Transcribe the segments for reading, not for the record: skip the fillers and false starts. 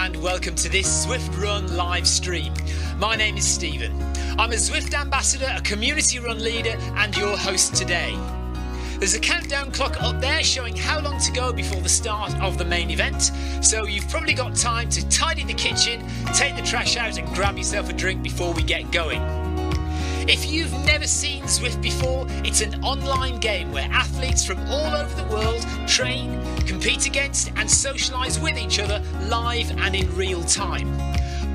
and welcome to this Zwift Run live stream. My name is Stephen. I'm a Zwift ambassador, a community run leader and your host today. There's a countdown clock up there showing how long to go before the start of the main event, so you've probably got time to tidy the kitchen, take the trash out and grab yourself a drink before we get going. If you've never seen Zwift before, it's an online game where athletes from all over the world train, compete against and socialise with each other live and in real time.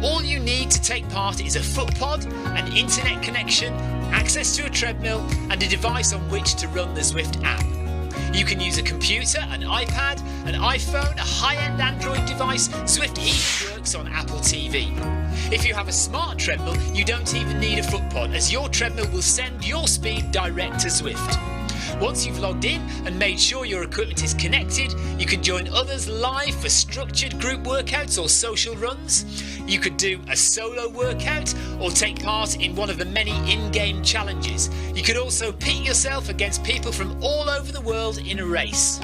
All you need to take part is a foot pod, an internet connection, access to a treadmill and a device on which to run the Zwift app. You can use a computer, an iPad, an iPhone, a high-end Android device. Zwift even works on Apple TV. If you have a smart treadmill, you don't even need a foot pod, as your treadmill will send your speed direct to Zwift. Once you've logged in and made sure your equipment is connected, you can join others live for structured group workouts or social runs. You could do a solo workout or take part in one of the many in-game challenges. You could also pit yourself against people from all over the world in a race.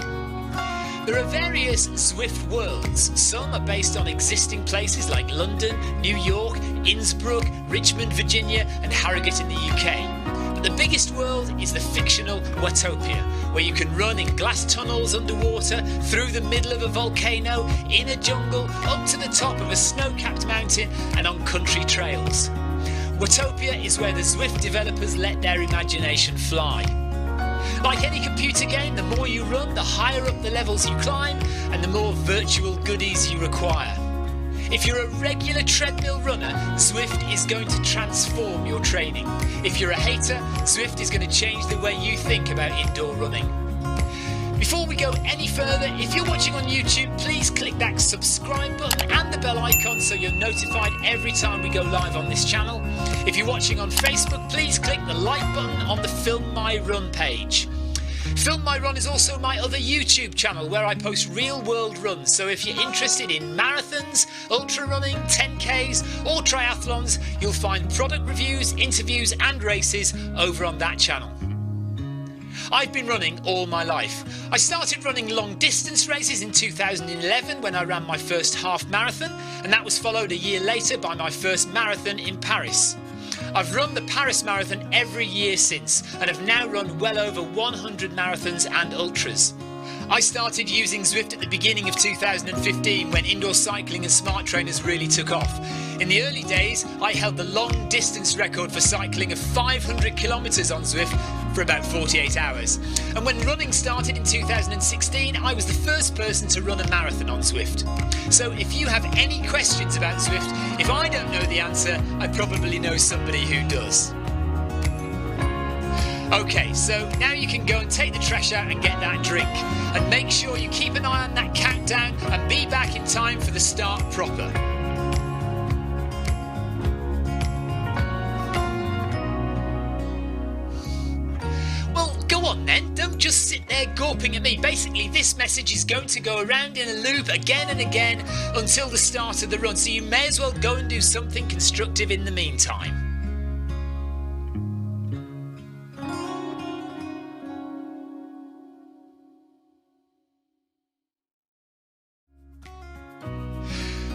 There are various Zwift Worlds. Some are based on existing places like London, New York, Innsbruck, Richmond, Virginia and Harrogate in the UK. But the biggest world is the fictional Watopia, where you can run in glass tunnels underwater, through the middle of a volcano, in a jungle, up to the top of a snow-capped mountain and on country trails. Watopia is where the Zwift developers let their imagination fly. Like any computer game, the more you run, the higher up the levels you climb and the more virtual goodies you require. If you're a regular treadmill runner, Zwift is going to transform your training. If you're a hater, Zwift is going to change the way you think about indoor running. Before we go any further, if you're watching on YouTube, please click that subscribe button and the bell icon so you're notified every time we go live on this channel. If you're watching on Facebook, please click the like button on the Film My Run page. Film My Run is also my other YouTube channel where I post real world runs, so if you're interested in marathons, ultra running, 10Ks or triathlons, you'll find product reviews, interviews and races over on that channel. I've been running all my life. I started running long distance races in 2011 when I ran my first half marathon, and that was followed a year later by my first marathon in Paris. I've run the Paris Marathon every year since and have now run well over 100 marathons and ultras. I started using Zwift at the beginning of 2015 when indoor cycling and smart trainers really took off. In the early days, I held the long distance record for cycling of 500 kilometres on Zwift for about 48 hours. And when running started in 2016, I was the first person to run a marathon on Zwift. So if you have any questions about Zwift, if I don't know the answer, I probably know somebody who does. Okay, so now you can go and take the trash out and get that drink. And make sure you keep an eye on that countdown and be back in time for the start proper. Well, go on then, don't just sit there gawping at me. Basically, this message is going to go around in a loop again and again until the start of the run, so you may as well go and do something constructive in the meantime.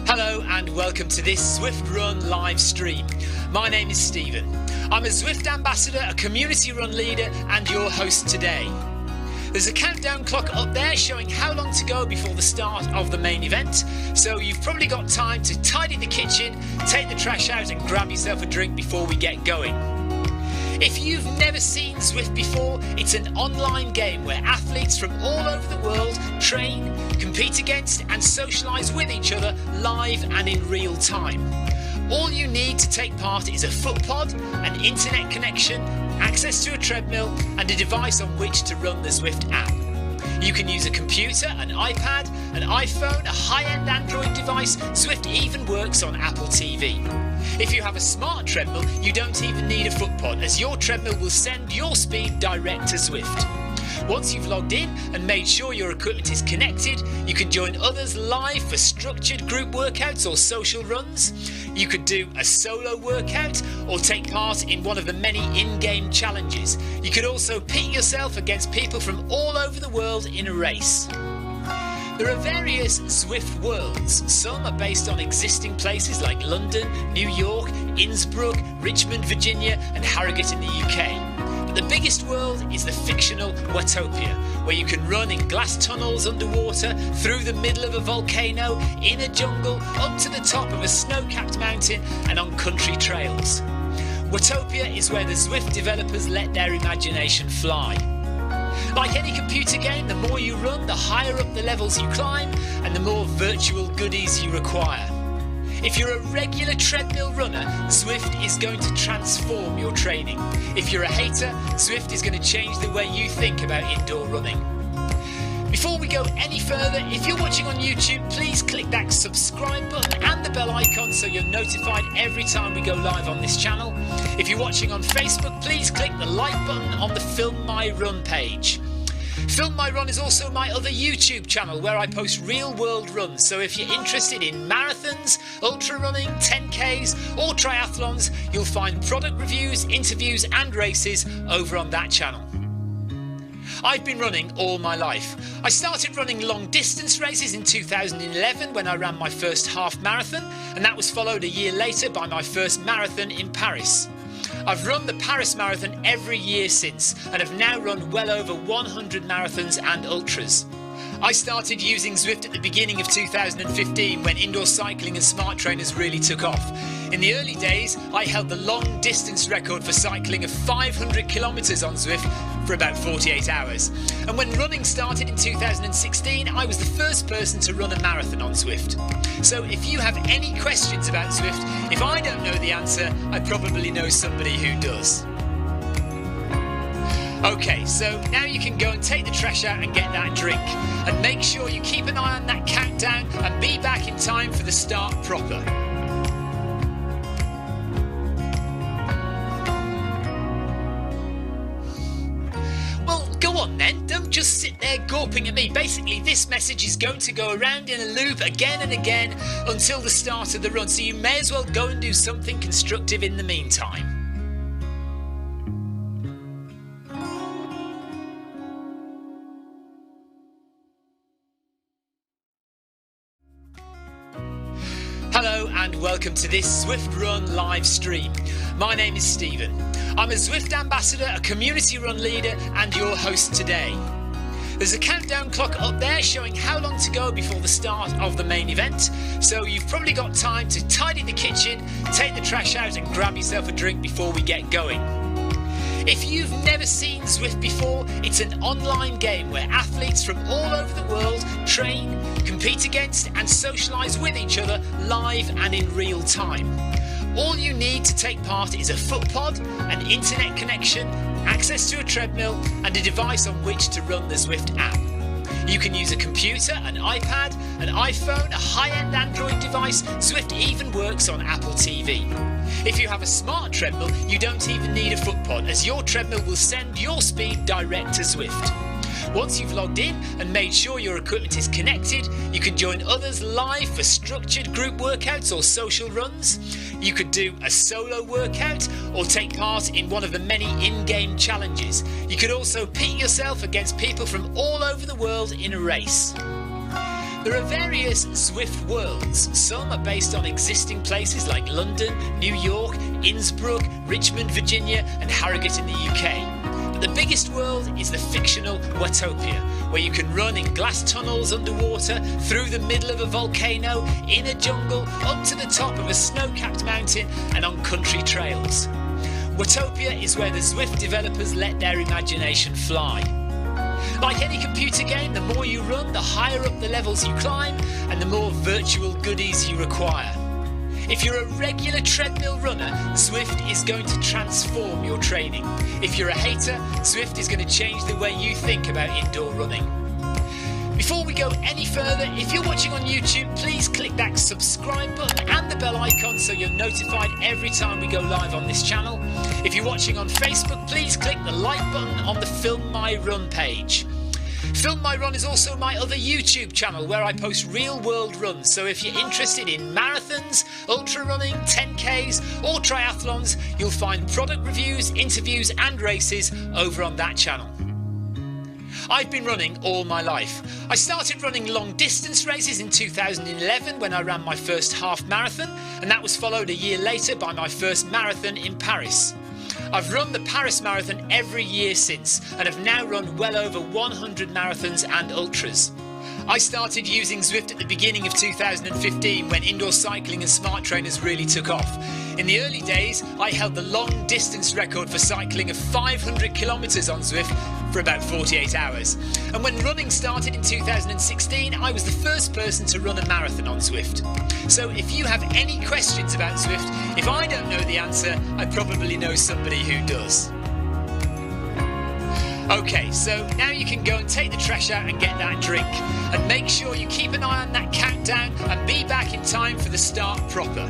Hello and welcome to this Zwift Run live stream. My name is Stephen. I'm a Zwift ambassador, a community run leader and your host today. There's a countdown clock up there showing how long to go before the start of the main event, so you've probably got time to tidy the kitchen, take the trash out and grab yourself a drink before we get going. If you've never seen Zwift before, it's an online game where athletes from all over the world train, compete against and socialise with each other live and in real time. All you need to take part is a foot pod, an internet connection, access to a treadmill and a device on which to run the Zwift app. You can use a computer, an iPad, an iPhone, a high-end Android device. Zwift even works on Apple TV. If you have a smart treadmill, you don't even need a foot pod, as your treadmill will send your speed direct to Zwift. Once you've logged in and made sure your equipment is connected, you can join others live for structured group workouts or social runs. You could do a solo workout or take part in one of the many in-game challenges. You could also pit yourself against people from all over the world in a race. There are various Zwift Worlds. Some are based on existing places like London, New York, Innsbruck, Richmond, Virginia and Harrogate in the UK. But the biggest world is the fictional Watopia, where you can run in glass tunnels underwater, through the middle of a volcano, in a jungle, up to the top of a snow-capped mountain and on country trails. Watopia is where the Zwift developers let their imagination fly. Like any computer game, the more you run, the higher up the levels you climb and the more virtual goodies you require. If you're a regular treadmill runner, Zwift is going to transform your training. If you're a hater, Zwift is going to change the way you think about indoor running. Before we go any further, if you're watching on YouTube, please click that subscribe button and the bell icon so you're notified every time we go live on this channel. If you're watching on Facebook, please click the like button on the Film My Run page. Film My Run is also my other YouTube channel where I post real world runs, so if you're interested in marathons, ultra running, 10Ks or triathlons, you'll find product reviews, interviews and races over on that channel. I've been running all my life. I started running long distance races in 2011 when I ran my first half marathon, and that was followed a year later by my first marathon in Paris. I've run the Paris Marathon every year since and have now run well over 100 marathons and ultras. I started using Zwift at the beginning of 2015 when indoor cycling and smart trainers really took off. In the early days, I held the long distance record for cycling of 500 kilometres on Zwift for about 48 hours. And when running started in 2016, I was the first person to run a marathon on Zwift. So if you have any questions about Zwift, if I don't know the answer, I probably know somebody who does. Okay, so now you can go and take the trash out and get that drink. And make sure you keep an eye on that countdown and be back in time for the start proper. Well, go on then, don't just sit there gawping at me. Basically, this message is going to go around in a loop again and again until the start of the run, so you may as well go and do something constructive in the meantime. Hello and welcome to this Zwift Run live stream. My name is Stephen. I'm a Zwift ambassador, a community run leader and your host today. There's a countdown clock up there showing how long to go before the start of the main event, so you've probably got time to tidy the kitchen, take the trash out and grab yourself a drink before we get going. If you've never seen Zwift before, it's an online game where athletes from all over the world train, compete against and socialise with each other live and in real time. All you need to take part is a footpod, an internet connection, access to a treadmill and a device on which to run the Zwift app. You can use a computer, an iPad, an iPhone, a high-end Android device. Zwift even works on Apple TV. If you have a smart treadmill, you don't even need a footpod, as your treadmill will send your speed direct to Zwift. Once you've logged in and made sure your equipment is connected, you can join others live for structured group workouts or social runs. You could do a solo workout or take part in one of the many in-game challenges. You could also pit yourself against people from all over the world in a race. There are various Zwift Worlds. Some are based on existing places like London, New York, Innsbruck, Richmond, Virginia and Harrogate in the UK. But the biggest world is the fictional Watopia, where you can run in glass tunnels underwater, through the middle of a volcano, in a jungle, up to the top of a snow-capped mountain and on country trails. Watopia is where the Zwift developers let their imagination fly. Like any computer game, the more you run, the higher up the levels you climb and the more virtual goodies you require. If you're a regular treadmill runner, Zwift is going to transform your training. If you're a hater, Zwift is going to change the way you think about indoor running. Before we go any further, if you're watching on YouTube, please click that subscribe button and the bell icon so you're notified every time we go live on this channel. If you're watching on Facebook, please click the like button on the Film My Run page. Film My Run is also my other YouTube channel where I post real world runs, so if you're interested in marathons, ultra running, 10Ks or triathlons, you'll find product reviews, interviews and races over on that channel. I've been running all my life. I started running long distance races in 2011 when I ran my first half marathon, and that was followed a year later by my first marathon in Paris. I've run the Paris Marathon every year since and have now run well over 100 marathons and ultras. I started using Zwift at the beginning of 2015 when indoor cycling and smart trainers really took off. In the early days, I held the long distance record for cycling of 500 kilometres on Zwift for about 48 hours. And when running started in 2016, I was the first person to run a marathon on Zwift. So if you have any questions about Zwift, if I don't know the answer, I probably know somebody who does. Okay, so now you can go and take the trash out and get that drink. And make sure you keep an eye on that countdown and be back in time for the start proper.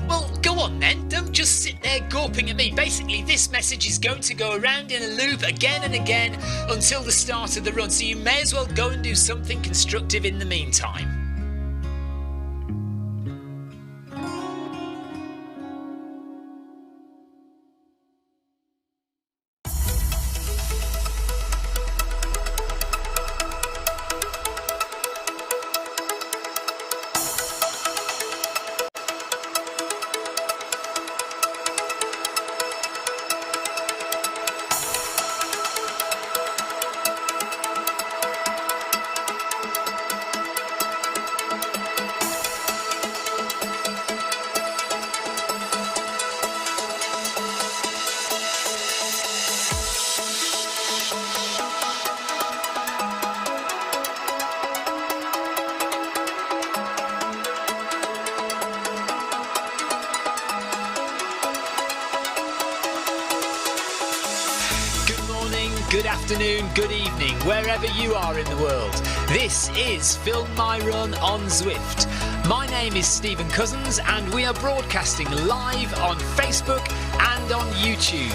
Well, go on then, don't just sit there gawping at me. Basically, this message is going to go around in a loop again and again until the start of the run, so you may as well go and do something constructive in the meantime. Good afternoon, good evening, wherever you are in the world. This is Film My Run on Zwift. My name is Stephen Cousins and we are broadcasting live on Facebook and on YouTube.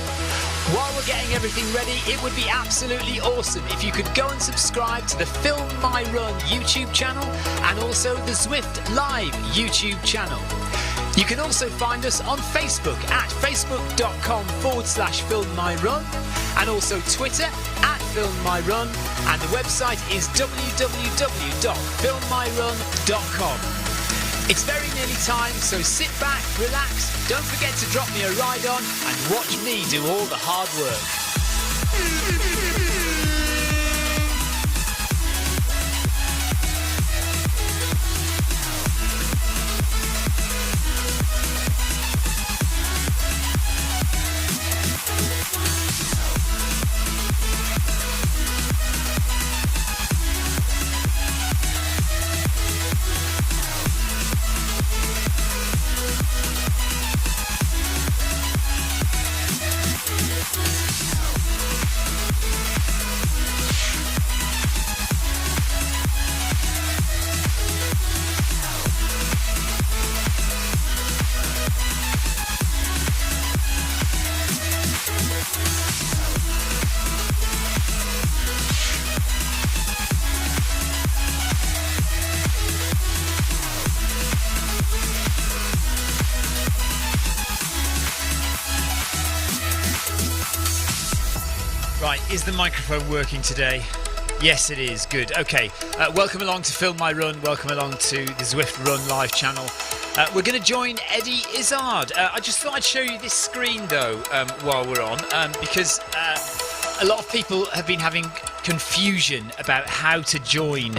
While we're getting everything ready, it would be absolutely awesome if you could go and subscribe to the Film My Run YouTube channel and also the Zwift Live YouTube channel. You can also find us on Facebook at facebook.com/filmmyrun and also Twitter at filmmyrun, and the website is www.filmmyrun.com. It's very nearly time, so sit back, relax, don't forget to drop me a ride on and watch me do all the hard work. Right, is the microphone working today? Yes, it is. Good. Okay. Welcome along to Film My Run. Welcome along to the Zwift Run live channel. We're going to join Eddie Izzard. I just thought I'd show you this screen, though, while we're on, because a lot of people have been having confusion about how to join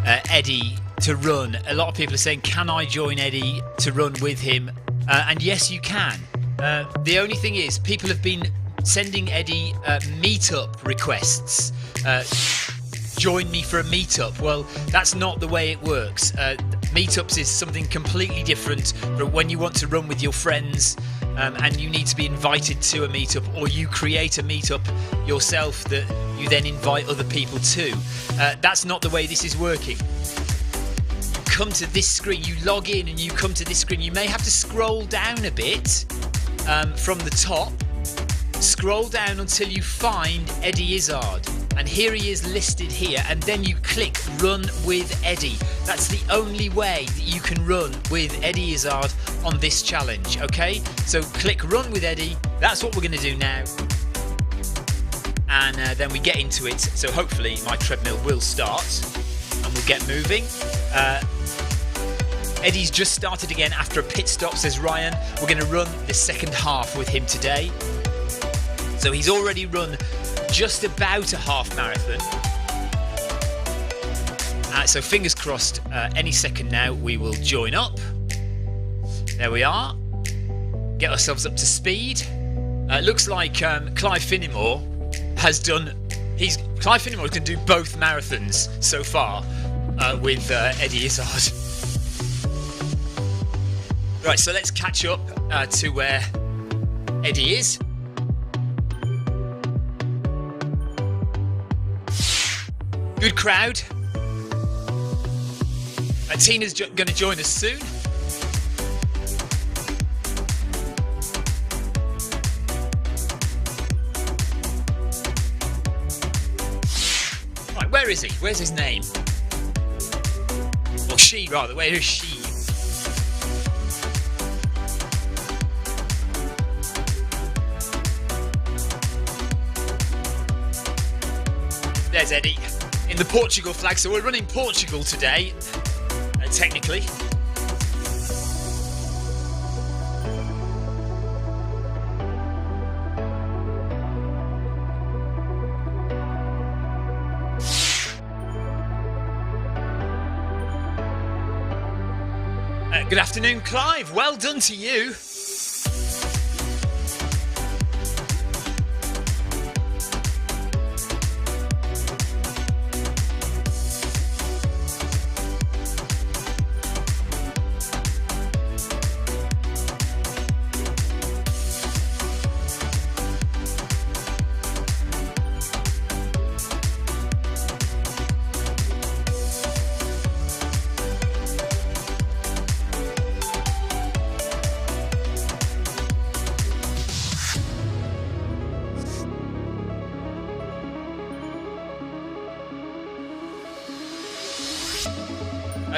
Eddie to run. A lot of people are saying, can I join Eddie to run with him? And yes, you can. The only thing is, people have been sending Eddie meetup requests. Join me for a meetup. Well, that's not the way it works. Meetups is something completely different from when you want to run with your friends and you need to be invited to a meetup, or you create a meetup yourself that you then invite other people to. That's not the way this is working. You come to this screen, you log in and you come to this screen. You may have to scroll down a bit from the top. Scroll down until you find Eddie Izzard, and here he is listed here, and then you click Run with Eddie. That's the only way that you can run with Eddie Izzard on this challenge, okay? So click run with Eddie. That's what we're going to do now. And then we get into it. So hopefully my treadmill will start and we'll get moving. Eddie's just started again after a pit stop, says Ryan. We're going to run the second half with him today. So he's already run just about a half marathon. So fingers crossed, any second now we will join up. There we are. Get ourselves up to speed. Looks like Clive Finnimore has done... Clive Finnimore can do both marathons so far with Eddie Izzard. Right, so let's catch up to where Eddie is. Good crowd. Tina's going to join us soon. Right, where is he? Where's his name? Or she, rather. Where is she? There's Eddie in the Portugal flag. So we're running Portugal today, technically. Good afternoon, Clive. Well done to you.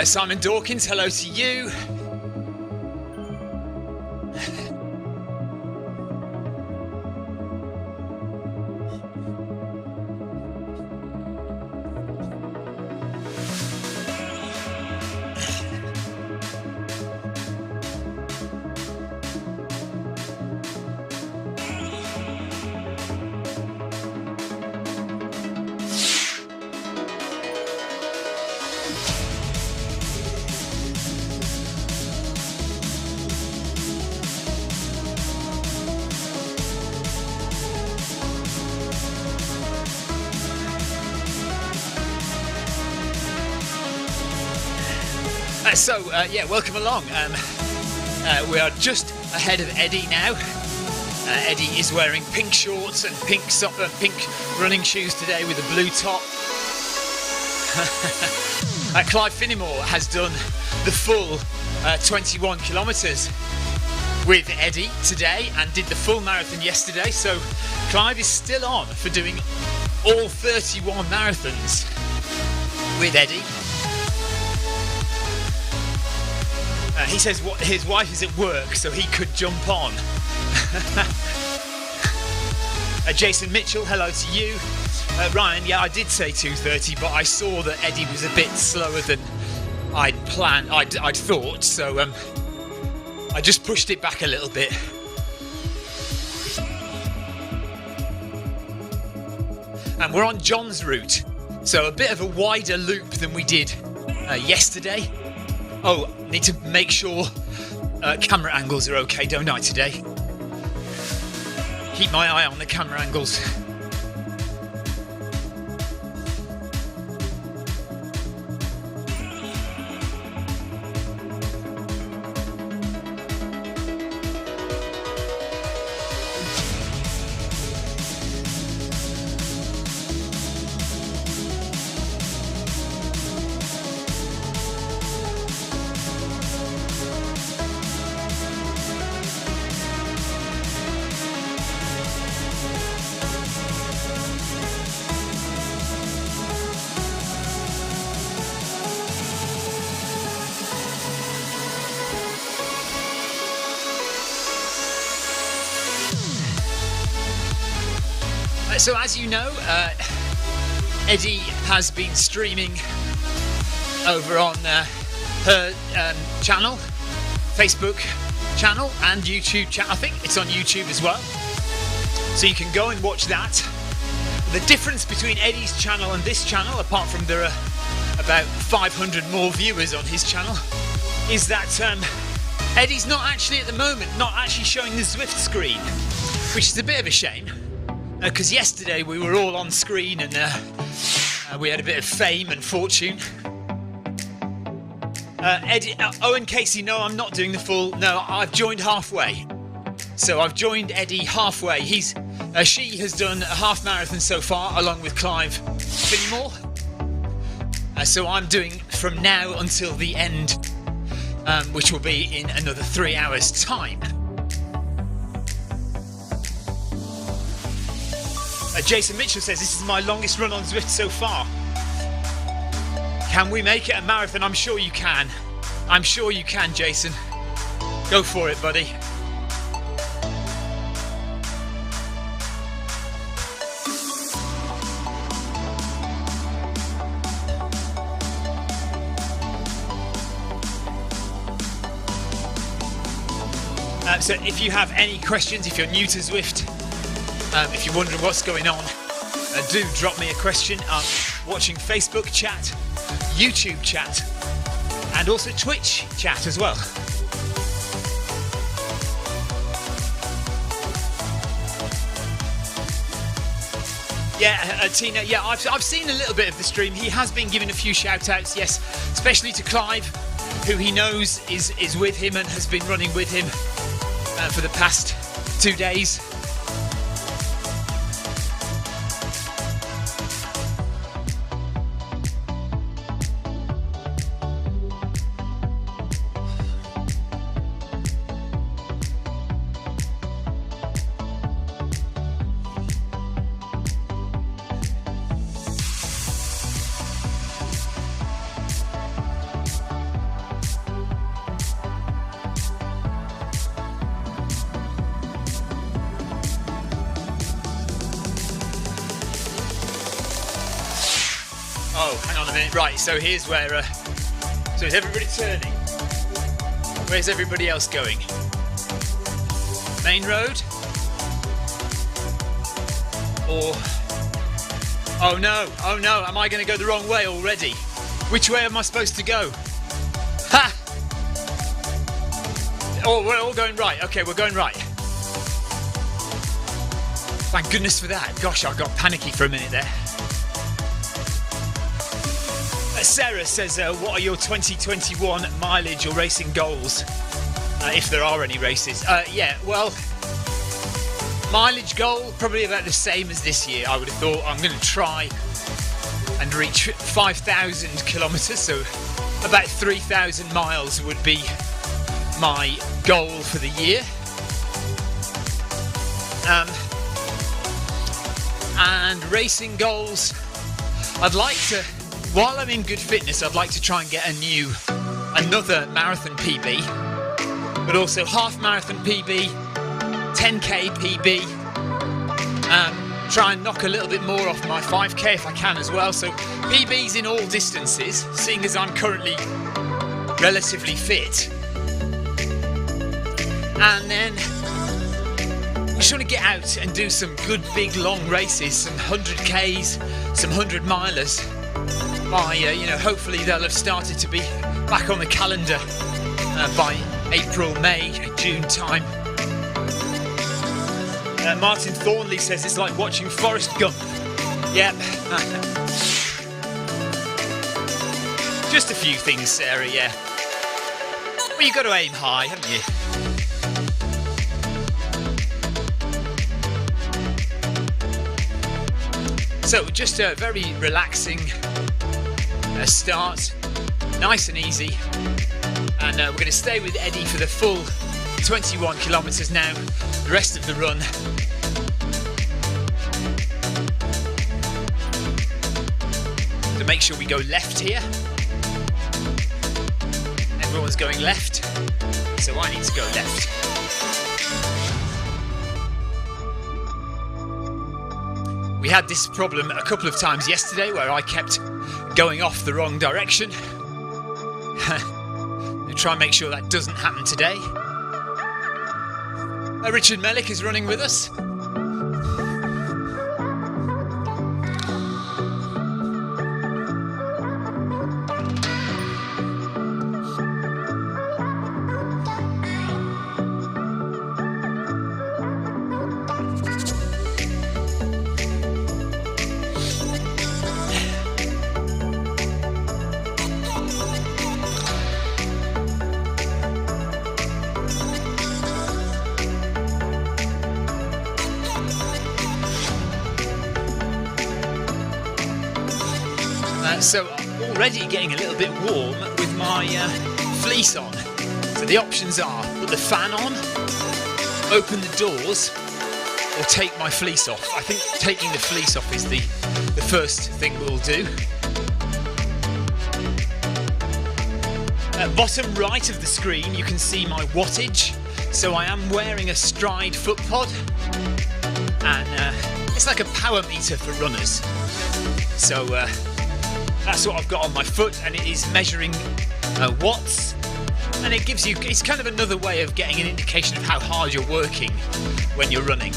Simon Dawkins, hello to you. Yeah, welcome along. We are just ahead of Eddie now. Eddie is wearing pink shorts and pink running shoes today with a blue top. Clive Finnimore has done the full 21 kilometres with Eddie today and did the full marathon yesterday. So Clive is still on for doing all 31 marathons with Eddie. He says his wife is at work, so he could jump on. Jason Mitchell, hello to you. Ryan, yeah, I did say 2:30, but I saw that Eddie was a bit slower than I'd planned. I'd thought, so I just pushed it back a little bit. And we're on John's route, so a bit of a wider loop than we did yesterday. Oh, need to make sure camera angles are okay, don't I, today? Keep my eye on the camera angles. So as you know, Eddie has been streaming over on her channel, Facebook channel and YouTube channel. I think it's on YouTube as well. So you can go and watch that. The difference between Eddie's channel and this channel, apart from there are about 500 more viewers on his channel, is that Eddie's not actually at the moment, not actually showing the Zwift screen, which is a bit of a shame, because yesterday we were all on screen and we had a bit of fame and fortune. Eddie, Owen Casey, no, I'm not doing the full, no, I've joined halfway. So I've joined Eddie halfway. She has done a half marathon so far, along with Clive Finnimore. So I'm doing from now until the end, which will be in another 3 hours' time. Jason Mitchell says, this is my longest run on Zwift so far. Can we make it a marathon? I'm sure you can. I'm sure you can, Jason. Go for it, buddy. So if you have any questions, if you're new to Zwift, if you're wondering what's going on, do drop me a question. I'm watching Facebook chat, YouTube chat, and also Twitch chat as well. Yeah, Tina, yeah, I've seen a little bit of the stream. He has been giving a few shout-outs, yes, especially to Clive, who he knows is with him and has been running with him for the past 2 days. Right, so here's where, so is everybody turning? Where's everybody else going? Main road? Or, oh no, am I going to go the wrong way already? Which way am I supposed to go? Ha! Oh, we're all going right. Okay, we're going right. Thank goodness for that. Gosh, I got panicky for a minute there. Sarah says, what are your 2021 mileage or racing goals? If there are any races. Yeah, well, mileage goal, probably about the same as this year, I would have thought. I'm going to try and reach 5,000 kilometres, so about 3,000 miles would be my goal for the year. And racing goals, I'd like to, while I'm in good fitness, I'd like to try and get another marathon PB, but also half marathon PB, 10k PB, try and knock a little bit more off my 5k if I can as well. So PBs in all distances, seeing as I'm currently relatively fit. And then we just want to get out and do some good big long races, some 100k's, some 100 milers. By hopefully they'll have started to be back on the calendar by April, May, June time. Martin Thornley says it's like watching Forrest Gump. Yep. Just a few things, Sarah, yeah. Well, you've got to aim high, haven't you? So, just a very relaxing start, nice and easy. And we're going to stay with Eddie for the full 21 kilometres now, the rest of the run. To make sure we go left here. Everyone's going left, so I need to go left. We had this problem a couple of times yesterday where I kept going off the wrong direction. We'll try and make sure that doesn't happen today. Richard Mellick is running with us. So already getting a little bit warm with my fleece on. So the options are put the fan on, open the doors, or take my fleece off. I think taking the fleece off is the first thing we'll do. At bottom right of the screen you can see my wattage. So I am wearing a Stride foot pod, and it's like a power meter for runners. So that's what I've got on my foot, and it is measuring watts, and it gives you, it's kind of another way of getting an indication of how hard you're working when you're running.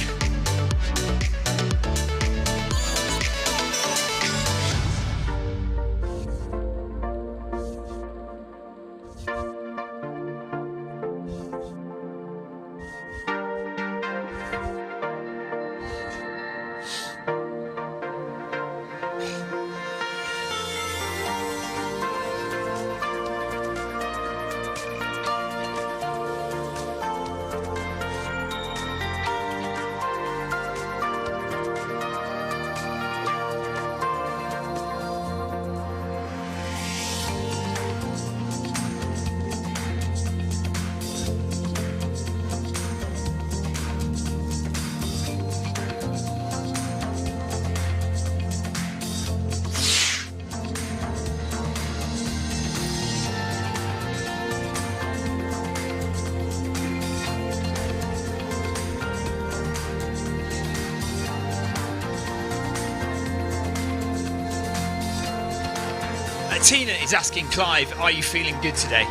Tina is asking Clive, are you feeling good today?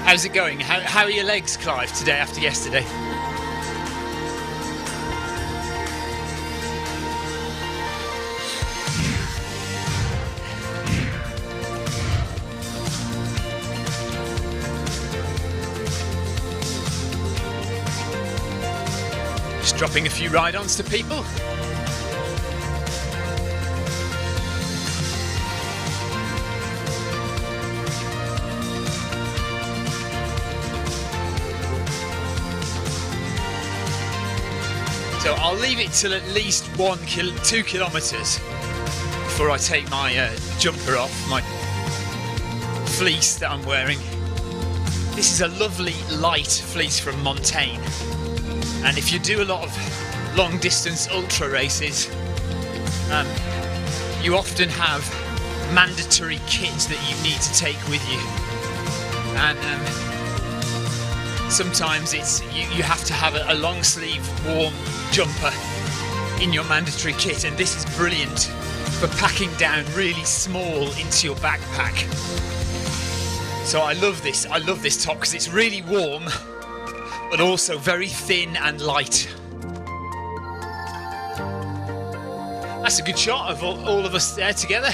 How's it going? How are your legs, Clive, today after yesterday? Just dropping a few ride-ons to people. So I'll leave it till at least 2 kilometres before I take my jumper off, my fleece that I'm wearing. This is a lovely light fleece from Montaigne, and if you do a lot of long distance ultra races, you often have mandatory kit that you need to take with you, and sometimes it's you have to have a long sleeve warm jumper in your mandatory kit, and this is brilliant for packing down really small into your backpack. So I love this top because it's really warm but also very thin and light. That's a good shot of all of us there together.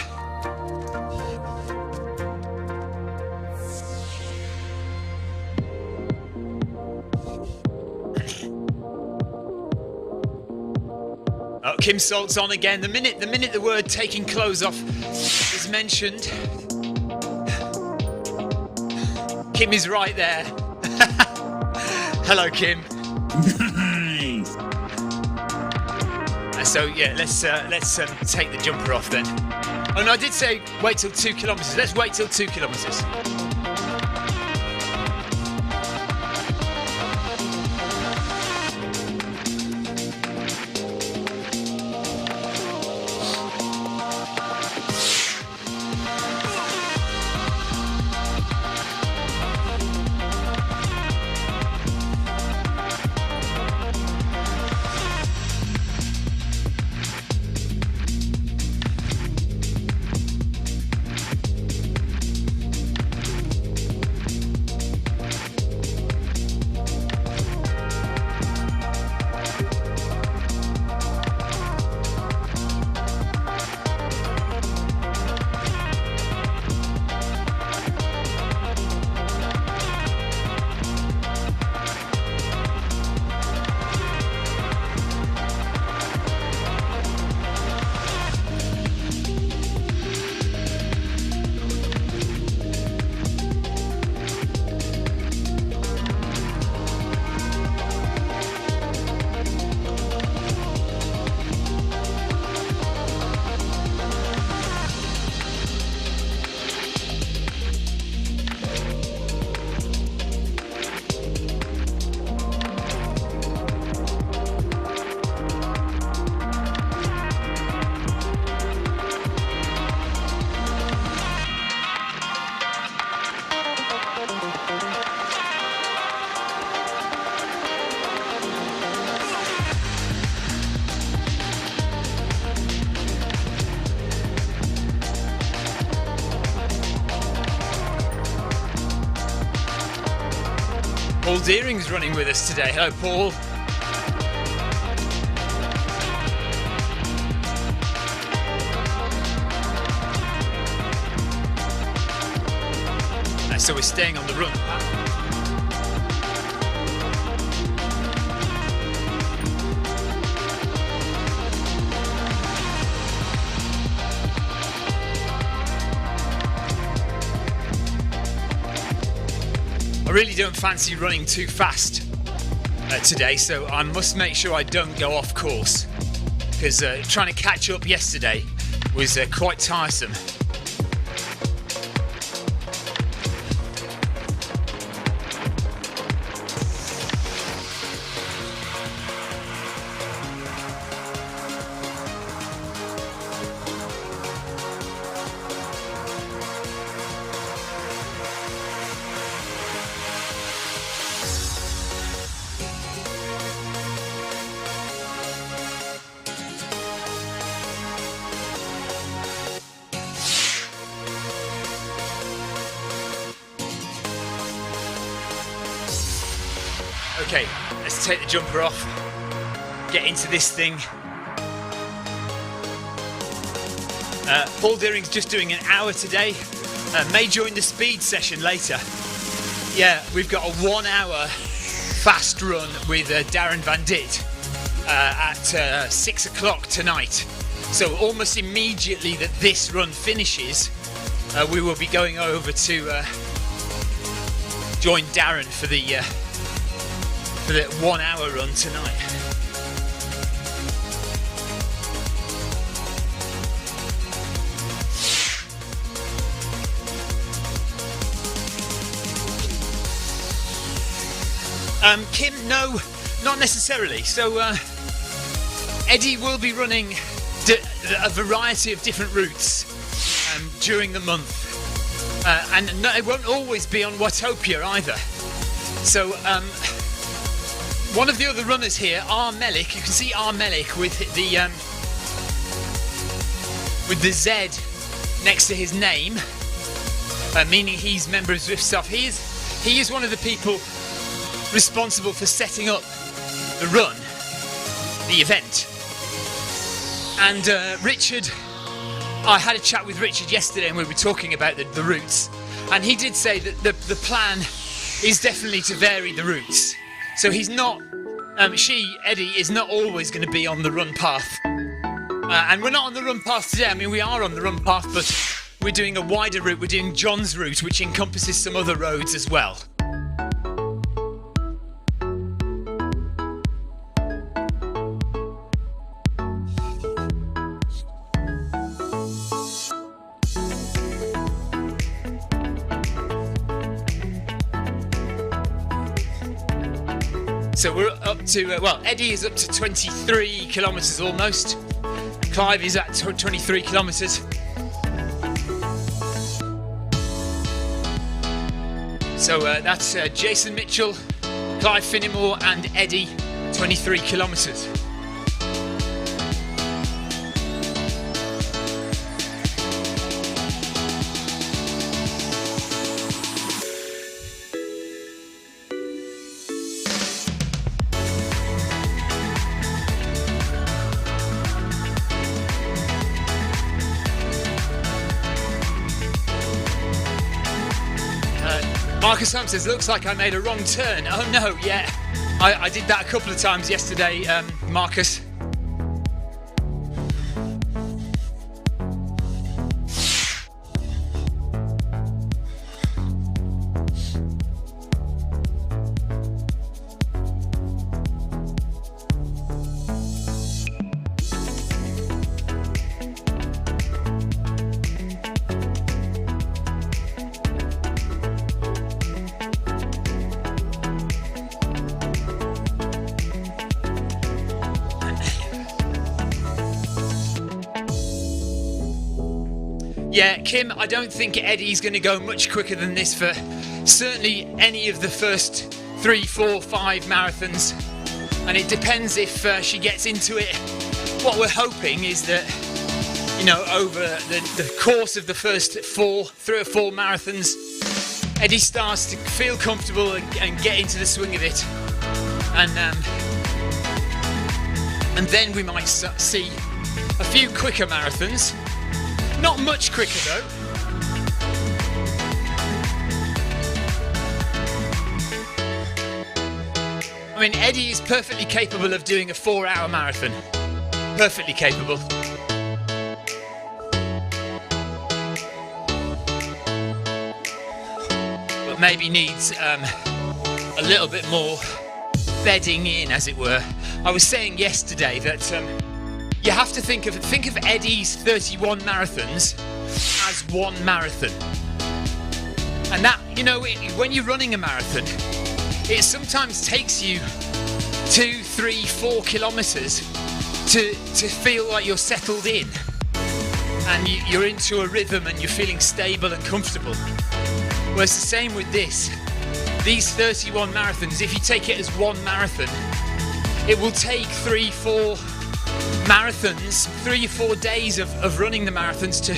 Kim Salt's on again. The minute the word taking clothes off is mentioned, Kim is right there. Hello, Kim. So yeah, let's take the jumper off then. Oh no, I did say wait till 2 kilometres. Let's wait till 2 kilometres. Paul Deering's running with us today. Hello, Paul. So we're staying on the run. I really don't fancy running too fast today, so I must make sure I don't go off course, because trying to catch up yesterday was quite tiresome. Okay, let's take the jumper off, get into this thing. Paul Deering's just doing an hour today, may join the speed session later. Yeah, we've got a 1 hour fast run with Darren Van Dit at 6 o'clock tonight. So almost immediately that this run finishes, we will be going over to join Darren for the 1 hour run tonight. Kim, no, not necessarily. So Eddie will be running a variety of different routes during the month, and no, it won't always be on Watopia either. So one of the other runners here, R. Melik, you can see R. Melik with the Z next to his name, meaning he's a member of Zwift Staff. He is one of the people responsible for setting up the run, the event. And Richard, I had a chat with Richard yesterday and we were talking about the routes, and he did say that the plan is definitely to vary the routes. So he's not, Eddie is not always going to be on the run path. And we're not on the run path today. I mean, we are on the run path, but we're doing a wider route. We're doing John's route, which encompasses some other roads as well. So we're up to, Eddie is up to 23 kilometres almost. Clive is at 23 kilometres. So that's Jason Mitchell, Clive Finnimore and Eddie, 23 kilometres. Marcus Holmes says, looks like I made a wrong turn. Oh no, yeah. I did that a couple of times yesterday, Marcus. Yeah, Kim, I don't think Eddie's going to go much quicker than this for certainly any of the first 3, 4, 5 marathons. And it depends if she gets into it. What we're hoping is that, you know, over the course of the first 3 or 4 marathons, Eddie starts to feel comfortable and get into the swing of it, and then we might see a few quicker marathons. Not much quicker though. I mean, Eddie is perfectly capable of doing a 4-hour marathon. Perfectly capable. But maybe needs a little bit more bedding in, as it were. I was saying yesterday that you have to think of Eddie's 31 marathons as one marathon. And that, you know, when you're running a marathon, it sometimes takes you 2, 3, 4 kilometers to feel like you're settled in and you're into a rhythm and you're feeling stable and comfortable. Well, it's the same with these 31 marathons. If you take it as one marathon, it will take 3, 4 marathons, 3 or 4 days of running the marathons to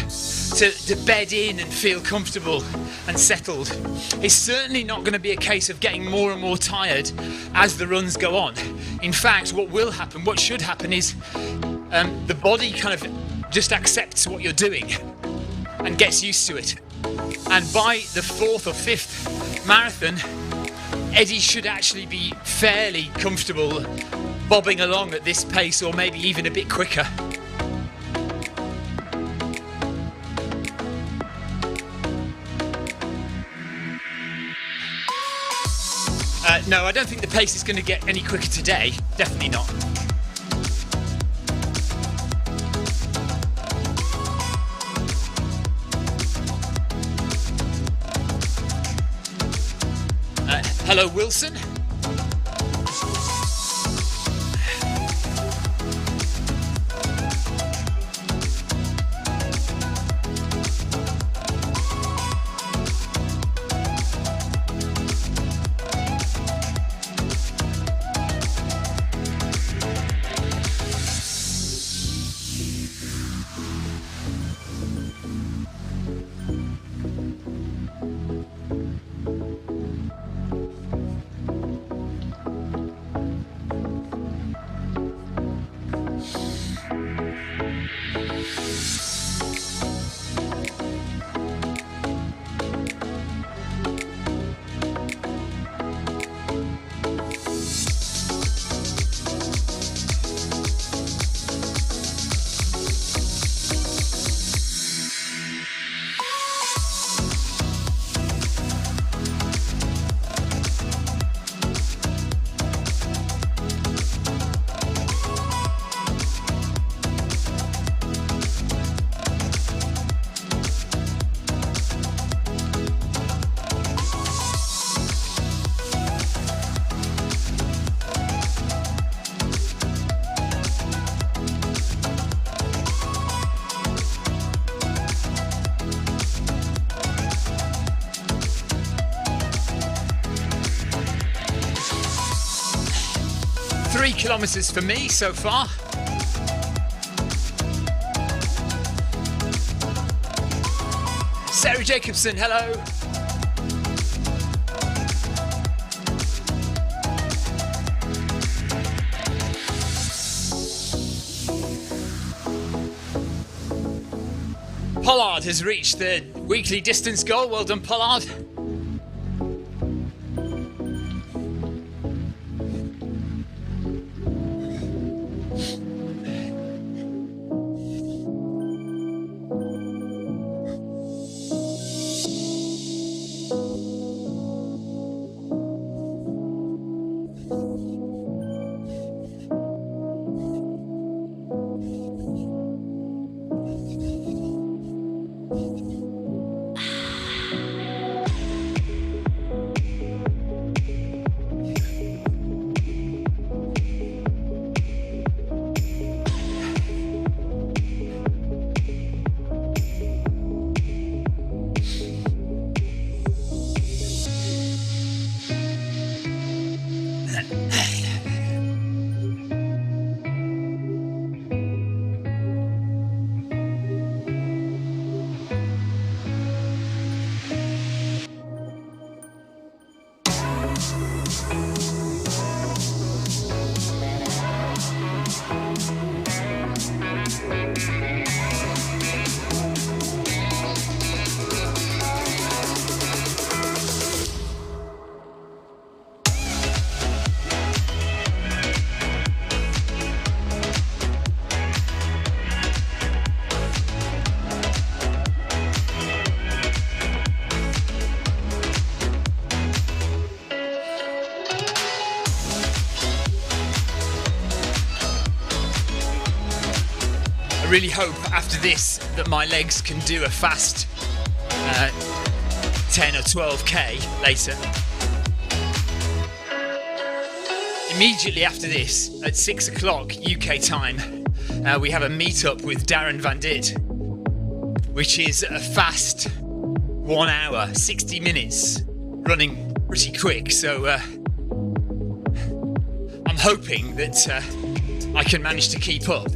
bed in and feel comfortable and settled. It's certainly not going to be a case of getting more and more tired as the runs go on. In fact, what should happen is the body kind of just accepts what you're doing and gets used to it. And by the 4th or 5th marathon, Eddie should actually be fairly comfortable bobbing along at this pace, or maybe even a bit quicker. No, I don't think the pace is going to get any quicker today. Definitely not. Hello, Wilson. Three kilometers for me so far. Sarah Jacobson, hello. Pollard has reached the weekly distance goal. Well done, Pollard. really hope after this that my legs can do a fast 10 or 12k later. Immediately after this, at 6 o'clock UK time, we have a meet-up with Darren Van Dit, which is a fast 1 hour, 60 minutes, running pretty quick. So I'm hoping that I can manage to keep up.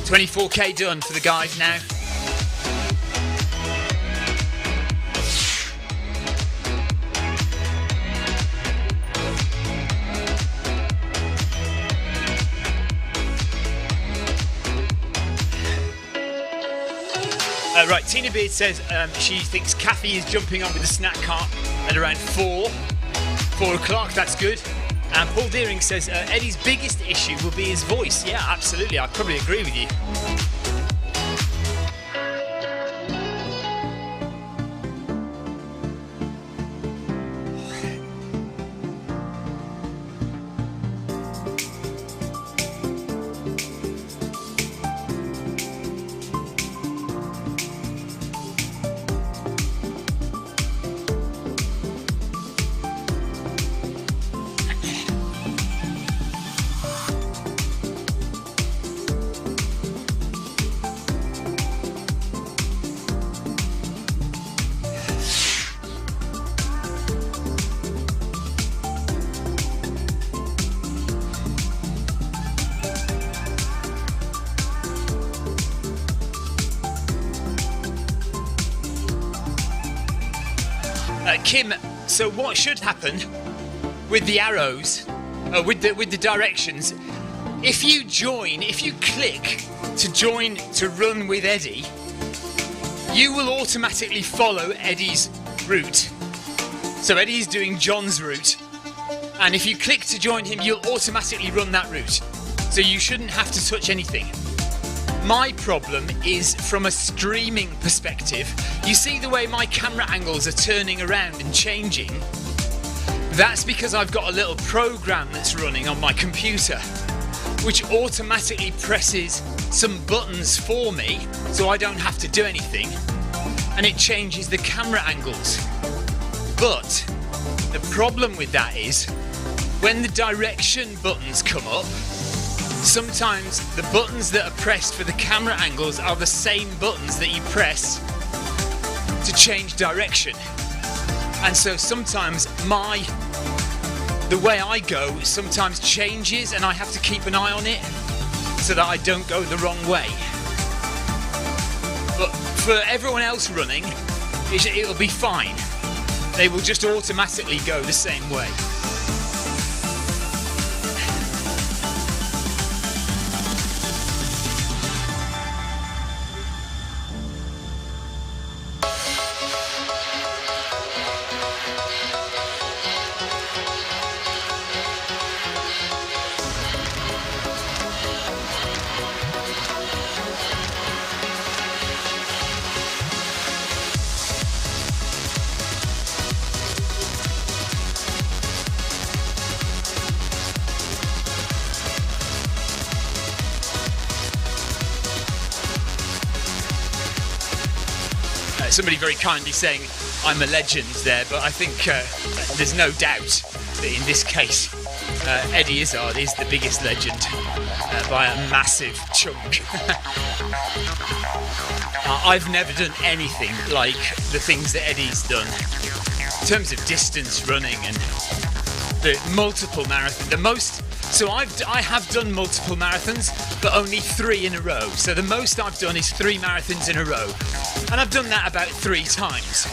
$24k done for the guys now. Right, Tina Beard says she thinks Kathy is jumping on with the snack cart at around 4 o'clock. That's good. And Paul Deering says Eddie's biggest issue will be his voice. Yeah, absolutely. I probably agree with you. Kim, so what should happen with the arrows, with the directions, if you click to join to run with Eddie, you will automatically follow Eddie's route. So Eddie's doing John's route, and if you click to join him, you'll automatically run that route. So you shouldn't have to touch anything. My problem is from a streaming perspective. You see the way my camera angles are turning around and changing? That's because I've got a little program that's running on my computer, which automatically presses some buttons for me, so I don't have to do anything, and it changes the camera angles. But the problem with that is, when the direction buttons come up, sometimes the buttons that are pressed for the camera angles are the same buttons that you press to change direction. And so sometimes the way I go sometimes changes, and I have to keep an eye on it so that I don't go the wrong way. But for everyone else running, it'll be fine. They will just automatically go the same way. Somebody very kindly saying I'm a legend there, but I think there's no doubt that in this case Eddie Izzard is the biggest legend by a massive chunk. I've never done anything like the things that Eddie's done in terms of distance running and the multiple marathons. The most So I have done multiple marathons, but only 3 in a row. So the most I've done is 3 marathons in a row. And I've done that about 3 times.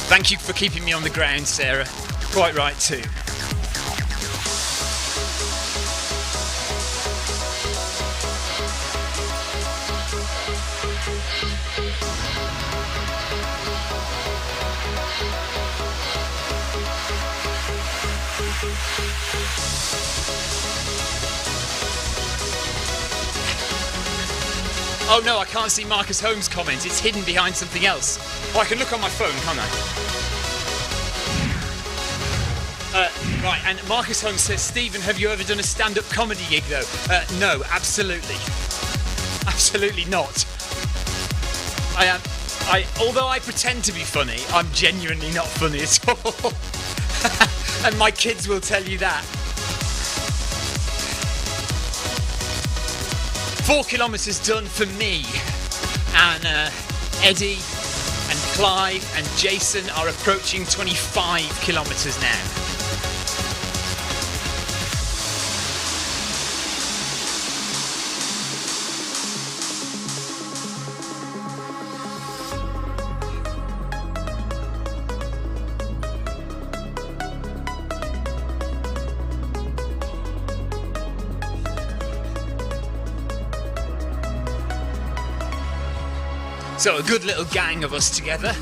Thank you for keeping me on the ground, Sarah. Quite right too. Oh no, I can't see Marcus Holmes' comment. It's hidden behind something else. Oh, I can look on my phone, can't I? Right, and Marcus Holmes says, Stephen, have you ever done a stand-up comedy gig though? No, absolutely. Absolutely not. Although I pretend to be funny, I'm genuinely not funny at all. And my kids will tell you that. 4 kilometres done for me, and Eddie and Clive and Jason are approaching 25 kilometres now. So a good little gang of us together,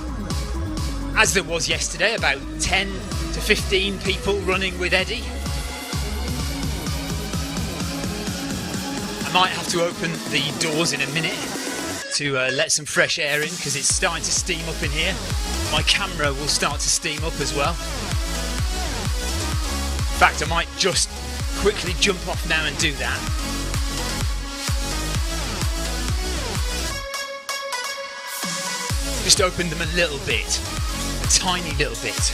as there was yesterday, about 10 to 15 people running with Eddie. I might have to open the doors in a minute to let some fresh air in, because it's starting to steam up in here. My camera will start to steam up as well. In fact, I might just quickly jump off now and do that. Just open them a little bit, a tiny little bit.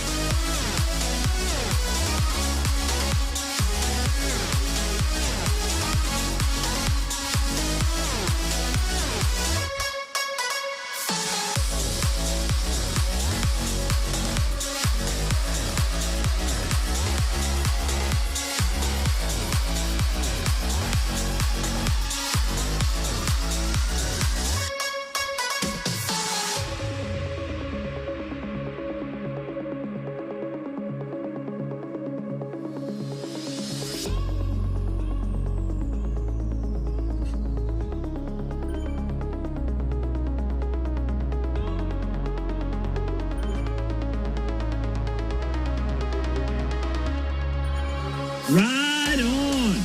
Right on!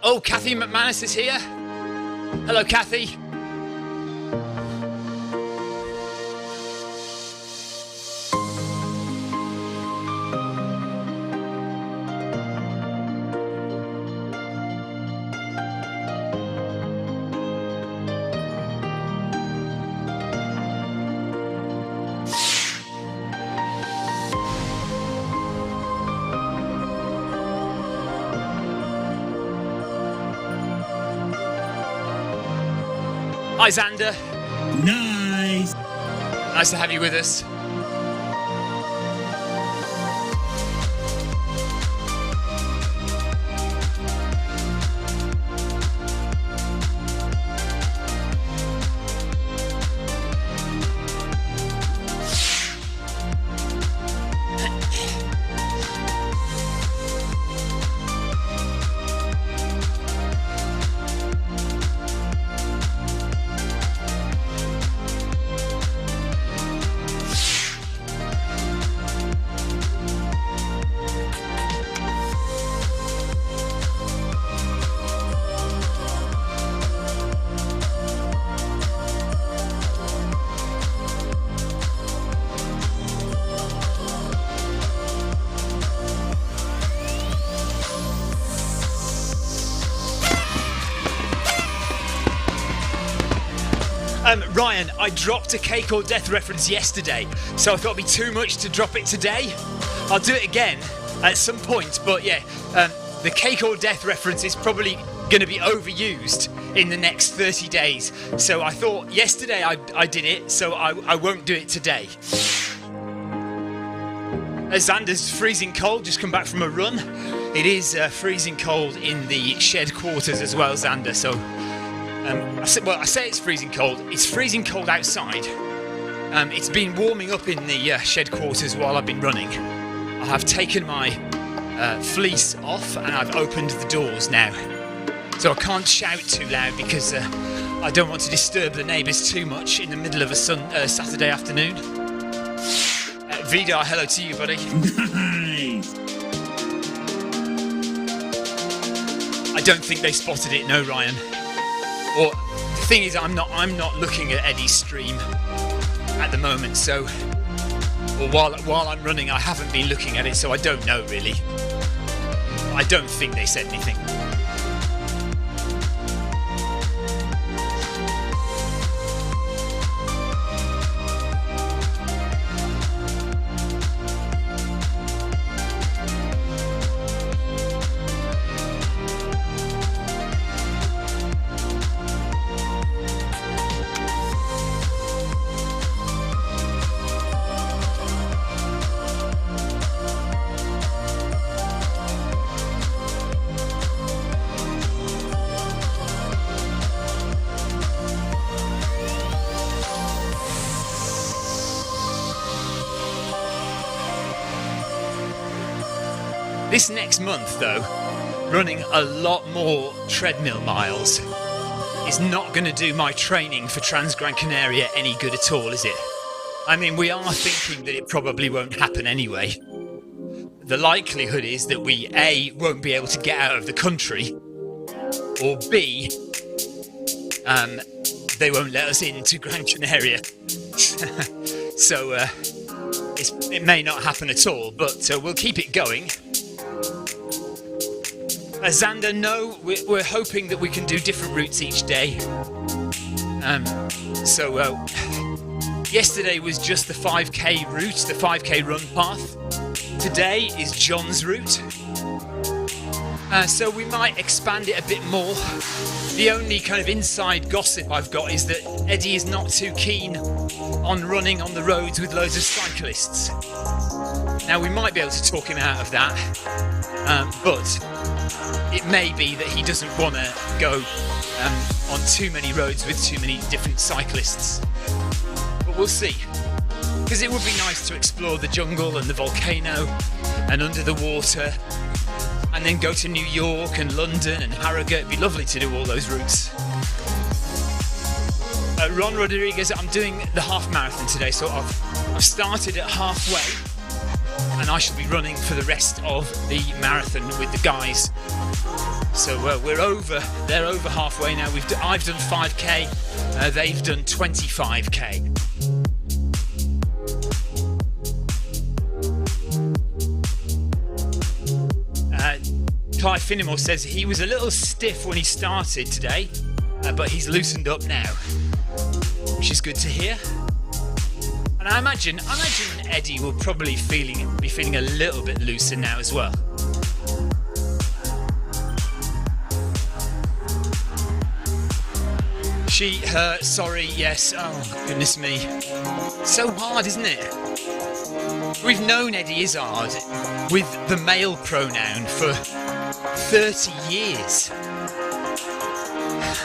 Oh, Kathy McManus is here. Hello, Kathy. Hi Xander. Nice. Nice to have you with us. Ryan, I dropped a cake or death reference yesterday, so I thought it'd be too much to drop it today. I'll do it again at some point, but yeah, the cake or death reference is probably going to be overused in the next 30 days. So I thought yesterday I did it, so I won't do it today. Xander's freezing cold, just come back from a run. It is freezing cold in the shed quarters as well, Xander, so... I say it's freezing cold. It's freezing cold outside. It's been warming up in the shed quarters while I've been running. I have taken my fleece off and I've opened the doors now. So I can't shout too loud because I don't want to disturb the neighbours too much in the middle of a Saturday afternoon. Vidar, hello to you, buddy. Nice. I don't think they spotted it, no, Ryan. Or the thing is, I'm not looking at Eddie's stream at the moment. So, or while I'm running, I haven't been looking at it, so I don't know really. I don't think they said anything. This next month, though, running a lot more treadmill miles is not going to do my training for Trans-Gran Canaria any good at all, is it? I mean, we are thinking that it probably won't happen anyway. The likelihood is that we, A, won't be able to get out of the country, or B, they won't let us into Gran Canaria. So, it may not happen at all, but we'll keep it going. Xander, no, we're hoping that we can do different routes each day. Yesterday was just the 5k route, the 5k run path. Today is John's route. So we might expand it a bit more. The only kind of inside gossip I've got is that Eddie is not too keen on running on the roads with loads of cyclists. Now we might be able to talk him out of that, but it may be that he doesn't want to go on too many roads with too many different cyclists. But we'll see. Because it would be nice to explore the jungle and the volcano and under the water, and then go to New York and London and Harrogate. It'd be lovely to do all those routes. Ron Rodriguez, I'm doing the half marathon today, so I've started at halfway, and I shall be running for the rest of the marathon with the guys. So they're over halfway now. I've done 5k, they've done 25k. Clive Finnemore says he was a little stiff when he started today, but he's loosened up now, which is good to hear. And I imagine Eddie will probably be feeling a little bit looser now as well. Her, sorry, yes. Oh, goodness me. So hard, isn't it? We've known Eddie Izzard with the male pronoun for 30 years.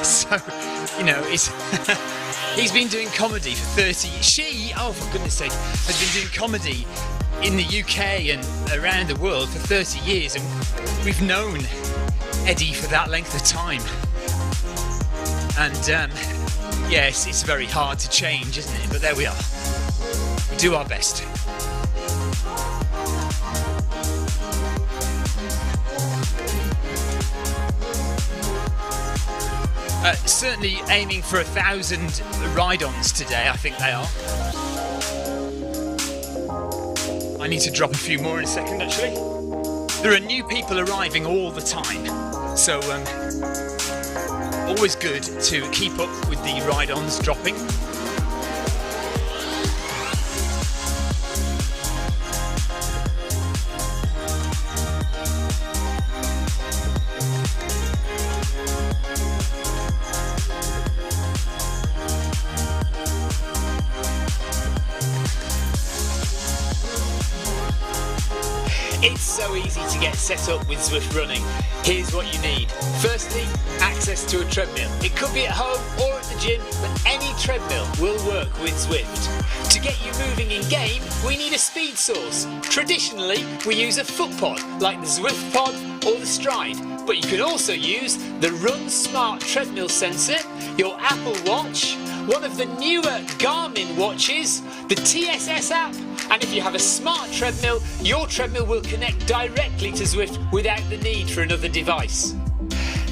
So, you know, he's been doing comedy for 30 years. She, oh for goodness sake, has been doing comedy in the UK and around the world for 30 years, and we've known Eddie for that length of time. And yes, it's very hard to change, isn't it? But there we are. We do our best. Certainly aiming for 1,000 ride-ons today, I think they are. I need to drop a few more in a second, actually. There are new people arriving all the time, so always good to keep up with the ride-ons dropping. It's so easy to get set up with Zwift running. Here's what you need. Firstly, access to a treadmill. It could be at home or at the gym, but any treadmill will work with Zwift. To get you moving in game, we need a speed source. Traditionally, we use a foot pod like the Zwift Pod or the Stride, but you can also use the Run Smart treadmill sensor, your Apple Watch, one of the newer Garmin watches, the TSS app, and if you have a smart treadmill, your treadmill will connect directly to Zwift without the need for another device.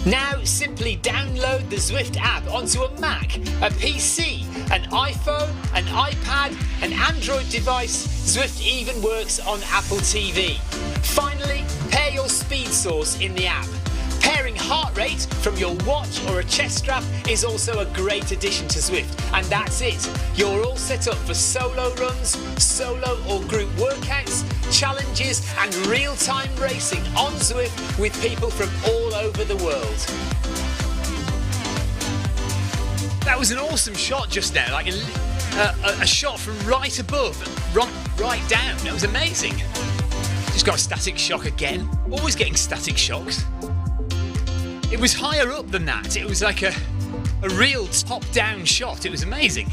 Now simply download the Zwift app onto a Mac, a PC, an iPhone, an iPad, an Android device. Zwift even works on Apple TV. Finally, pair your speed source in the app. Pairing heart rate from your watch or a chest strap is also a great addition to Zwift. And that's it. You're all set up for solo runs, solo or group workouts, challenges and real-time racing on Zwift with people from all over the world. That was an awesome shot just now, like a shot from right above, right down. That was amazing. Just got a static shock again. Always getting static shocks. It was higher up than that. It was like a real top-down shot. It was amazing.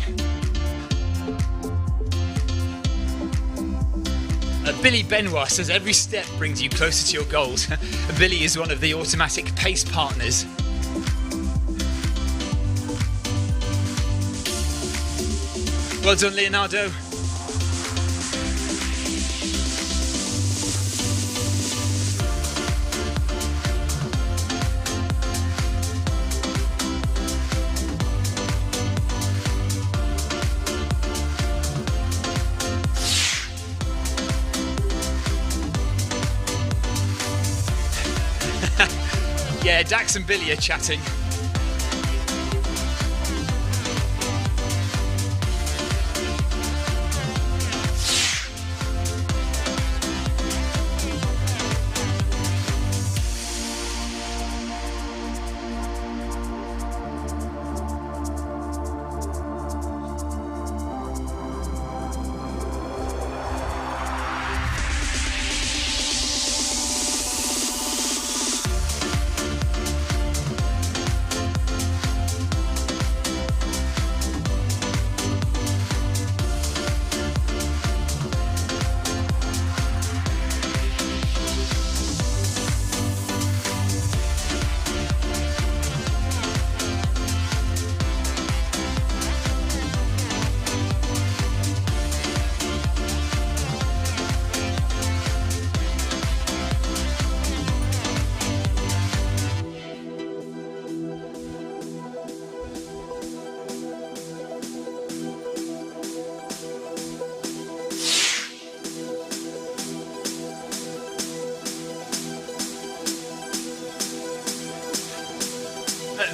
Billy Benoit says every step brings you closer to your goals. Billy is one of the automatic pace partners. Well done, Leonardo. Yeah, Dax and Billy are chatting.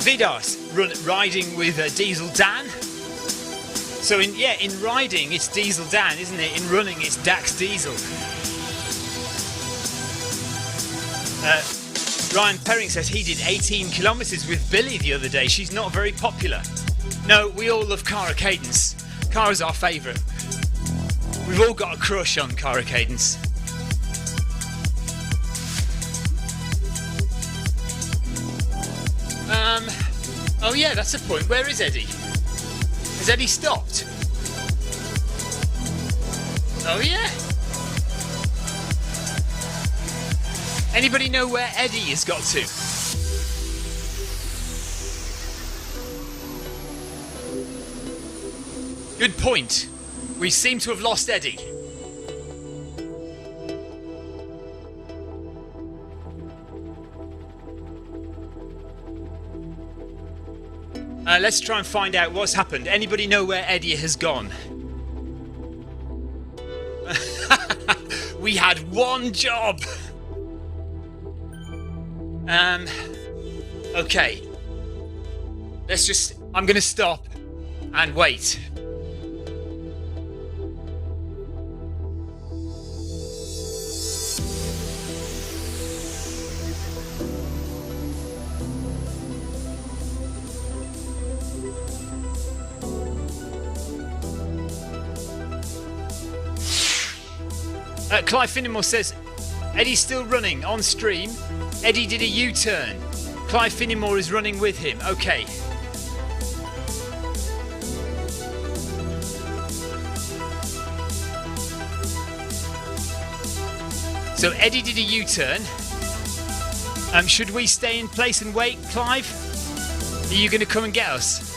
Vidas riding with Diesel Dan. So in riding it's Diesel Dan, isn't it? In running it's Dax Diesel. Ryan Perring says he did 18 kilometres with Billy the other day. She's not very popular. No, we all love Cara Cadence. Cara's our favourite. We've all got a crush on Cara Cadence. Oh yeah, that's a point. Where is Eddie? Has Eddie stopped? Oh yeah. Anybody know where Eddie has got to? Good point. We seem to have lost Eddie. Let's try and find out what's happened. Anybody know where Eddie has gone? We had one job. Okay. I'm going to stop and wait. Clive Finnemore says, Eddie's still running on stream. Eddie did a U-turn. Clive Finnemore is running with him. Okay. So Eddie did a U-turn. Should we stay in place and wait, Clive? Are you going to come and get us?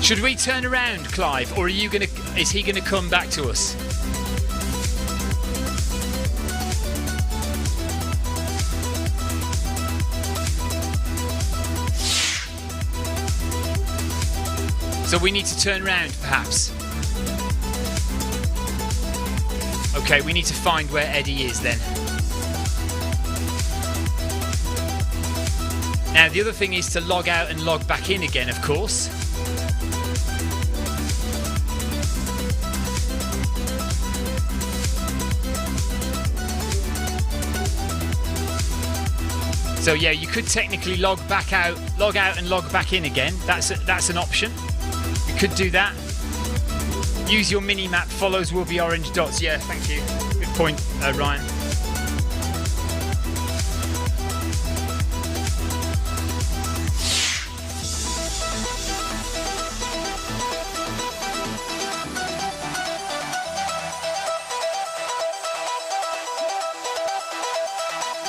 Should we turn around, Clive, or is he gonna come back to us? So we need to turn around, perhaps. Okay, we need to find where Eddie is then. Now the other thing is to log out and log back in again, of course. So yeah, you could technically log out and log back in again. That's an option. You could do that. Use your mini-map, follows will be orange dots. Yeah, thank you. Good point, Ryan.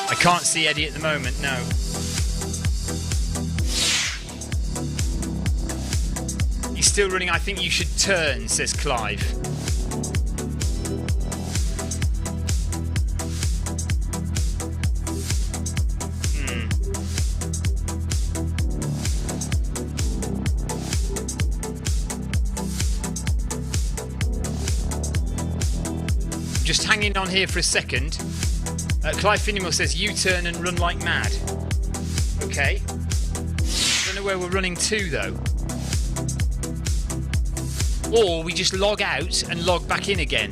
I can't see Eddie at the moment, no. He's still running. I think you should turn, says Clive. Just hanging on here for a second. Clive Finnemore says U-turn and run like mad. Okay. Don't know where we're running to though. Or we just log out and log back in again.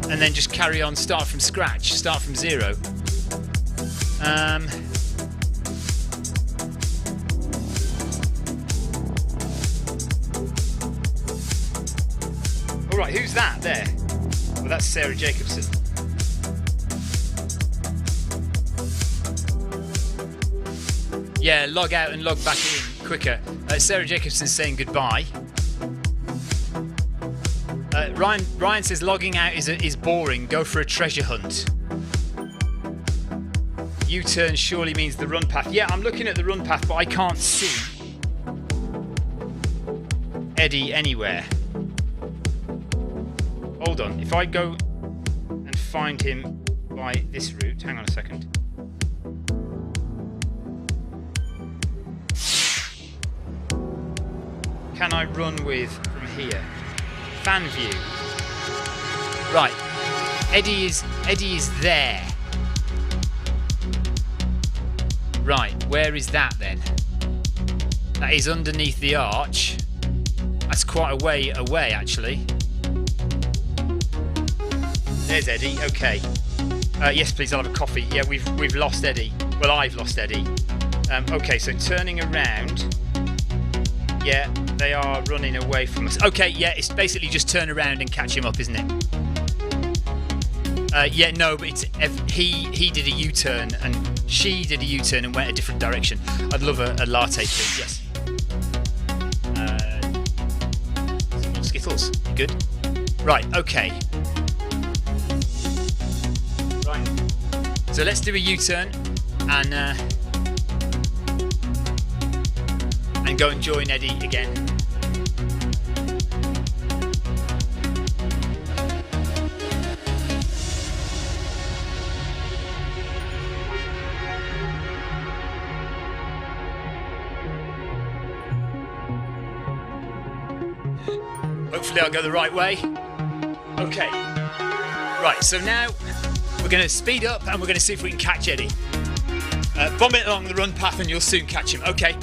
And then just carry on, start from scratch, start from zero. Alright, who's that there? Well, that's Sarah Jacobson. Yeah, log out and log back in quicker. Sarah Jacobson's saying goodbye. Ryan says logging out is boring. Go for a treasure hunt. U-turn surely means the run path. Yeah, I'm looking at the run path, but I can't see Eddie anywhere. Hold on. If I go and find him by this route, hang on a second. Can I run with from here? Fan view. Right. Eddie is there. Right, where is that then? That is underneath the arch. That's quite a way away actually. There's Eddie, okay. Yes, please. I'll have a coffee. Yeah, we've lost Eddie. Well, I've lost Eddie. Okay, so turning around. Yeah, they are running away from us. Okay, yeah, it's basically just turn around and catch him up, isn't it? Yeah, no, but he did a U-turn and she did a U-turn and went a different direction. I'd love a latte, please. Yes. Some more Skittles. You good? Right. Okay. Right. So let's do a U-turn and go and join Eddie again. Hopefully I'll go the right way. Okay. Right, so now we're going to speed up and we're going to see if we can catch Eddie. Vomit along the run path and you'll soon catch him. Okay.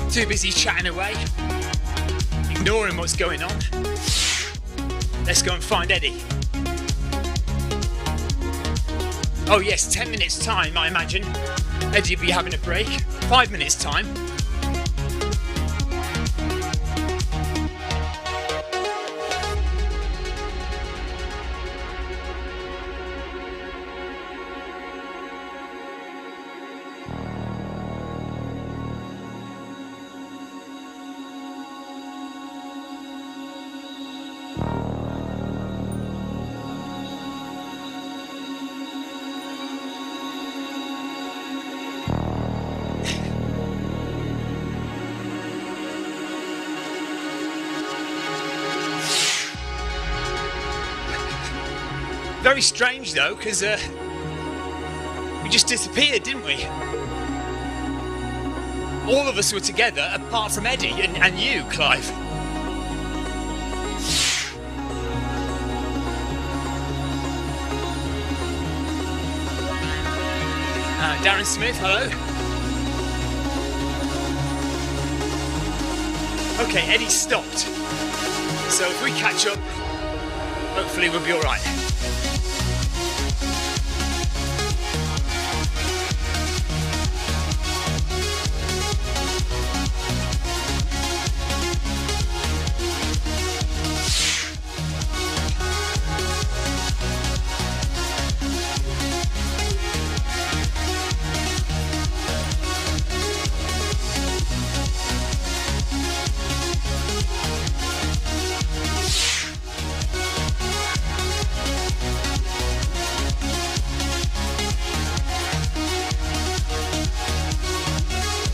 Too busy chatting away, ignoring what's going on. Let's go and find Eddie. Oh yes, 10 minutes time, I imagine. Eddie will be having a break. 5 minutes time. Very strange though, because we just disappeared, didn't we? All of us were together apart from Eddie and you, Clive. Darren Smith, hello. Okay, Eddie stopped. So if we catch up, hopefully we'll be alright.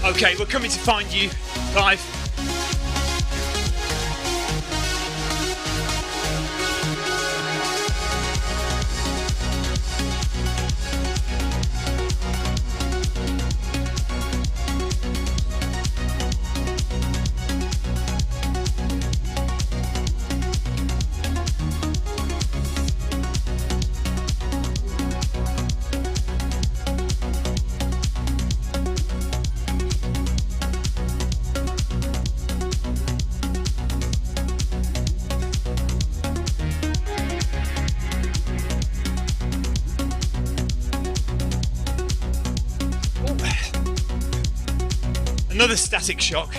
Okay, we're coming to find you, Clive. Another static shock.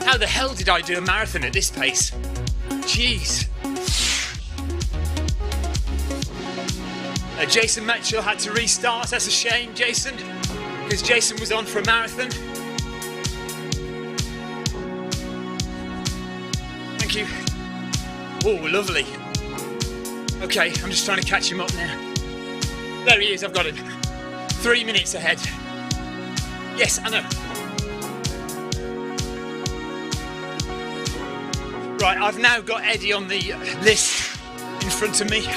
How the hell did I do a marathon at this pace? Jeez. Jason Mitchell had to restart. That's a shame, Jason, because Jason was on for a marathon. thank you. Oh, lovely. Okay, I'm just trying to catch him up now. There he is, I've got him. 3 minutes ahead. Yes, I know. Right, I've now got Eddie on the list in front of me.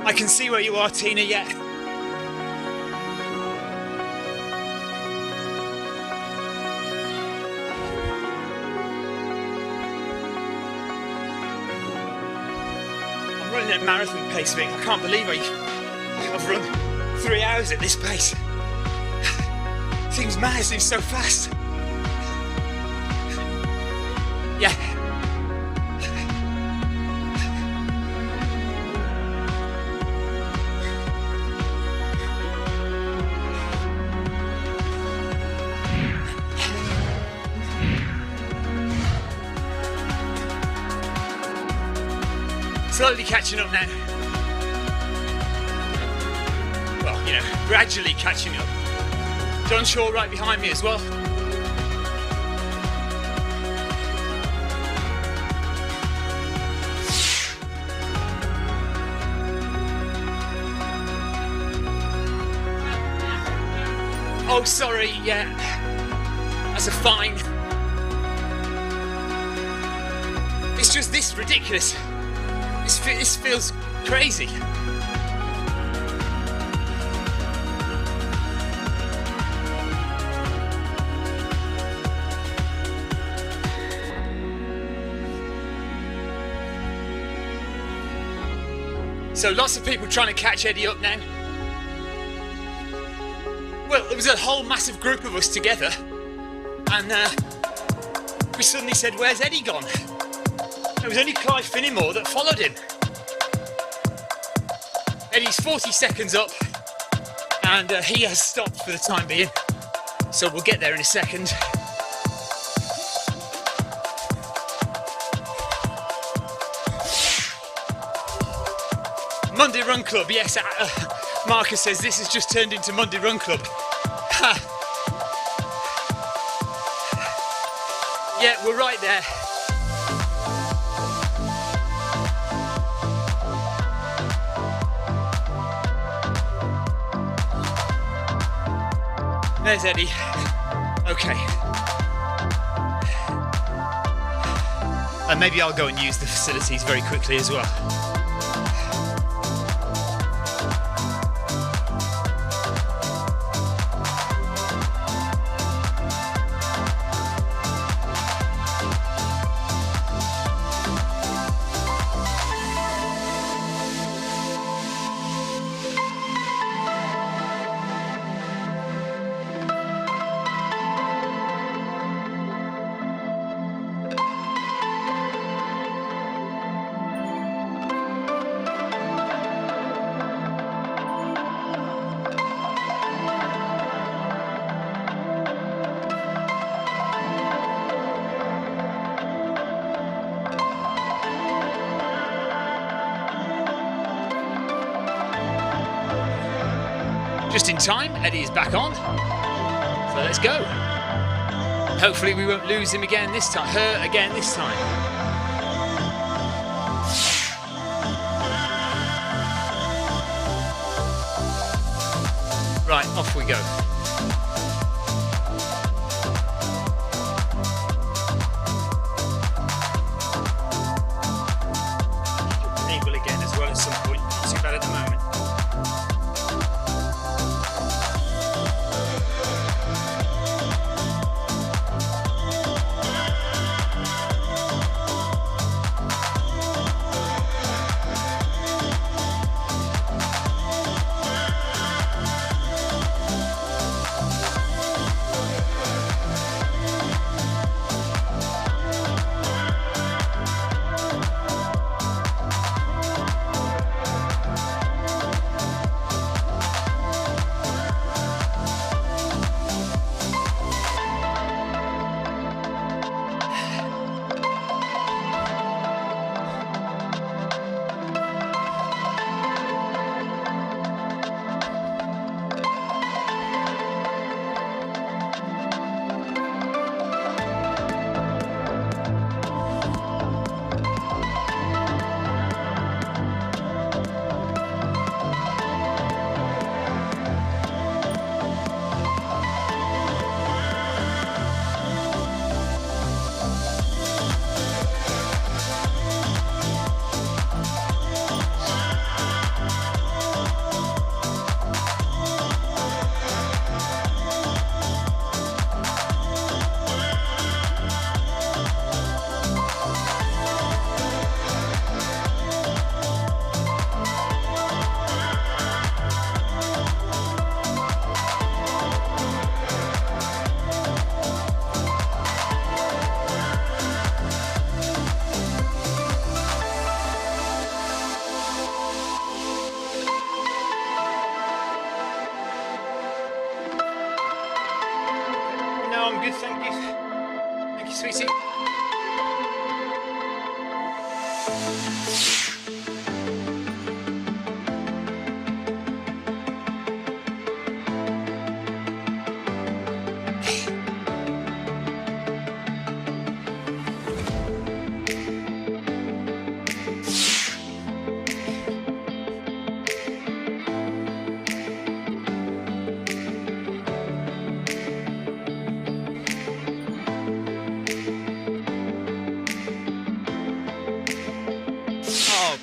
I can see where you are, Tina, yeah. I'm running at marathon pace, Vic. I can't believe I've run 3 hours at this pace. Seems mad, seems so fast. Yeah. Slowly catching up now. Well, you know, gradually catching up. John Shaw right behind me as well. Oh, sorry, yeah. That's a fine. It's just this ridiculous. This feels crazy. So lots of people trying to catch Eddie up now. Well, there was a whole massive group of us together, and we suddenly said, "Where's Eddie gone?" It was only Clive Finnimore that followed him. Eddie's 40 seconds up, and he has stopped for the time being, so we'll get there in a second. Monday Run Club, yes, Marcus says this has just turned into Monday Run Club. Ha. Yeah, we're right there. There's Eddie. Okay. And maybe I'll go and use the facilities very quickly as well. Just in time, Eddie is back on. So let's go. Hopefully we won't lose him again this time, her again this time. Right, off we go. Able again as well at some point, not too bad at the moment.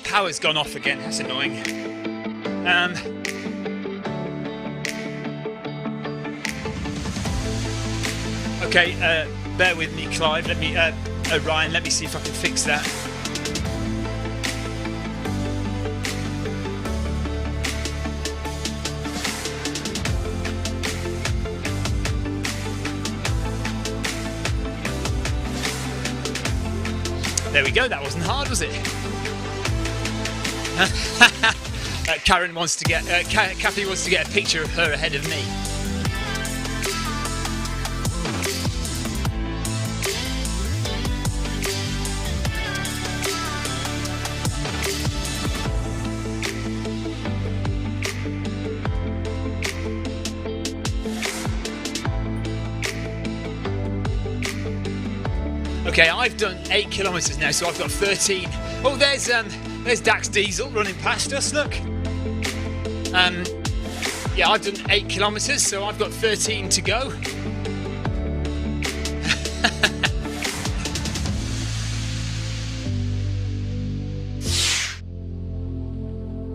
Power's gone off again, that's annoying. Okay, bear with me, Clive. Ryan, let me see if I can fix that. There we go, that wasn't hard, was it? Karen wants to get, Kathy wants to get a picture of her ahead of me. Okay, I've done 8 kilometres now, so I've got 13. Oh, there's Dax Diesel running past us, look. Yeah, I've done 8 kilometres, so I've got 13 to go.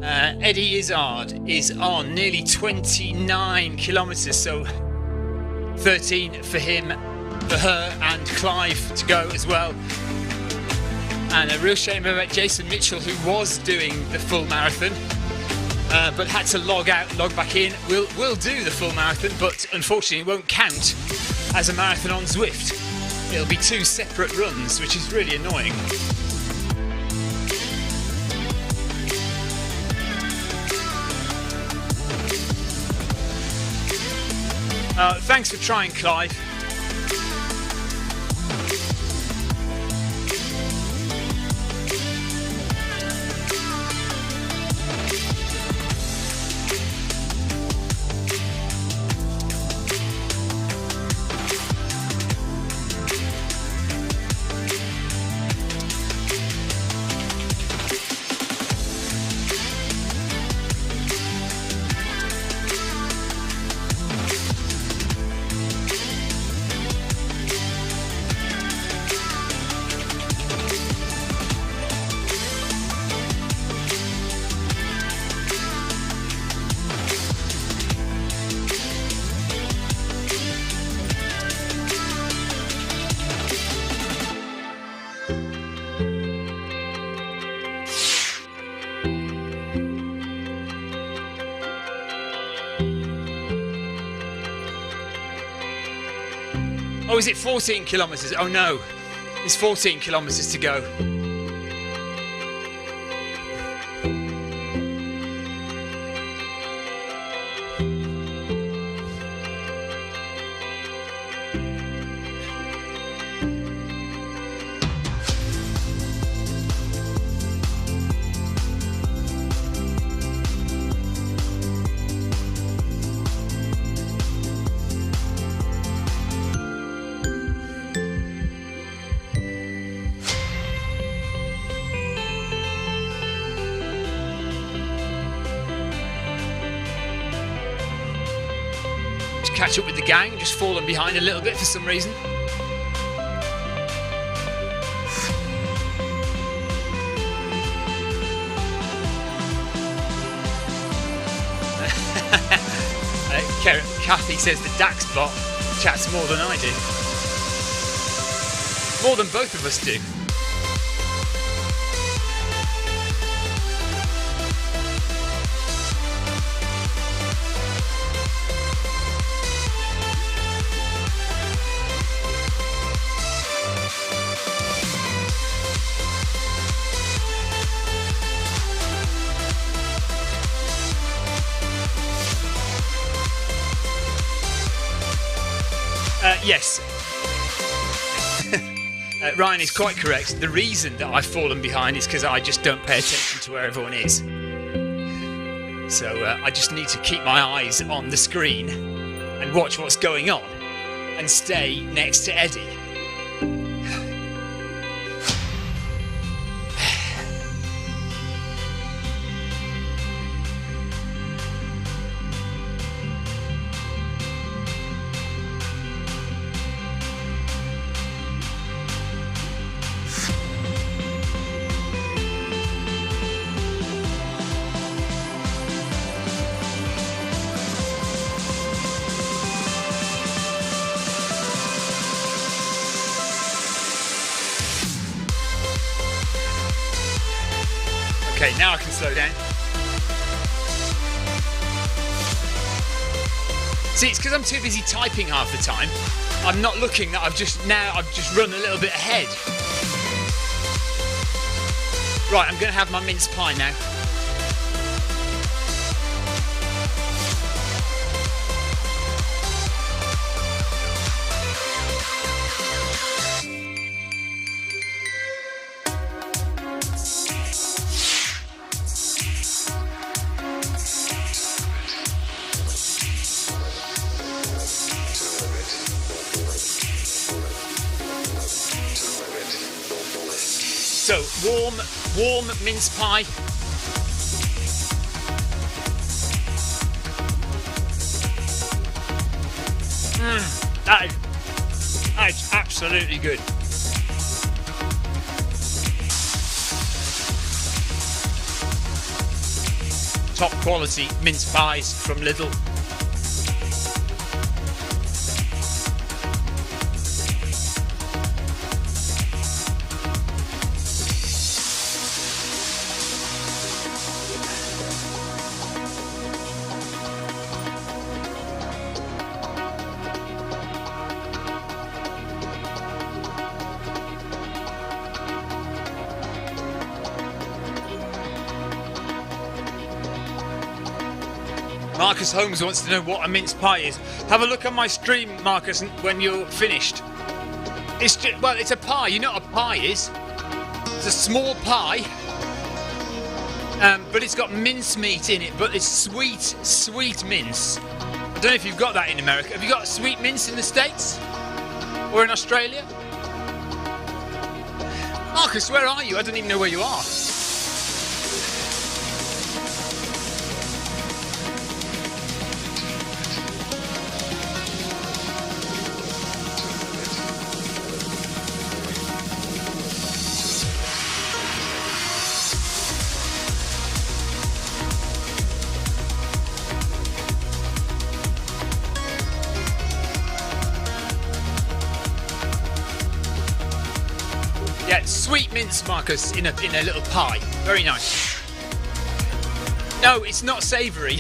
Eddie Izzard is on nearly 29 kilometres, so 13 for him, for her, and Clive to go as well. And a real shame about Jason Mitchell, who was doing the full marathon, but had to log back in. We'll do the full marathon, but unfortunately it won't count as a marathon on Zwift. It'll be 2 separate runs, which is really annoying. Thanks for trying, Clive. Oh, is it 14 kilometres? Oh no, it's 14 kilometres to go. Catch up with the gang, just fallen behind a little bit for some reason. Kathy says the Dax bot chats more than I do. More than both of us do. Yes. Ryan is quite correct. The reason that I've fallen behind is because I just don't pay attention to where everyone is. So I just need to keep my eyes on the screen and watch what's going on and stay next to Eddie. Okay, now I can slow down. See, it's because I'm too busy typing half the time. I'm not looking that I've just run a little bit ahead. Right, I'm going to have my mince pie now. So, warm mince pie. That is absolutely good. Top quality mince pies from Lidl. Marcus Holmes wants to know what a mince pie is. Have a look on my stream, Marcus, when you're finished. It's just, well, it's a pie. You know what a pie is? It's a small pie, but it's got mince meat in it. But it's sweet mince. I don't know if you've got that in America. Have you got sweet mince in the States or in Australia? Marcus, where are you? I don't even know where you are. Yeah, sweet mince, Marcus, in a little pie. Very nice. No, it's not savoury.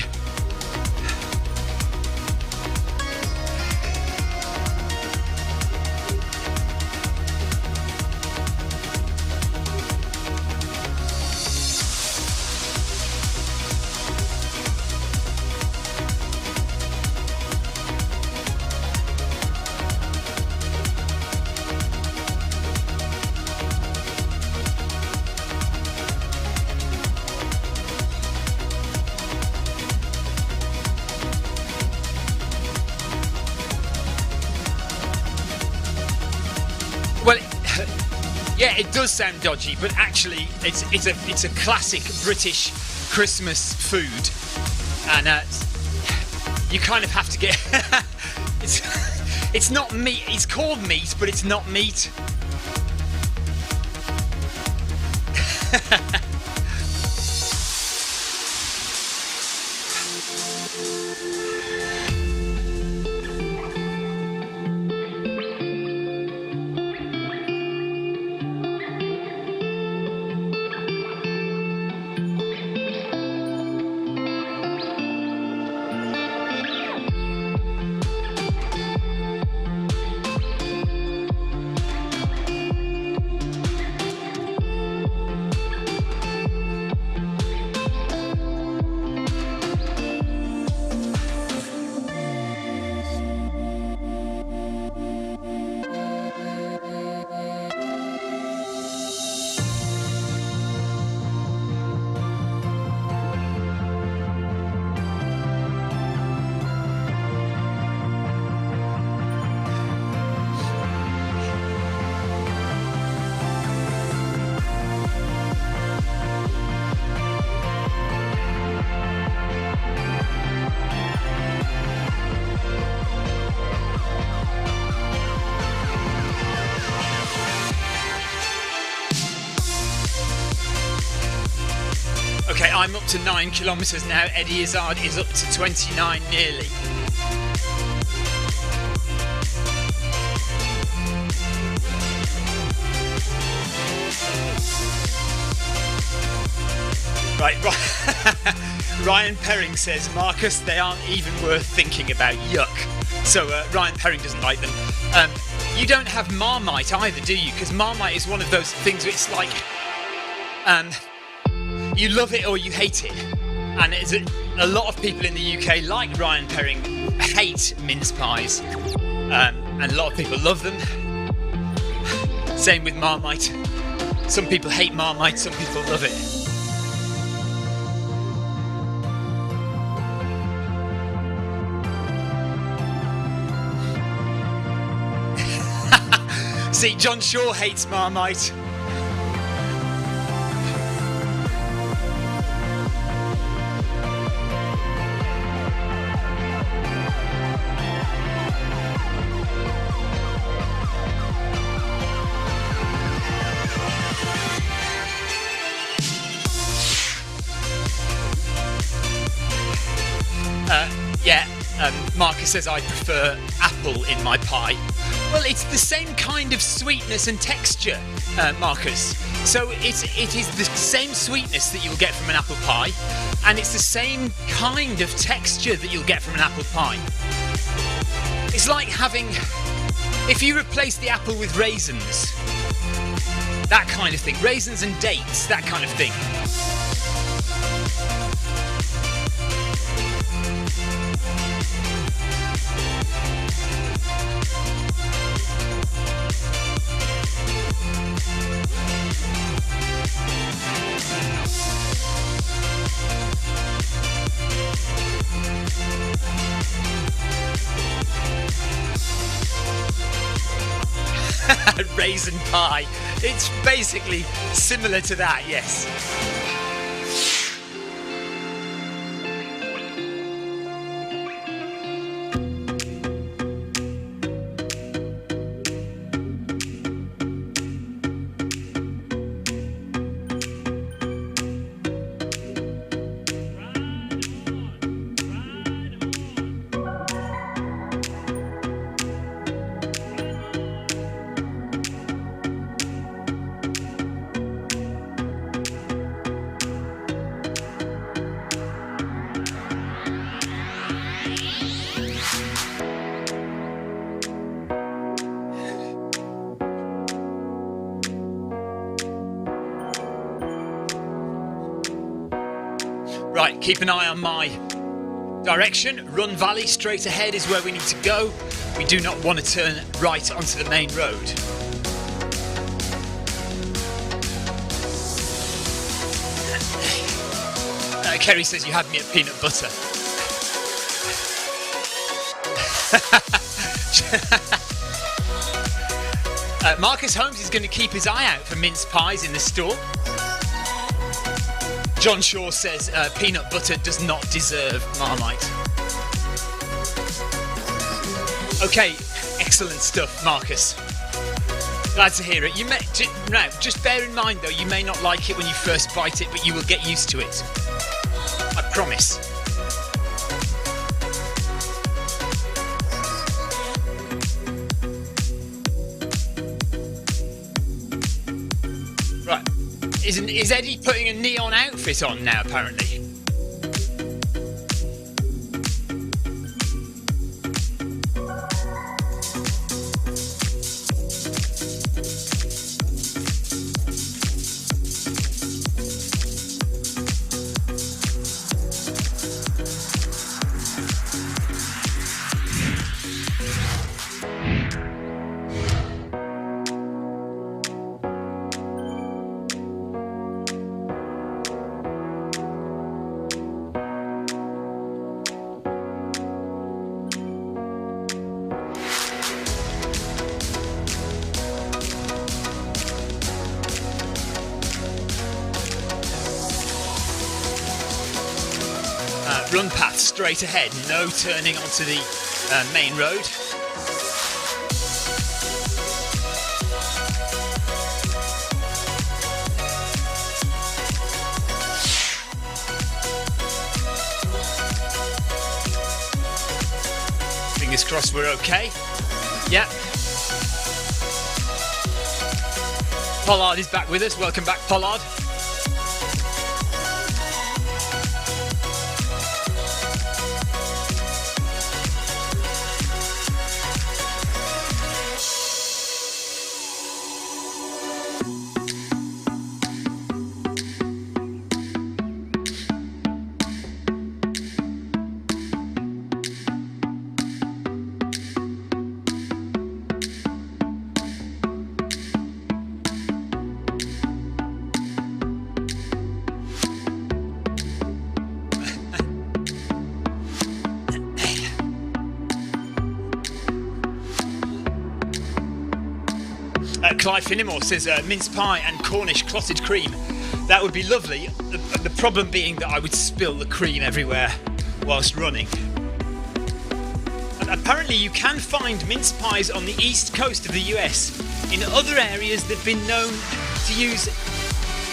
Yeah, it does sound dodgy, but actually, it's a classic British Christmas food, and you kind of have to get. It's not meat. It's called meat, but it's not meat. Okay, I'm up to 9 kilometres now. Eddie Izzard is up to 29 nearly. Right. Ryan Perring says, Marcus, they aren't even worth thinking about. Yuck. So Ryan Perring doesn't like them. You don't have Marmite either, do you? Because Marmite is one of those things where it's like, you love it or you hate it. And it's a lot of people in the UK, like Ryan Perring, hate mince pies. And a lot of people love them. Same with Marmite. Some people hate Marmite, some people love it. See, John Shaw hates Marmite. Marcus says I prefer apple in my pie. Well, it's the same kind of sweetness and texture, Marcus. So it is the same sweetness that you'll get from an apple pie, and it's the same kind of texture that you'll get from an apple pie. It's like having, if you replace the apple with raisins, that kind of thing, raisins and dates, that kind of thing. Raisin pie. It's basically similar to that, yes. Right, keep an eye on my direction. Run Valley, straight ahead is where we need to go. We do not want to turn right onto the main road. Kerry says you had me at peanut butter. Marcus Holmes is going to keep his eye out for mince pies in the store. John Shaw says peanut butter does not deserve Marmite. Okay, excellent stuff, Marcus. Glad to hear it. You may, now, just bear in mind though, you may not like it when you first bite it, but you will get used to it. I promise. Right. Is Eddie putting a neon outfit on now, apparently? Run path straight ahead, no turning onto the main road. Fingers crossed we're okay. Yeah. Pollard is back with us. Welcome back, Pollard. Clive Finnemore says mince pie and Cornish clotted cream. That would be lovely. The problem being that I would spill the cream everywhere whilst running. And apparently you can find mince pies on the east coast of the US. In other areas they've been known to use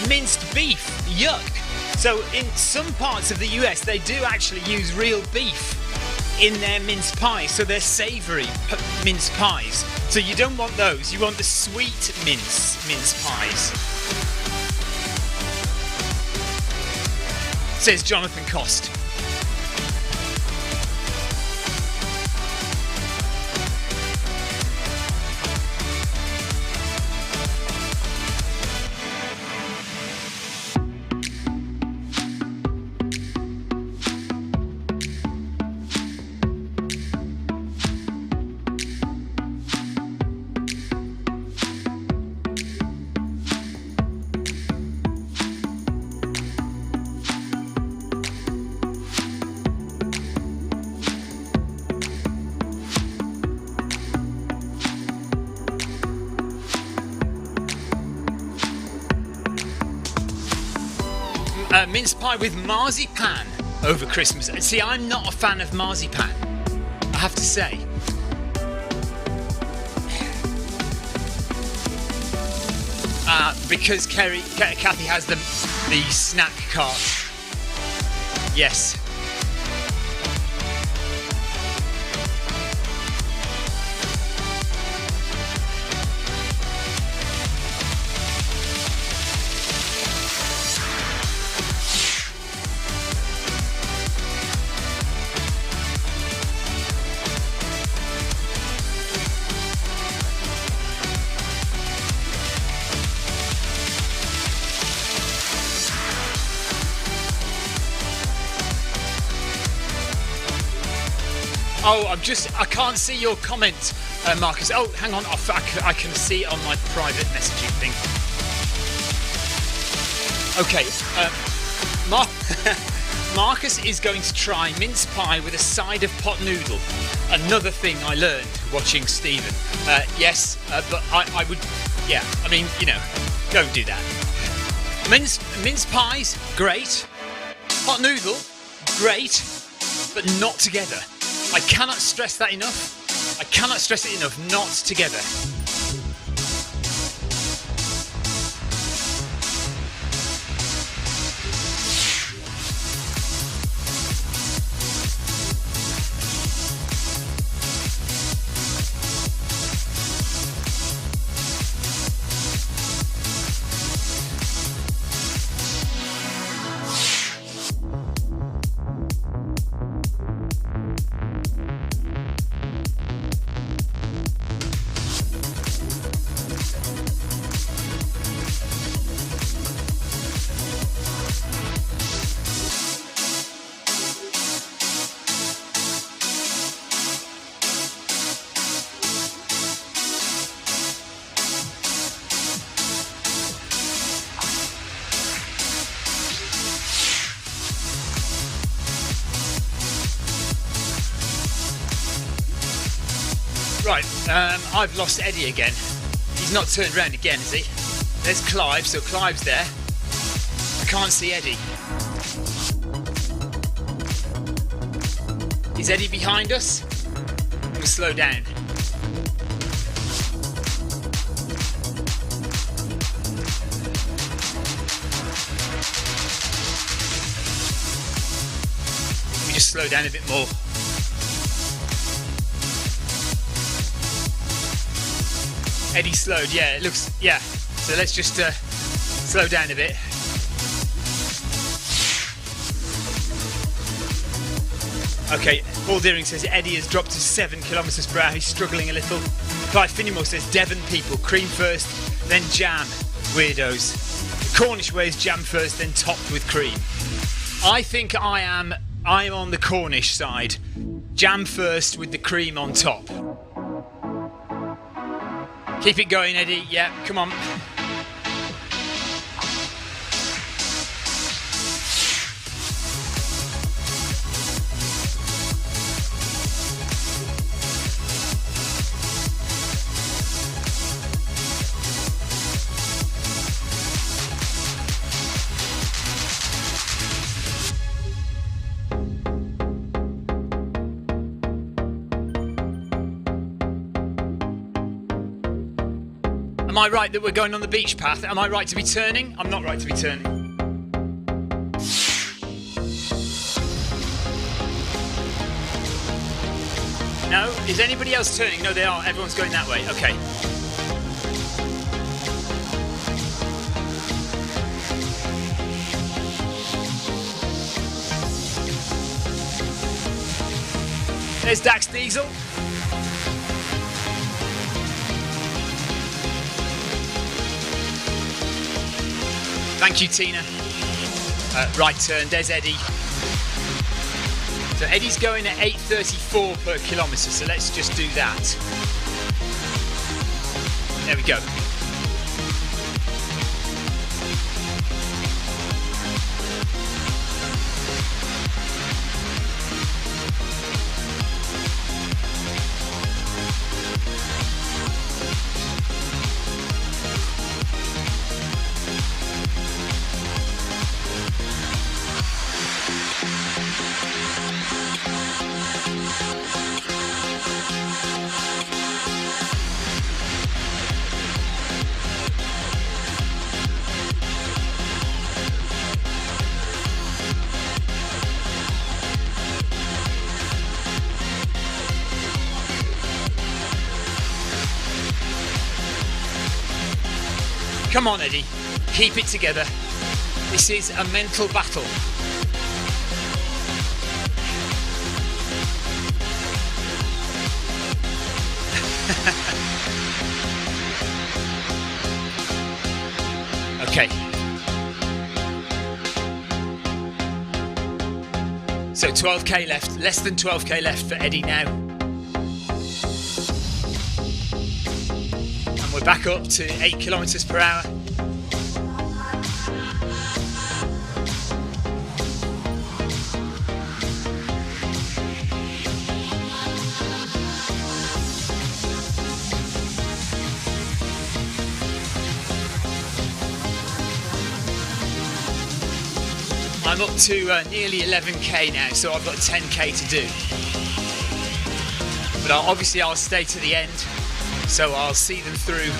minced beef. Yuck. So in some parts of the US they do actually use real beef in their mince pies, so they're savoury mince pies. So you don't want those, you want the sweet mince pies. Says Jonathan Cost. Mince pie with marzipan over Christmas. See, I'm not a fan of marzipan, I have to say. Because Kathy has the snack cart. Yes. Oh, I can't see your comment, Marcus. Oh, hang on, I can see it on my private messaging thing. Okay, Marcus is going to try mince pie with a side of pot noodle. Another thing I learned watching Stephen. Yes, but I would, yeah, I mean, you know, don't do that. Mince pies, great. Pot noodle, great, but not together. I cannot stress that enough. I cannot stress it enough. Not together. Right, I've lost Eddie again. He's not turned around again, is he? There's Clive, so Clive's there. I can't see Eddie. Is Eddie behind us? We'll slow down. We just slow down a bit more. Eddie slowed, yeah, it looks, yeah. So let's just slow down a bit. Okay, Paul Deering says Eddie has dropped to 7 kilometres per hour. He's struggling a little. Clive Finnemore says Devon people, cream first, then jam. Weirdos. The Cornish way is jam first, then topped with cream. I think I am on the Cornish side. Jam first with the cream on top. Keep it going, Eddie. Yeah, come on. Am I right that we're going on the beach path? Am I right to be turning? I'm not right to be turning. No? Is anybody else turning? No, they are. Everyone's going that way. Okay. There's Dax Diesel. Thank you, Tina. Right turn, there's Eddie. So Eddie's going at 8:34 per kilometre, so let's just do that. There we go. Come on, Eddie. Keep it together. This is a mental battle. Okay. So 12k left. Less than 12k left for Eddie now. We're back up to 8 kilometres per hour. I'm up to nearly 11k now, so I've got 10k to do. But obviously I'll stay to the end. So I'll see them through.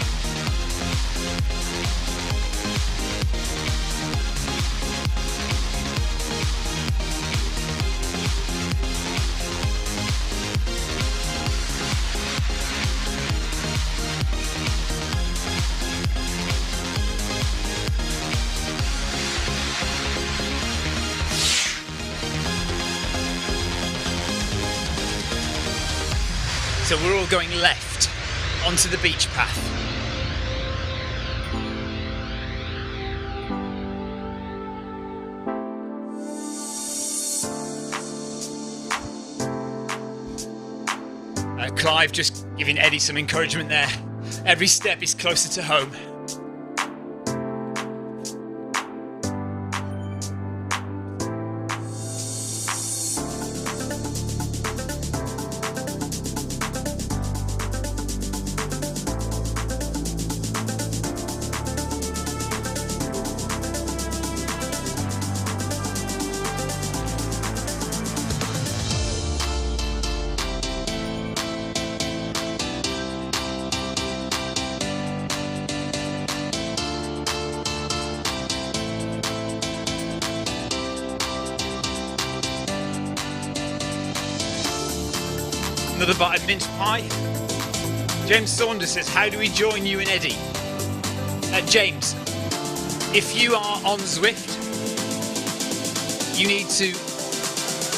So we're all going left onto the beach path. Clive just giving Eddie some encouragement there. Every step is closer to home. Another bite of mince pie. James Saunders says, how do we join you and Eddie? James, if you are on Zwift, you need to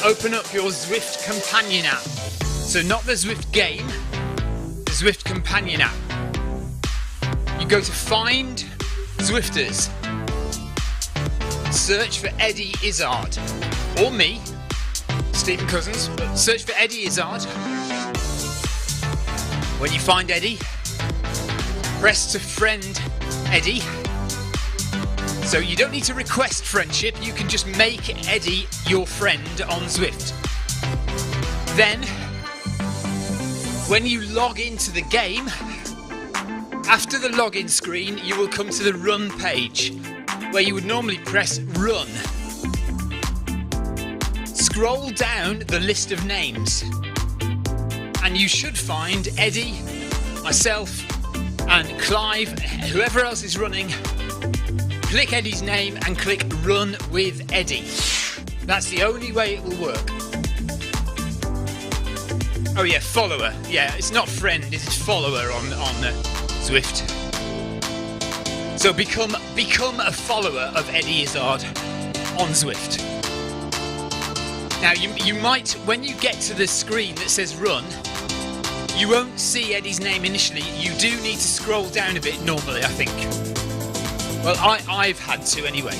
open up your Zwift companion app. So not the Zwift game, the Zwift companion app. You go to Find Zwifters, search for Eddie Izzard, or me, Stephen Cousins, but search for Eddie Izzard. When you find Eddie, press to friend Eddie. So you don't need to request friendship, you can just make Eddie your friend on Zwift. Then, when you log into the game, after the login screen, you will come to the run page, where you would normally press run. Scroll down the list of names, and you should find Eddie, myself, and Clive, whoever else is running. Click Eddie's name and click Run with Eddie. That's the only way it will work. Oh yeah, follower. Yeah, it's not friend, it's follower on Zwift. So become a follower of Eddie Izzard on Zwift. Now you might, when you get to the screen that says Run, you won't see Eddie's name initially. You do need to scroll down a bit normally, I think. Well, I've had to anyway.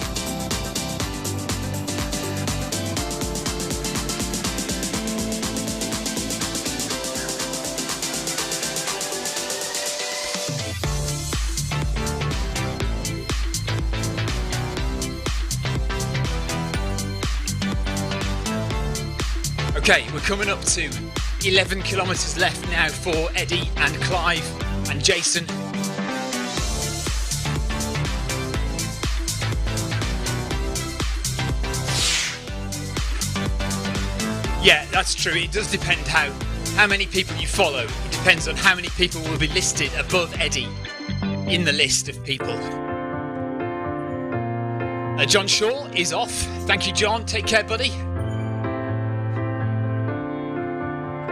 Okay, we're coming up to 11 kilometres left now for Eddie and Clive and Jason. Yeah, that's true. It does depend how many people you follow. It depends on how many people will be listed above Eddie in the list of people. John Shaw is off. Thank you, John. Take care, buddy.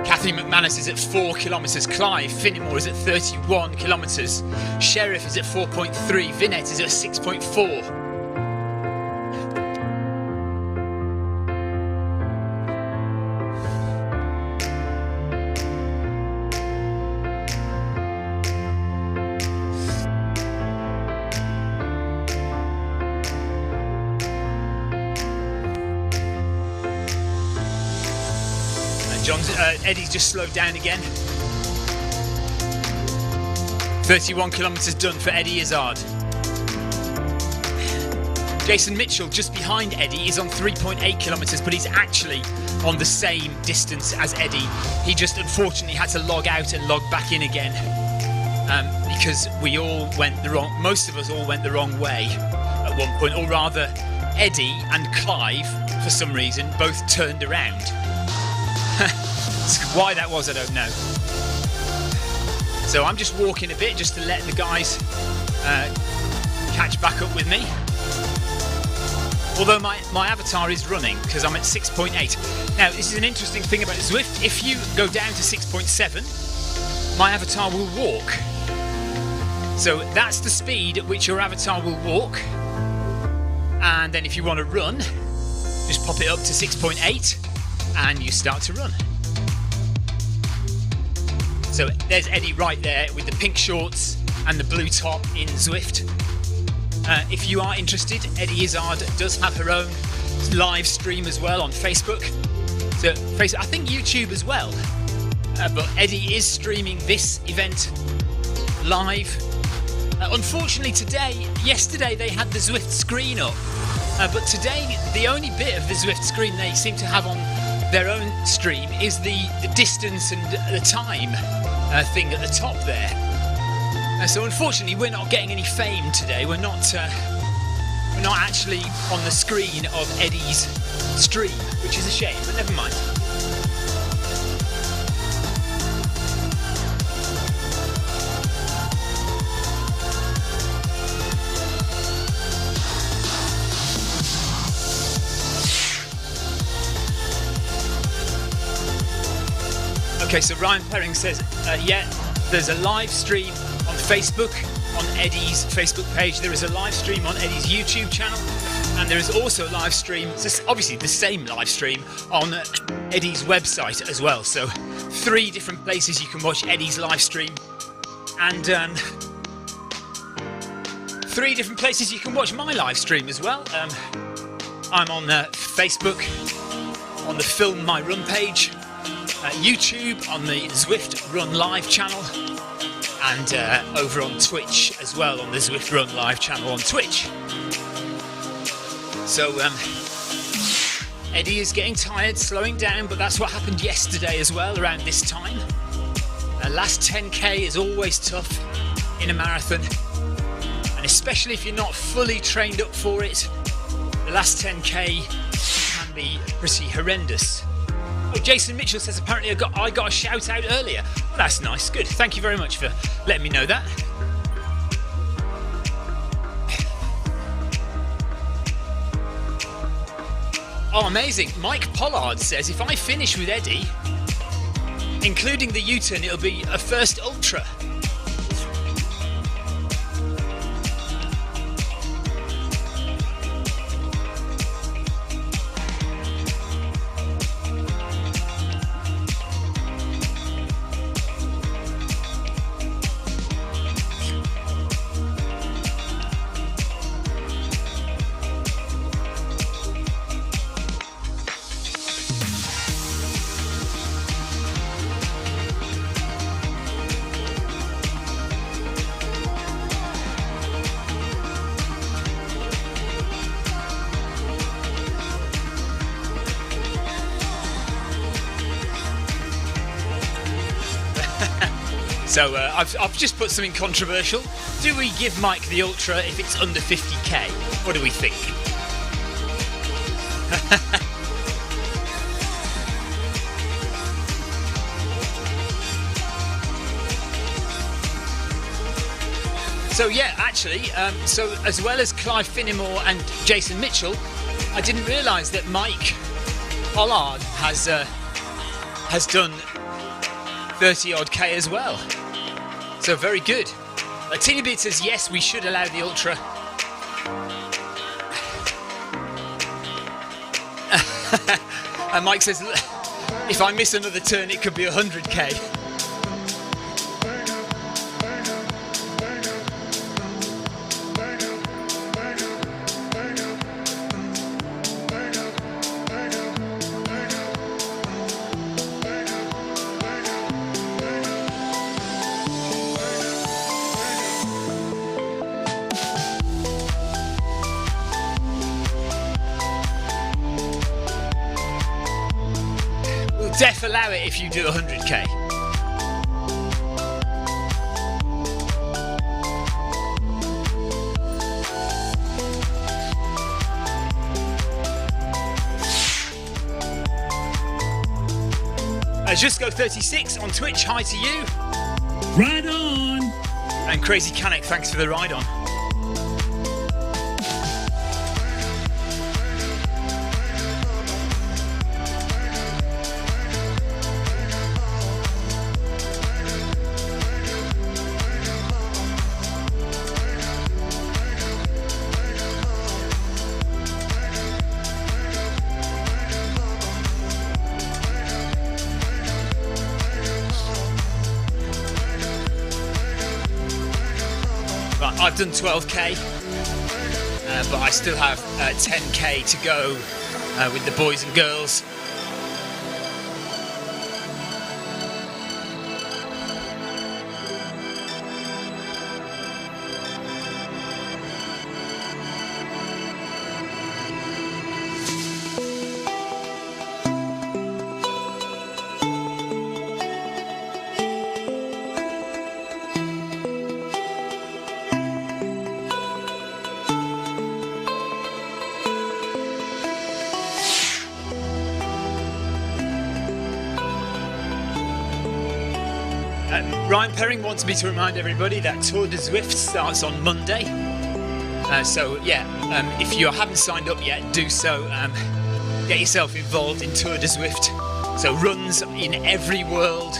Kathy McManus is at 4 kilometres. Clive Finnemore is at 31 kilometres. Sheriff is at 4.3. Vinette is at 6.4. Eddie's just slowed down again. 31 kilometres done for Eddie Izzard. Jason Mitchell, just behind Eddie, is on 3.8 kilometres, but he's actually on the same distance as Eddie. He just unfortunately had to log out and log back in again because most of us all went the wrong way at one point, or rather Eddie and Clive, for some reason, both turned around. Why that was, I don't know. So I'm just walking a bit just to let the guys catch back up with me. Although my avatar is running because I'm at 6.8. Now, this is an interesting thing about Zwift. If you go down to 6.7, my avatar will walk. So that's the speed at which your avatar will walk. And then if you want to run, just pop it up to 6.8 and you start to run. So there's Eddie right there with the pink shorts and the blue top in Zwift. If you are interested, Eddie Izzard does have her own live stream as well on Facebook. So I think YouTube as well. But Eddie is streaming this event live. Unfortunately yesterday they had the Zwift screen up. But today the only bit of the Zwift screen they seem to have on their own stream is the distance and the time thing at the top there. So unfortunately we're not getting any fame today. We're not actually on the screen of Eddie's stream, which is a shame, but never mind. Okay, so Ryan Perring says, yeah, There's a live stream on Facebook, on Eddie's Facebook page. There is a live stream on Eddie's YouTube channel. And there is also a live stream, obviously the same live stream, on Eddie's website as well. So 3 different places you can watch Eddie's live stream. And 3 different places you can watch my live stream as well. I'm on Facebook, on the Film My Run page, YouTube, on the Zwift Run live channel, and over on Twitch as well, on the Zwift Run live channel on Twitch. So Eddie is getting tired, slowing down, but that's what happened yesterday as well, around this time. Last 10k is always tough in a marathon, and especially if you're not fully trained up for it, the last 10k can be pretty horrendous. Oh, Jason Mitchell says apparently I got a shout out earlier. Well, that's nice, good. Thank you very much for letting me know that. Oh, amazing. Mike Pollard says, if I finish with Eddie, including the U-turn, it'll be a first ultra. So I've just put something controversial. Do we give Mike the Ultra if it's under 50k? What do we think? So yeah, actually, so as well as Clive Finnimore and Jason Mitchell, I didn't realise that Mike Pollard has done 30 odd k as well. So very good. Teeny Beard says yes, we should allow the ultra. And Mike says if I miss another turn it could be 100k. Def allow it if you do 100k. Just go 36 on Twitch, hi to you. Right on. And Crazy Canuck, thanks for the ride on. I've done 12k, but I still have 10k to go with the boys and girls. Ryan Perring wants me to remind everybody that Tour de Zwift starts on Monday. If you haven't signed up yet, do so. Get yourself involved in Tour de Zwift. So runs in every world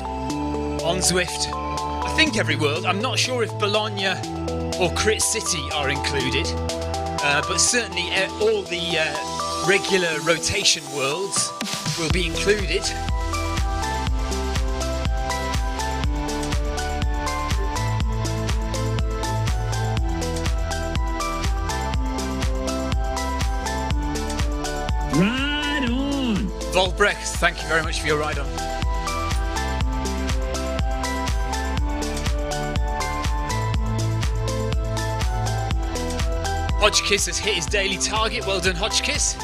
on Zwift. I think every world. I'm not sure if Bologna or Crit City are included, but certainly all the regular rotation worlds will be included. Ride on! Volbrecht, thank you very much for your ride on. Hodgkiss has hit his daily target. Well done, Hodgkiss.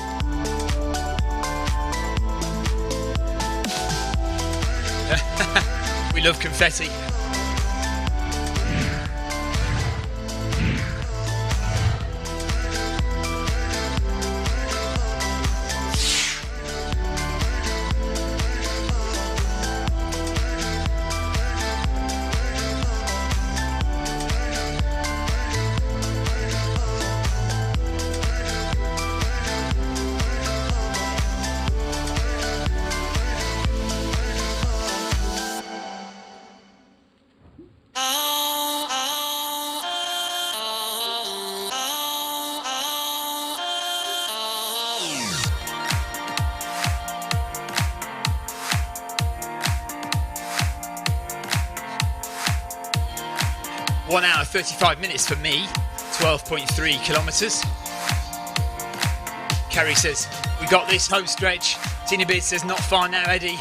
We love confetti. One hour 35 minutes for me, 12.3 kilometres. Kerry says, we got this home stretch. Tina Beard says, not far now, Eddie.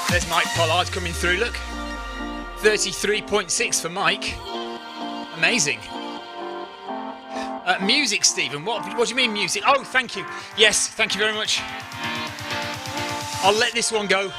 There's Mike Pollard coming through, look. 33.6 for Mike. Amazing. Music, Stephen. What do you mean music? Oh, thank you. Yes, thank you very much. I'll let this one go.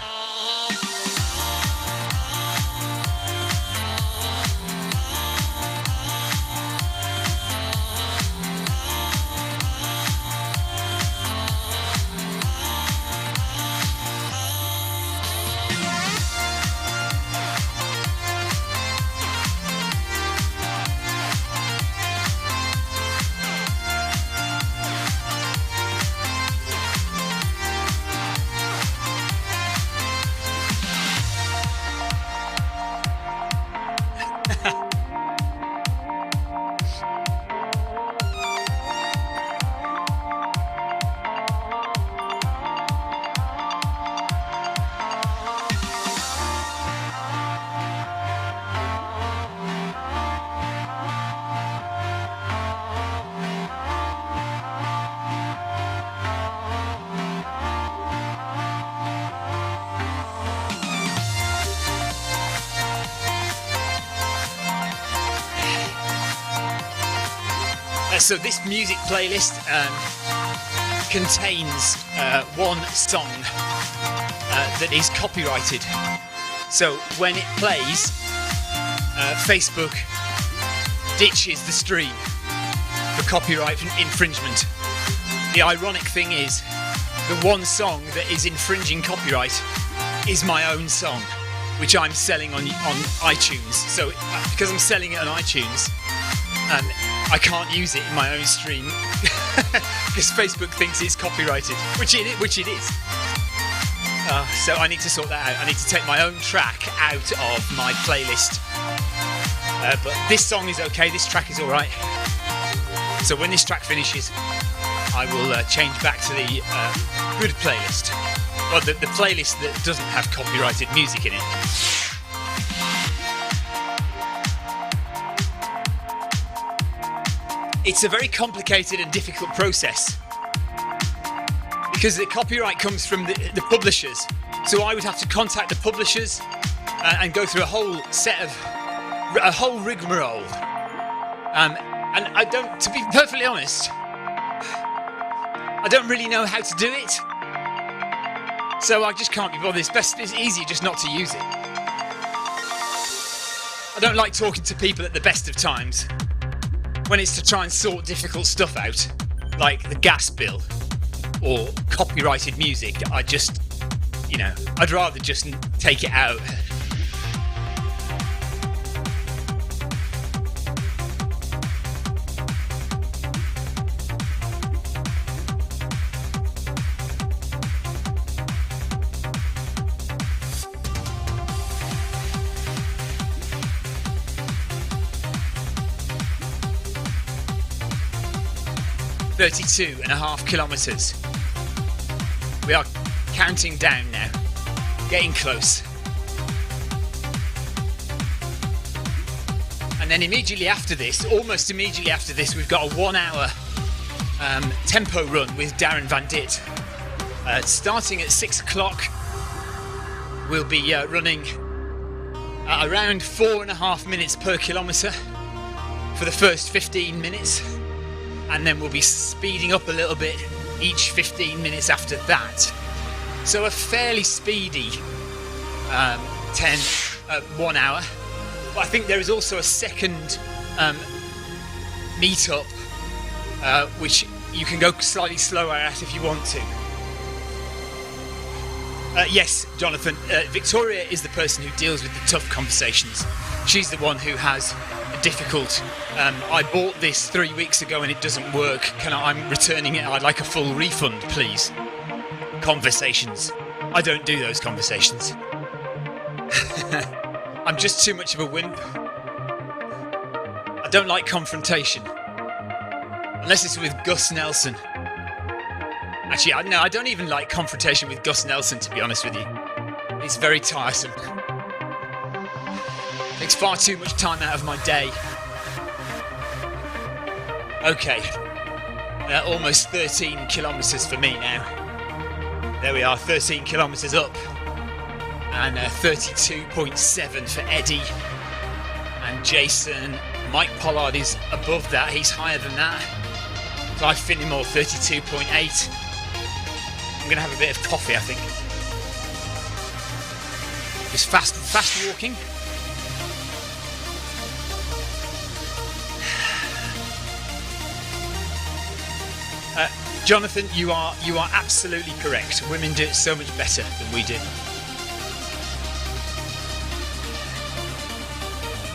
So this music playlist contains one song that is copyrighted. So when it plays, Facebook ditches the stream for copyright infringement. The ironic thing is, the one song that is infringing copyright is my own song, which I'm selling on iTunes. So because I'm selling it on iTunes, I can't use it in my own stream because Facebook thinks it's copyrighted, which it is. So I need to sort that out. I need to take my own track out of my playlist. But this song is okay. This track is all right. So when this track finishes, I will change back to the good playlist. Well, the playlist that doesn't have copyrighted music in it. It's a very complicated and difficult process because the copyright comes from the publishers. So I would have to contact the publishers and go through a whole rigmarole. And I don't, to be perfectly honest, I don't really know how to do it. So I just can't be bothered. It's easier just not to use it. I don't like talking to people at the best of times. When it's to try and sort difficult stuff out, like the gas bill or copyrighted music, I'd rather just take it out. 32.5 kilometres. We are counting down now, getting close. And then immediately after this, almost immediately after this, we've got a 1 hour tempo run with Darren Van Dit. Starting at 6 o'clock, we'll be running at around 4.5 minutes per kilometre for the first 15 minutes. And then we'll be speeding up a little bit each 15 minutes after that. So a fairly speedy 1 hour. But I think there is also a second meet-up which you can go slightly slower at if you want to. Yes, Jonathan, Victoria is the person who deals with the tough conversations. She's the one who has a difficult, I bought this 3 weeks ago and it doesn't work, I'm returning it, I'd like a full refund, please. Conversations. I don't do those conversations. I'm just too much of a wimp. I don't like confrontation. Unless it's with Gus Nelson. Actually, I don't even like confrontation with Gus Nelson, to be honest with you. It's very tiresome. Takes far too much time out of my day. Okay. Almost 13 kilometres for me now. There we are, 13 kilometres up. And 32.7 for Eddie. And Jason, Mike Pollard is above that, he's higher than that. Clive Finnimore, 32.8. I'm going to have a bit of coffee, I think. Just fast walking. Jonathan, you are absolutely correct. Women do it so much better than we do.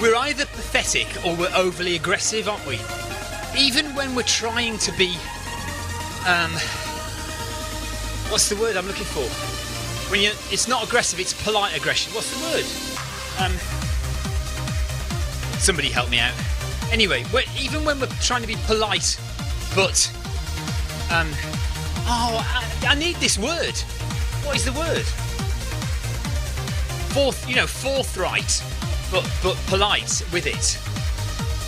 We're either pathetic or we're overly aggressive, aren't we? Even when we're trying to be, what's the word I'm looking for? It's not aggressive, it's polite aggression. What's the word? Somebody help me out. Anyway, even when we're trying to be polite, but, I need this word. What is the word? Forthright, but polite with it.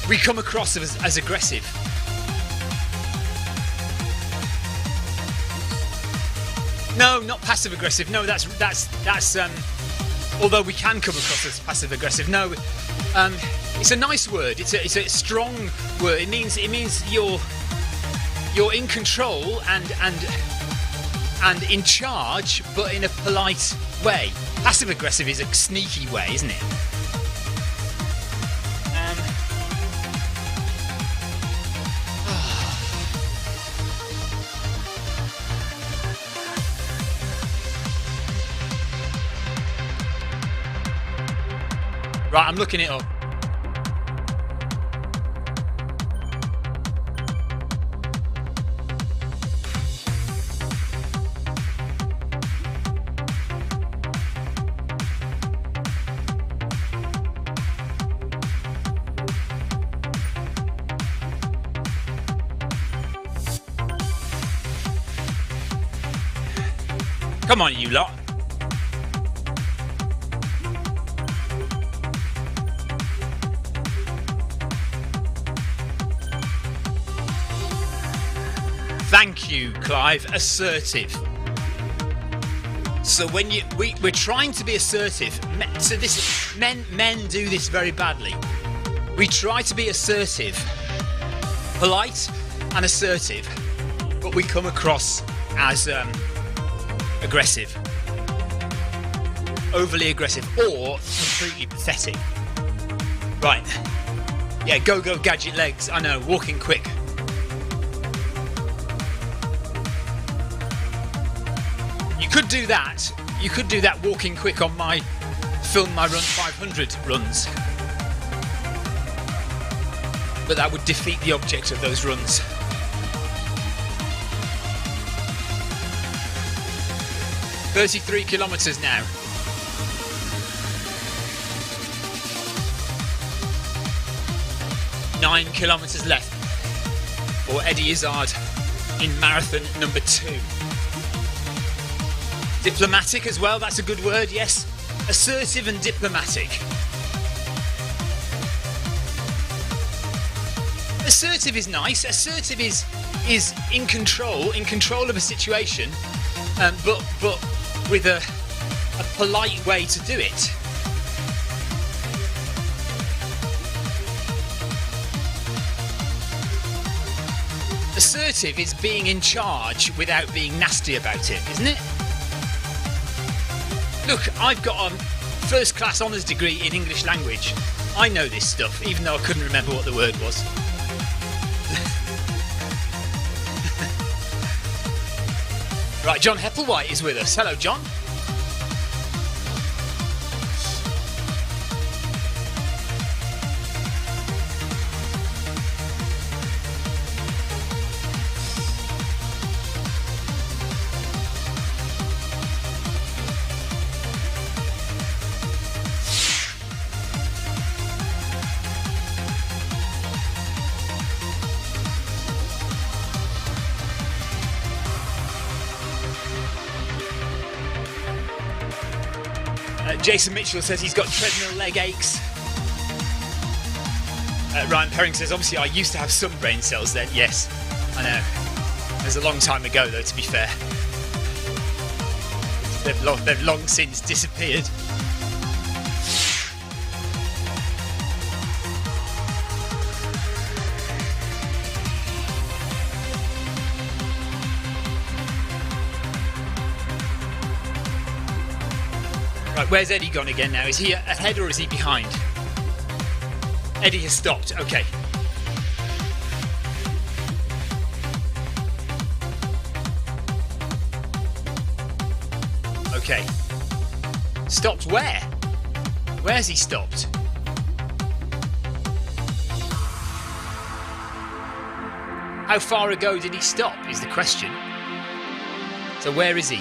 We come across as aggressive. No, not passive aggressive. No, that's although we can come across as passive aggressive. No, it's a nice word. It's a strong word. It means you're in control and in charge, but in a polite way. Passive aggressive is a sneaky way, isn't it? Right, I'm looking it up. Come on, you lot. Thank you, Clive. Assertive. So when we're trying to be assertive. Men do this very badly. We try to be assertive, polite and assertive, but we come across as aggressive, overly aggressive, or completely pathetic. Right. Yeah, go gadget legs. I know, walking quick. You could do that walking quick on my Film My Run 500 runs. But that would defeat the object of those runs. "33 kilometres now. "9 kilometres left for Eddie Izzard. in marathon number 2. Diplomatic as well, that's a good word, yes. Assertive and diplomatic. Assertive is nice. Assertive is in control of a situation, but with a polite way to do it. Assertive is being in charge without being nasty about it, isn't it? Look, I've got a first-class honours degree in English language. I know this stuff, even though I couldn't remember what the word was. Right, John Hepplewhite is with us. Hello, John. Jason Mitchell says he's got treadmill leg aches. Ryan Perring says, obviously I used to have some brain cells then. Yes, I know. It was a long time ago though, to be fair. They've long since disappeared. Right, where's Eddie gone again now? Is he ahead or is he behind? Eddie has stopped, okay. Okay. Stopped where? Where's he stopped? How far ago did he stop is the question. So where is he?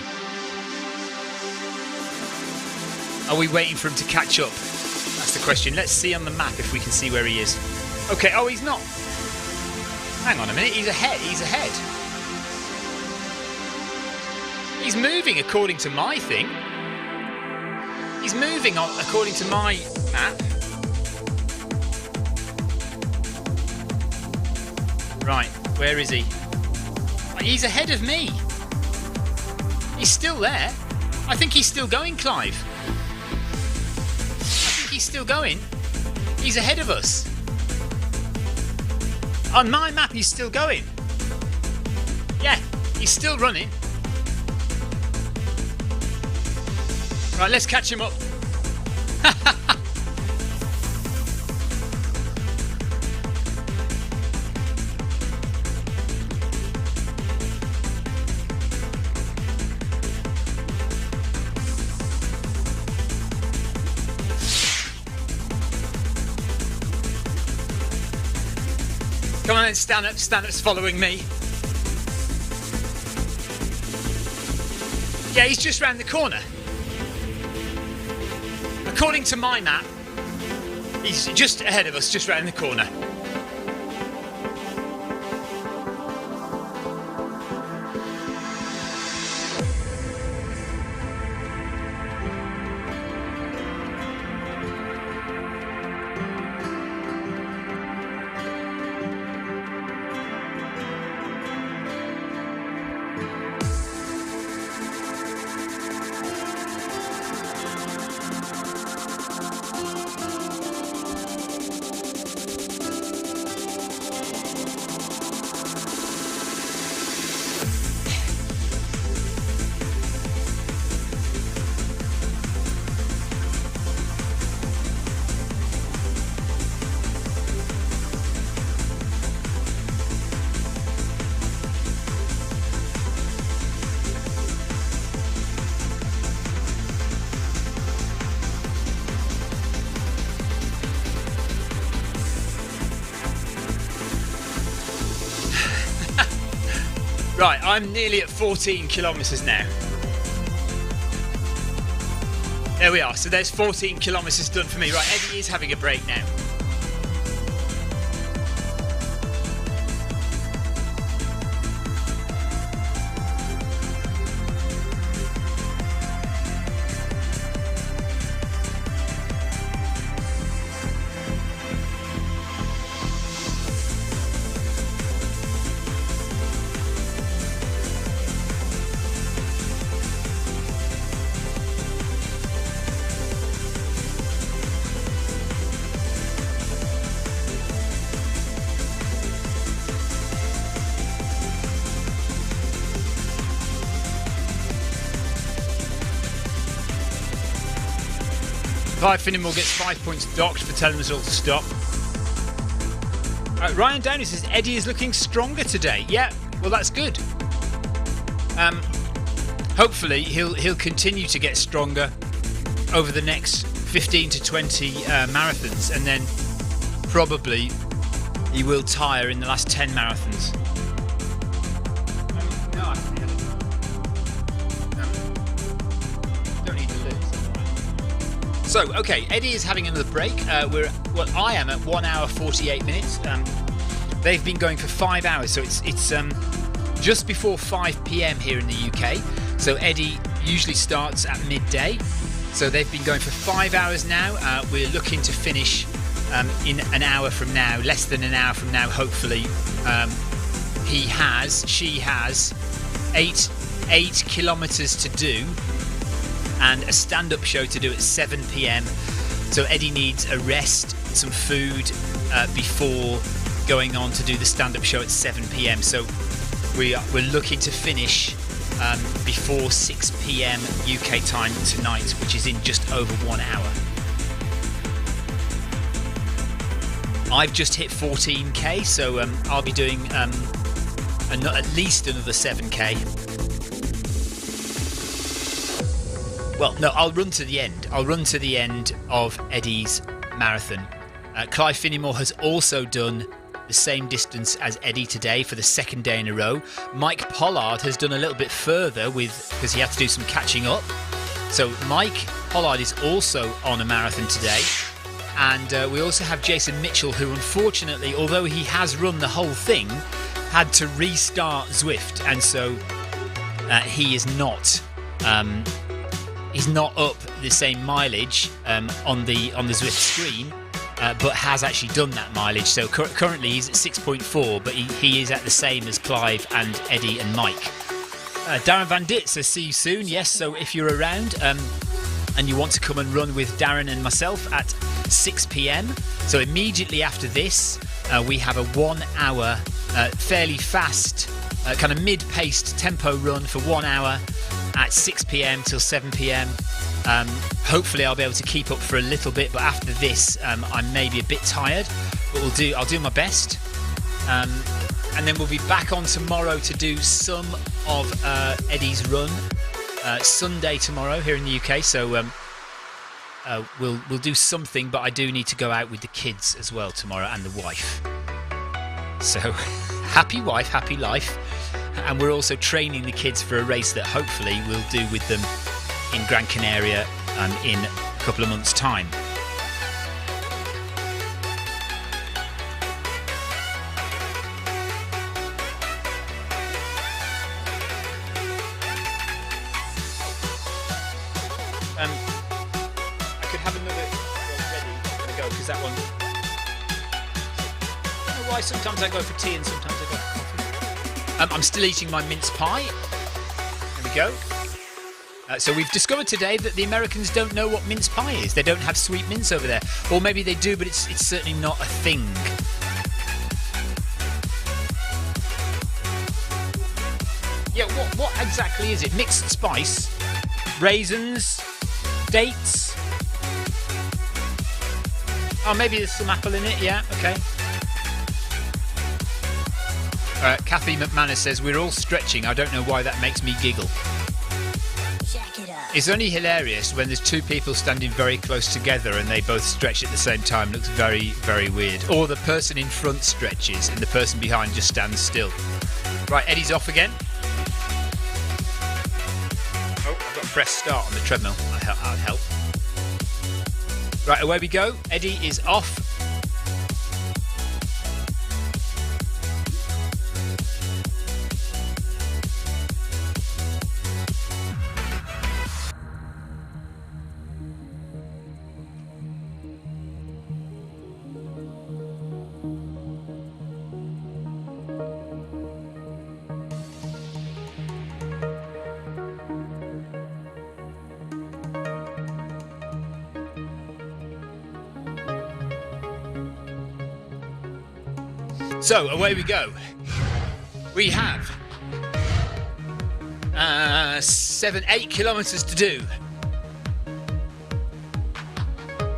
Are we waiting for him to catch up? That's the question. Let's see on the map if we can see where he is. Okay, oh, he's not. Hang on a minute, he's ahead, he's ahead. He's moving according to my thing. He's moving on according to my map. Right, where is he? He's ahead of me. He's still there. I think he's still going, Clive. He's still going. He's ahead of us. On my map, he's still going. Yeah, he's still running. Right, let's catch him up. Come on then, stand up. Stand up's following me. Yeah, he's just round the corner. According to my map, he's just ahead of us, just round the corner. Right, I'm nearly at 14 kilometres now. There we are, so there's 14 kilometres done for me. Right, Eddie is having a break now. Clive Finnimore gets 5 points docked for telling us all to stop. Ryan Downey says Eddie is looking stronger today. Yeah, well that's good. Hopefully he'll continue to get stronger over the next 15 to 20 marathons, and then probably he will tire in the last 10 marathons. Don't need to lose. So, okay, Eddie is having another break. I am at 1 hour 48 minutes. They've been going for 5 hours, so it's just before 5 p.m. here in the UK. So Eddie usually starts at midday. So they've been going for 5 hours now. We're looking to finish in an hour from now, less than an hour from now, hopefully. She has 8 kilometres to do and a stand-up show to do at 7 p.m. So Eddie needs a rest, some food before going on to do the stand-up show at 7 p.m. So we're looking to finish before 6 p.m. UK time tonight, which is in just over 1 hour. I've just hit 14k, so I'll be doing at least another 7k. Well, no, I'll run to the end. I'll run to the end of Eddie's marathon. Clive Finnimore has also done the same distance as Eddie today for the second day in a row. Mike Pollard has done a little bit further because he had to do some catching up. So Mike Pollard is also on a marathon today. And we also have Jason Mitchell, who unfortunately, although he has run the whole thing, had to restart Zwift, and so he is not up the same mileage on the Zwift screen. But has actually done that mileage. So currently he's at 6.4, but he is at the same as Clive and Eddie and Mike. Darren Van Dit says, see you soon. Yes, so if you're around and you want to come and run with Darren and myself at 6 p.m. So immediately after this, we have a 1 hour, fairly fast, kind of mid-paced tempo run for 1 hour at 6 p.m. till 7 p.m. Hopefully I'll be able to keep up for a little bit, but after this I may be a bit tired, but I'll do my best, and then we'll be back on tomorrow to do some of Eddie's run, Sunday tomorrow here in the UK. So we'll do something, but I do need to go out with the kids as well tomorrow and the wife. So happy wife, happy life. And we're also training the kids for a race that hopefully we'll do with them in Gran Canaria in a couple of months' time. I could have another one ready. I'm going to go because that one... I don't know why sometimes I go for tea and sometimes I go for coffee. I'm still eating my mince pie. There we go. So we've discovered today that the Americans don't know what mince pie is. They don't have sweet mince over there. Or maybe they do, but it's certainly not a thing. Yeah, what exactly is it? Mixed spice? Raisins? Dates? Oh, maybe there's some apple in it. Yeah, okay. Kathy McManus says, we're all stretching. I don't know why that makes me giggle. It's only hilarious when there's two people standing very close together and they both stretch at the same time. Looks very, very weird. Or the person in front stretches and the person behind just stands still. Right, Eddie's off again. Oh, I've got to press start on the treadmill. I'll help. Right, away we go. Eddie is off. So, away we go. We have 8 kilometres to do.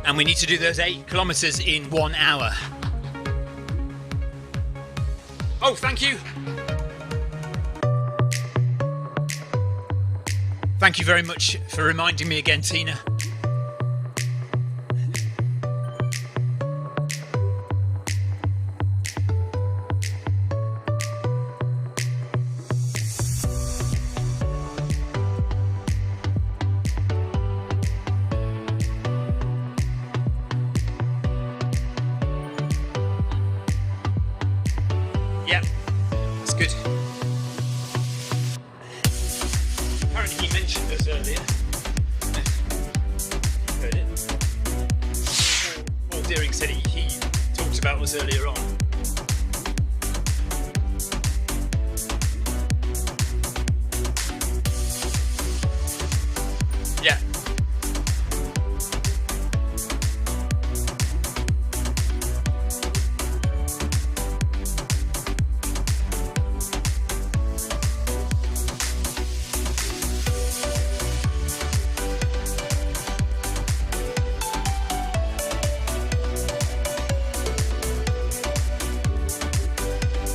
And we need to do those 8 kilometers in 1 hour. Oh, thank you. Thank you very much for reminding me again, Tina. Yeah, that's good. Apparently he mentioned us earlier. Heard it. Paul Deering said he talked about us earlier on. Yeah.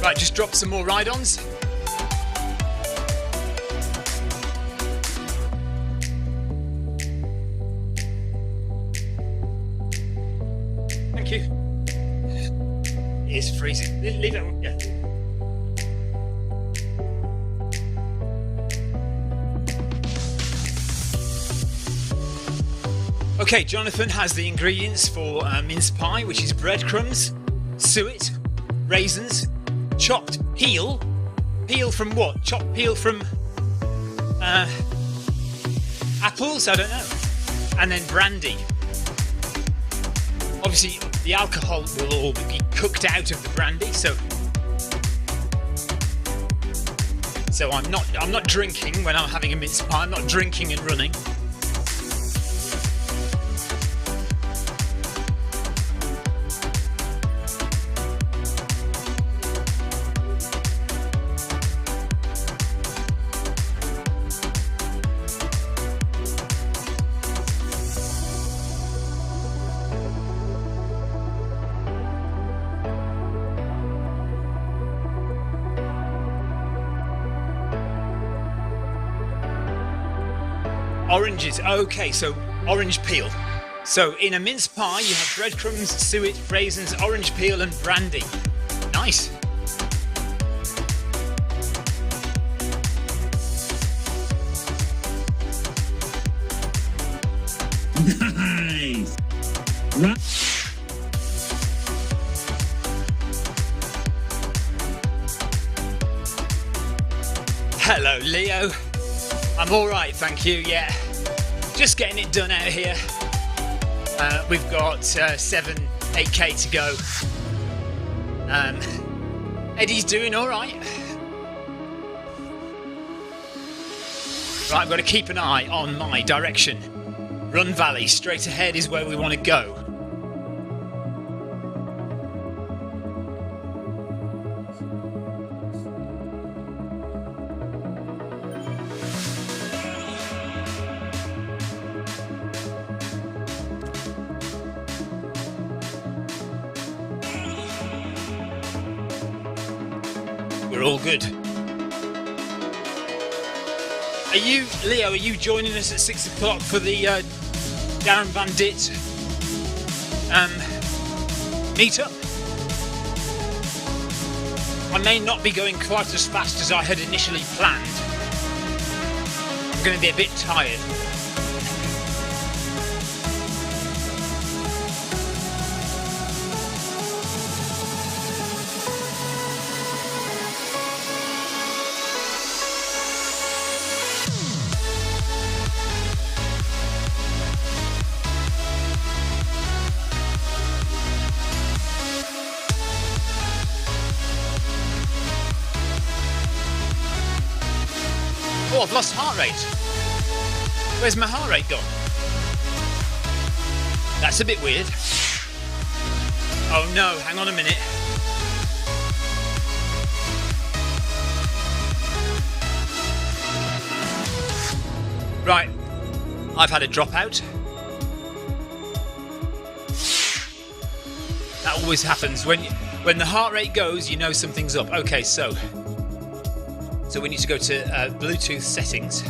Right, just drop some more ride-ons. Thank you. It is freezing. Leave it on. Yeah. Okay, Jonathan has the ingredients for mince pie, which is breadcrumbs, suet, raisins, chopped peel. Peel from what? Chopped peel from apples? I don't know. And then brandy. Obviously, the alcohol will all be cooked out of the brandy, so I'm not drinking when I'm having a mince pie. I'm not drinking and running. Oranges, okay, so orange peel. So in a mince pie, you have breadcrumbs, suet, raisins, orange peel, and brandy. Nice. Nice. Right. Hello, Leo. I'm all right, thank you. Yeah, just getting it done out here. We've got 8k to go. Eddie's doing all right. Right, I've got to keep an eye on my direction. Run Valley, straight ahead is where we want to go. We're all good. Are you, Leo, are you joining us at 6 o'clock for the Darren Van Dit meetup? I may not be going quite as fast as I had initially planned. I'm going to be a bit tired. Oh, I've lost heart rate. Where's my heart rate gone? That's a bit weird. Oh no, hang on a minute. Right, I've had a dropout. That always happens. When the heart rate goes, you know something's up. Okay, so we need to go to Bluetooth settings.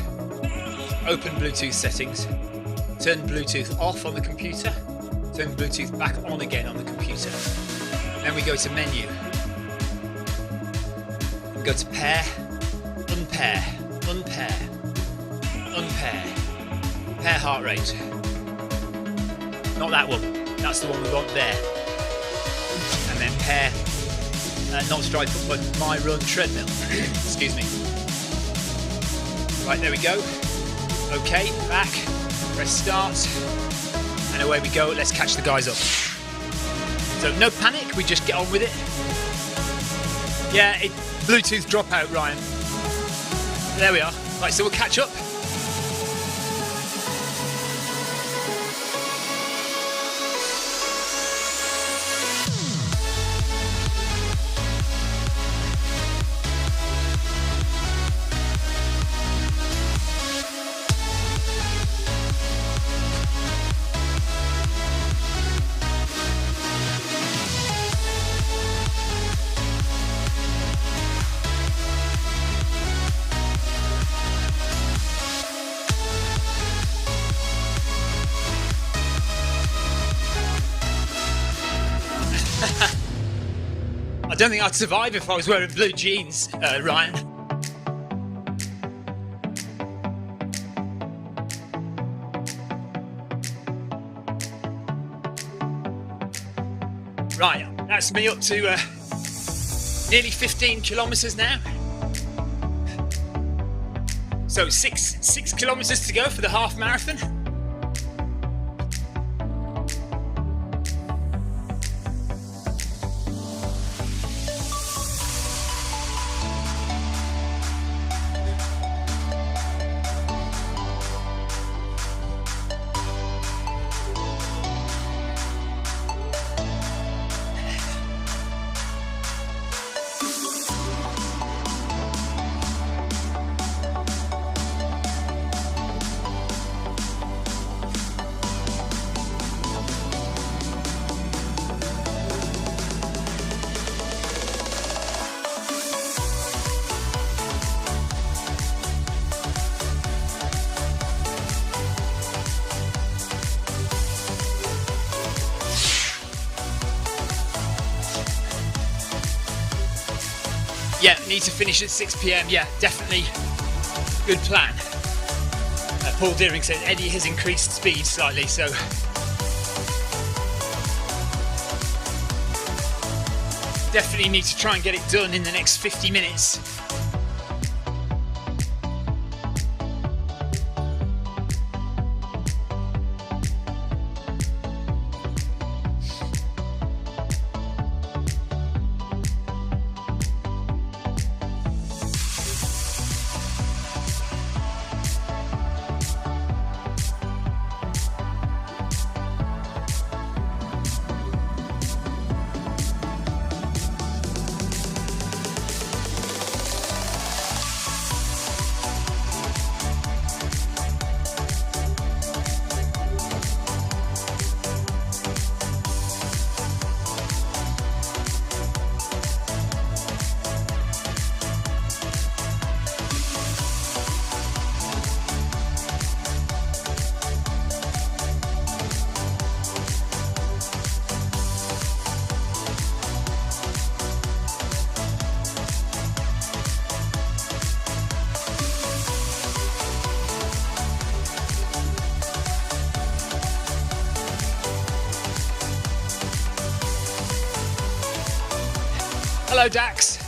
Open Bluetooth settings. Turn Bluetooth off on the computer. Turn Bluetooth back on again on the computer. Then we go to menu. We go to pair, unpair, unpair, unpair, pair heart rate. Not that one. That's the one we want there. And then pair, not stride, but my run treadmill. Excuse me. Right, there we go. Okay, back. Press start. And away we go. Let's catch the guys up. So no panic. We just get on with it. Yeah, Bluetooth dropout, Ryan. There we are. Right, so we'll catch up. I don't think I'd survive if I was wearing blue jeans, Ryan. Right, that's me up to nearly 15 kilometres now. So six kilometres to go for the half marathon. Yeah, need to finish at 6 p.m. Yeah, definitely good plan. Paul Deering said Eddie has increased speed slightly, so definitely need to try and get it done in the next 50 minutes. Hello, Dax.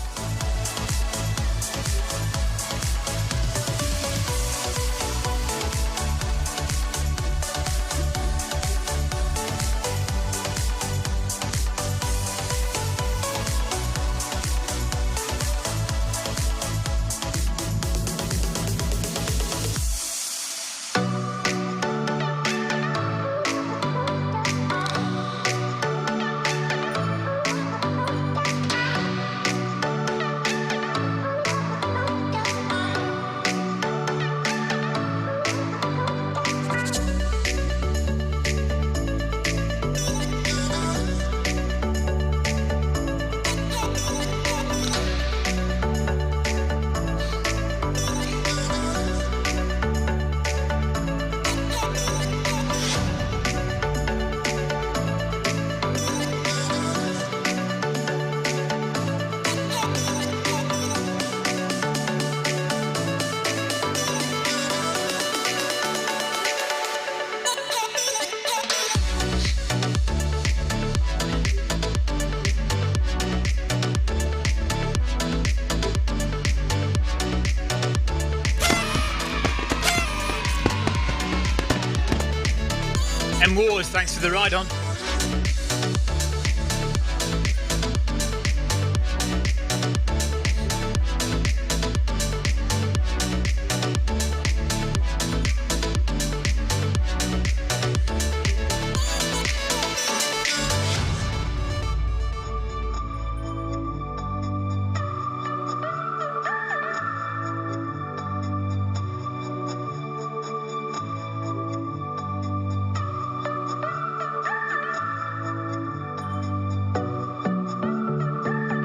M Ward, thanks for the ride on.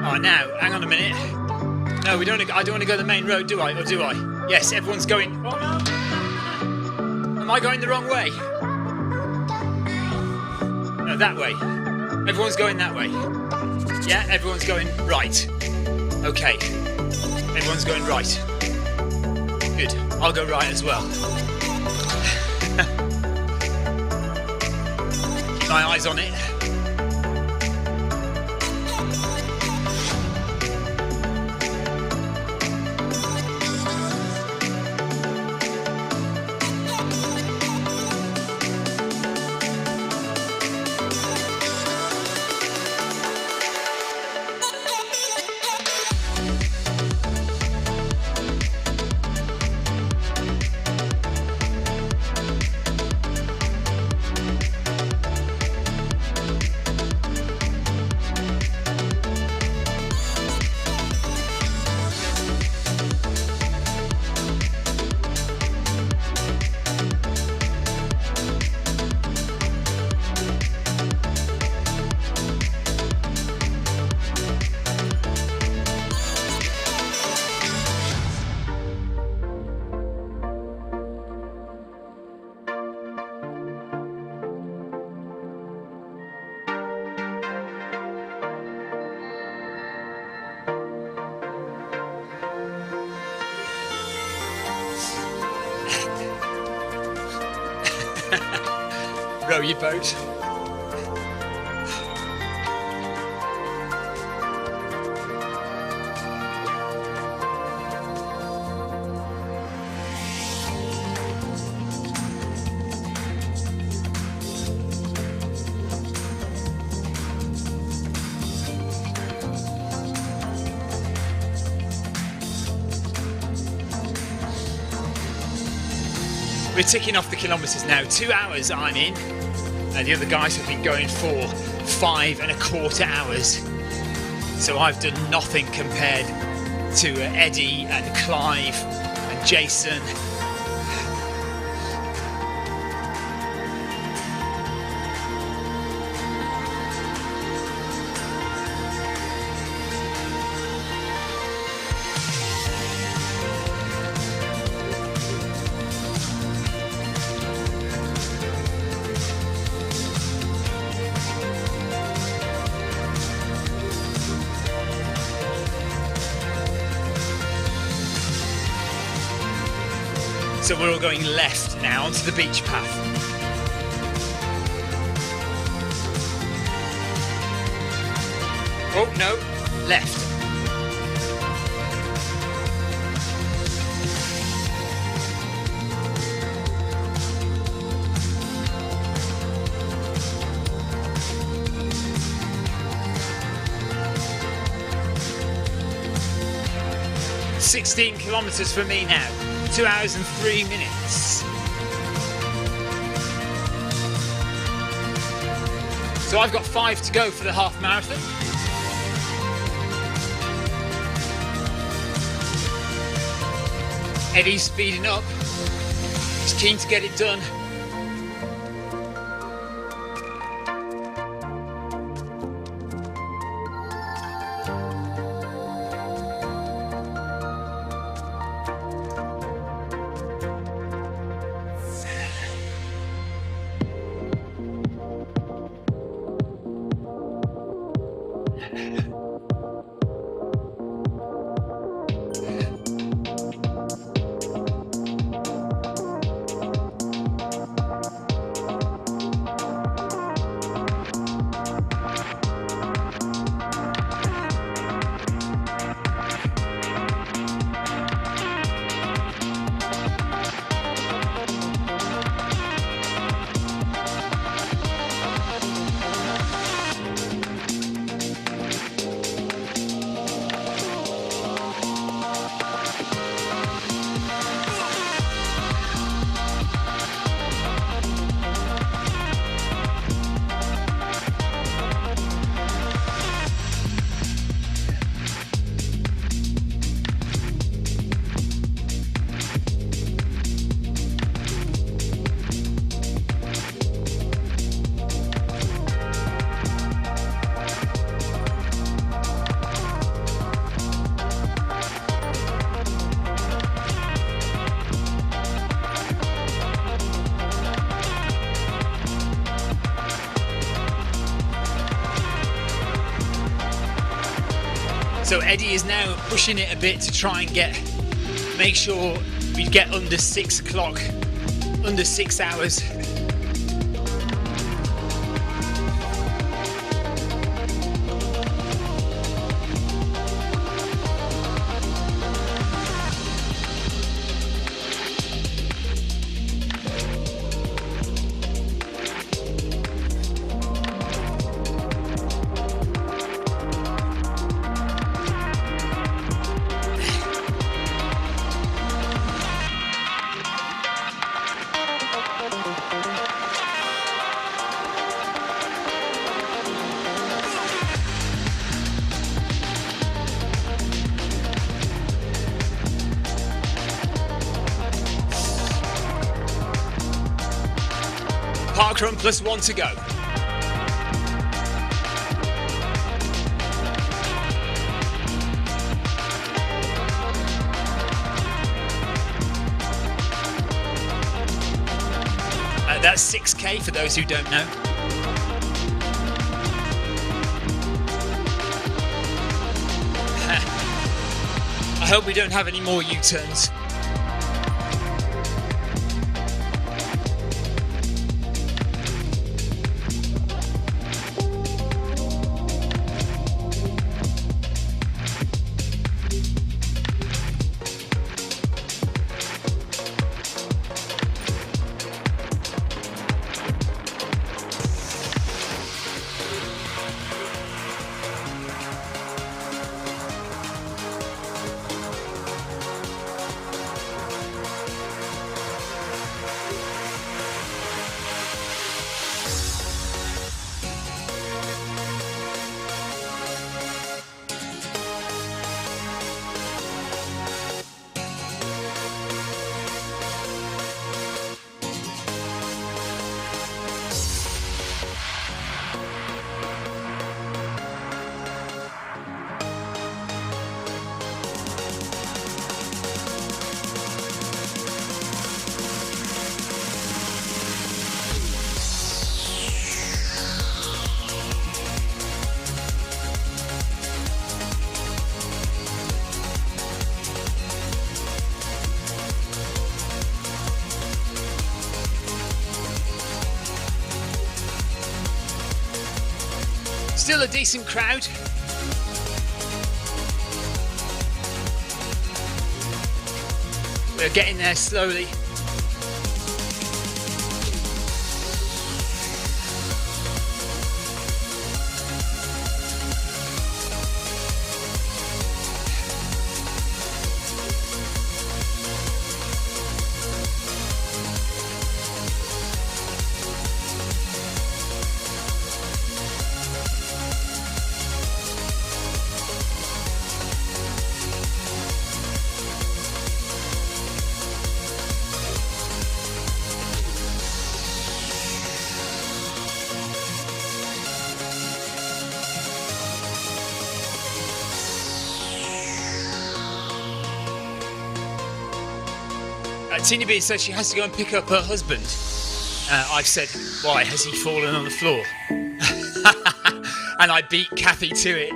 Oh, now, hang on a minute. No, I don't want to go the main road, do I? Or do I? Yes, everyone's going... Oh, no. Am I going the wrong way? No, that way. Everyone's going that way. Yeah, everyone's going right. Okay. Everyone's going right. Good. I'll go right as well. Keep my eyes on it. Row your boat. We're ticking off the kilometres now. 2 hours I'm in. The other guys have been going for 5.25 hours. So I've done nothing compared to Eddie and Clive and Jason. So we're all going left now onto the beach path. Oh no, left. "16 kilometres for me now. 2 hours and 3 minutes. So I've got 5 to go for the half marathon. Eddie's speeding up. He's keen to get it done. So Eddie is now pushing it a bit to try and make sure we get under 6 o'clock, under 6 hours. Parkrun plus 1 to go. That's 6k for those who don't know. I hope we don't have any more U-turns. Still a decent crowd. We're getting there slowly. Tina B says she has to go and pick up her husband. I've said, why, has he fallen on the floor? And I beat Kathy to it.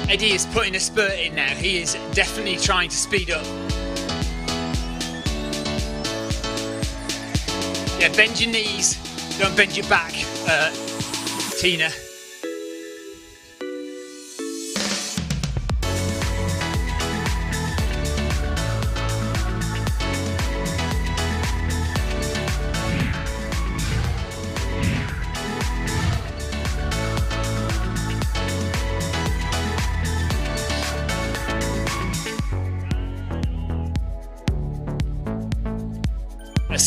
Eddie is putting a spurt in now. He is definitely trying to speed up. Yeah, bend your knees, don't bend your back, Tina.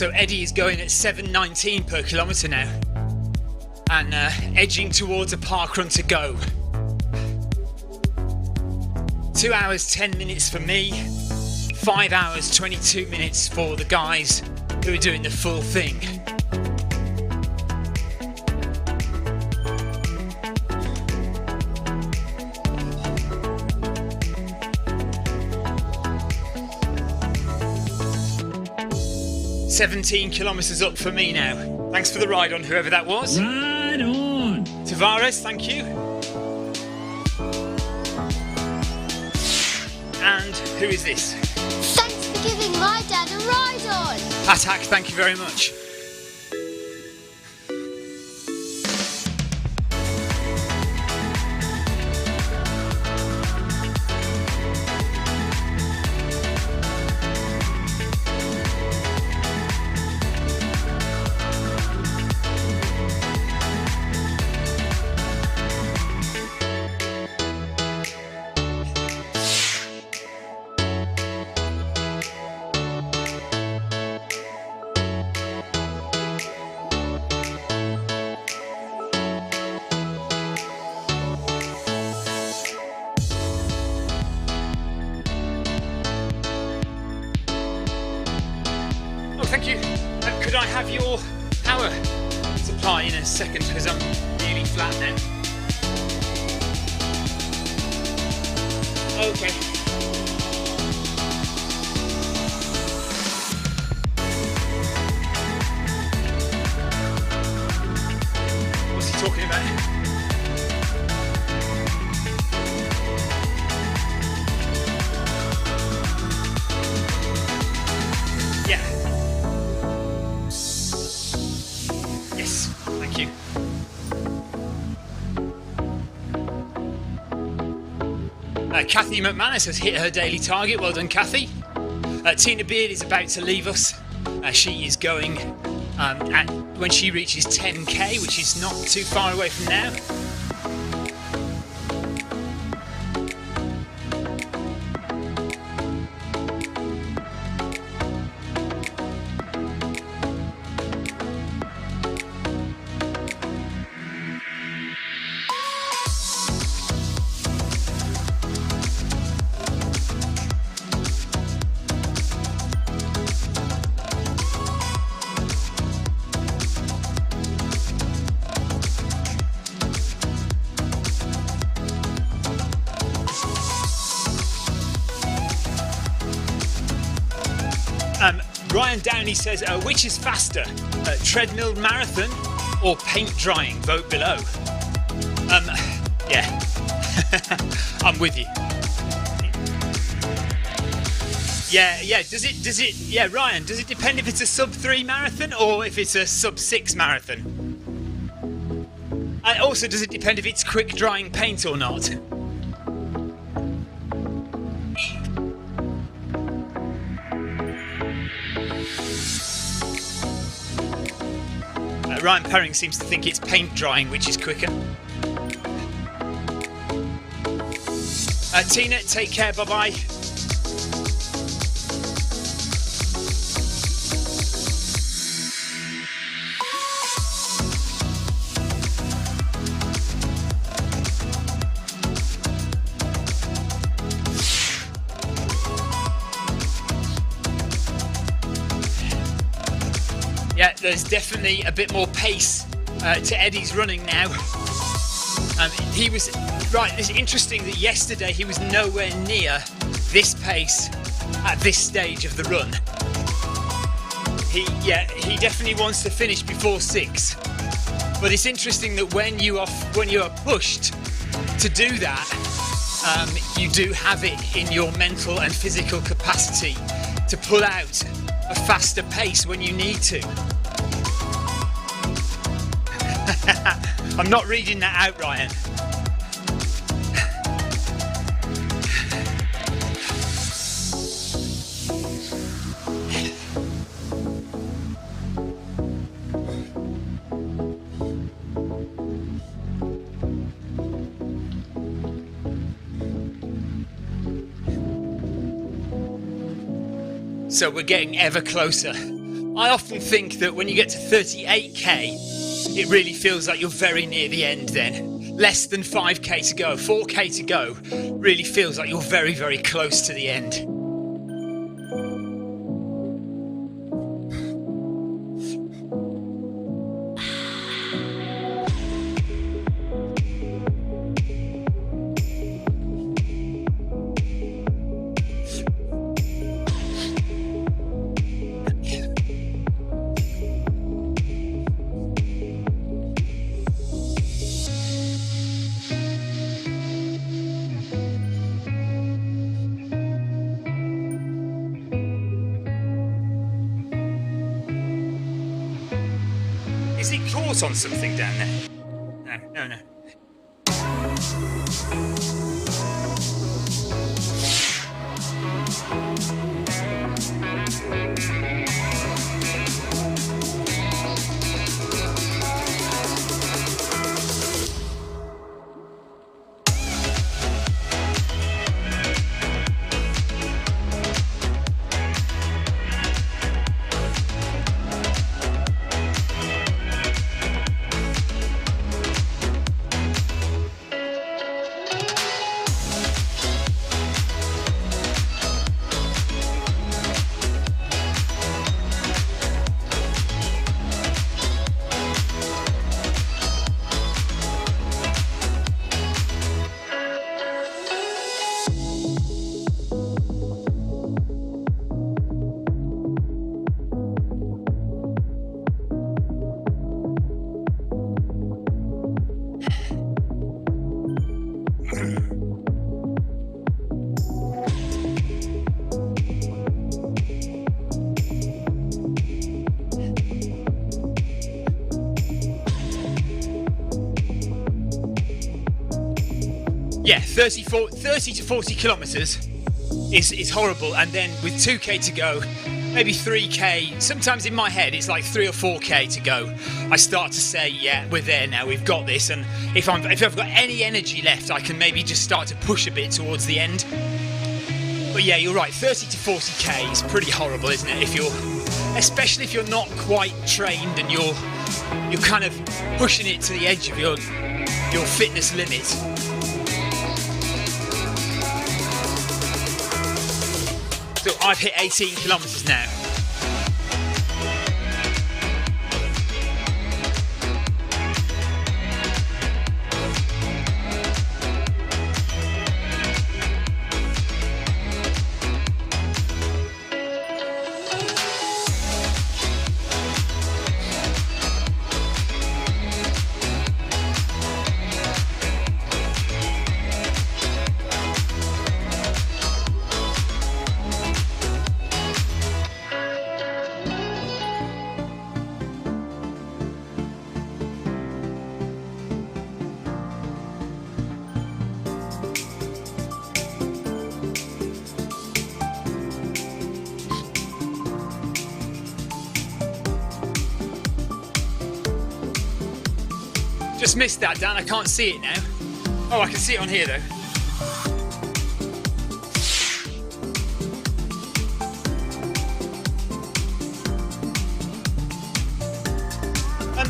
So Eddie is going at 7:19 per kilometre now, and edging towards a parkrun to go. 2 hours 10 minutes for me, 5 hours 22 minutes for the guys who are doing the full thing. "17 kilometres up for me now." Thanks for the ride on, whoever that was. Ride on! Tavares, thank you. And who is this? Thanks for giving my dad a ride on. Patak, thank you very much. Thank you. Could I have your power supply in a second, because I'm really flat now. Okay. What's he talking about? Yeah. Yes, thank you. Kathy McManus has hit her daily target. Well done, Kathy. Tina Beard is about to leave us. She is going when she reaches 10k, which is not too far away from now. Ryan Downey says, which is faster, treadmill marathon or paint drying? Vote below. Yeah, I'm with you. Yeah. Does it? Yeah, Ryan. Does it depend if it's a sub-3 marathon or if it's a sub-6 marathon? And also, does it depend if it's quick drying paint or not? Ryan Perring seems to think it's paint drying, which is quicker. Tina, take care, bye-bye. Yeah, there's definitely a bit more pace to Eddie's running now. He was right. It's interesting that yesterday he was nowhere near this pace at this stage of the run. He definitely wants to finish before 6. But it's interesting that when you are pushed to do that, you do have it in your mental and physical capacity to pull out a faster pace when you need to. I'm not reading that out, Ryan. So we're getting ever closer. I often think that when you get to 38k, it really feels like you're very near the end then. Less than 5k to go, 4k to go, really feels like you're very, very close to the end. Is it caught on something down there? No. Yeah, 30 to 40 kilometres is horrible, and then with 2k to go, maybe 3k, sometimes in my head it's like 3 or 4k to go, I start to say, yeah, we're there now, we've got this, and if I've got any energy left, I can maybe just start to push a bit towards the end. But yeah, you're right, 30 to 40k is pretty horrible, isn't it? Especially if you're not quite trained and you're kind of pushing it to the edge of your fitness limit. So I've hit 18 kilometres now. Just missed that, Dan. I can't see it now. Oh, I can see it on here though.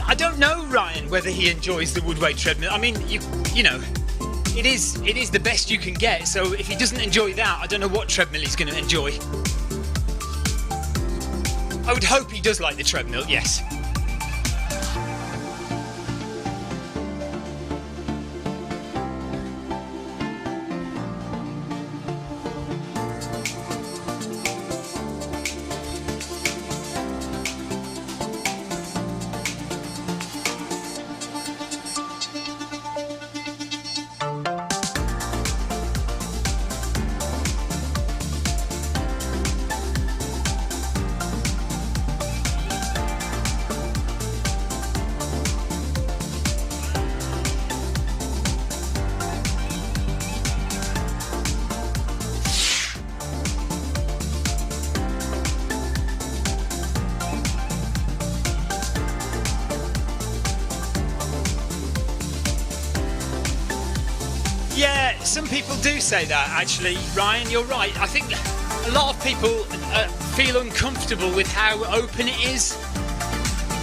I don't know, Ryan, whether he enjoys the wood weight treadmill. I mean, you know, it is the best you can get. So if he doesn't enjoy that, I don't know what treadmill he's going to enjoy. I would hope he does like the treadmill. Yes. Yeah, some people do say that, actually. Ryan, you're right. I think a lot of people feel uncomfortable with how open it is.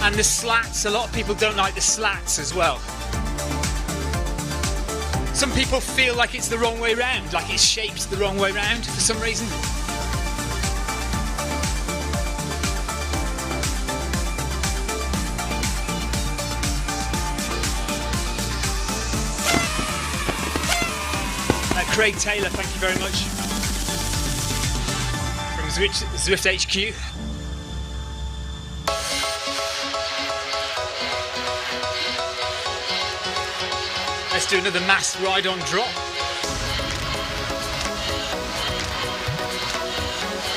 And the slats, a lot of people don't like the slats as well. Some people feel like it's the wrong way round, like it's shaped the wrong way round for some reason. Craig Taylor, thank you very much. From Zwift HQ. Let's do another mass ride-on drop.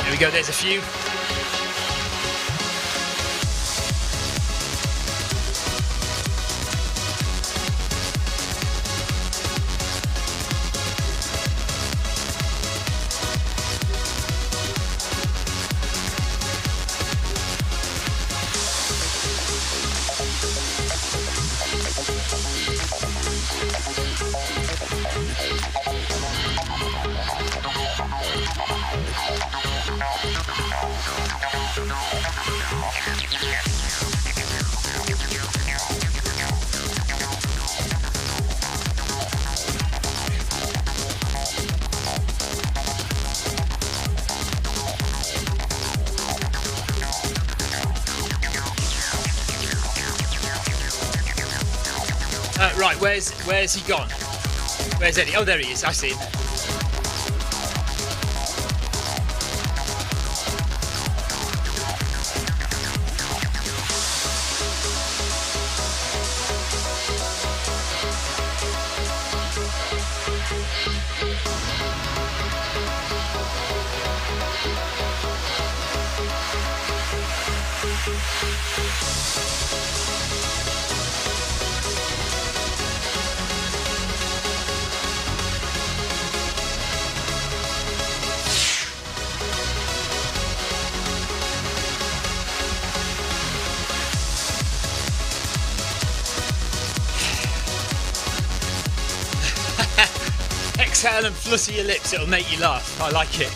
There we go, there's a few. Right, where's he gone? Where's Eddie? Oh, there he is. I see him. Exhale and flutter your lips, it'll make you laugh. I like it.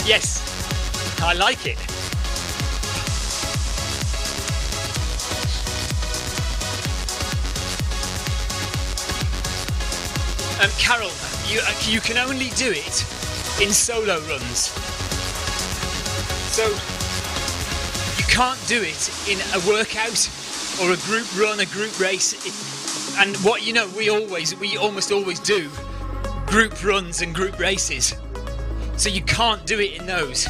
Yes, I like it. Carol, you can only do it in solo runs. So you can't do it in a workout or a group run, a group race. And what we almost always do group runs and group races. So you can't do it in those.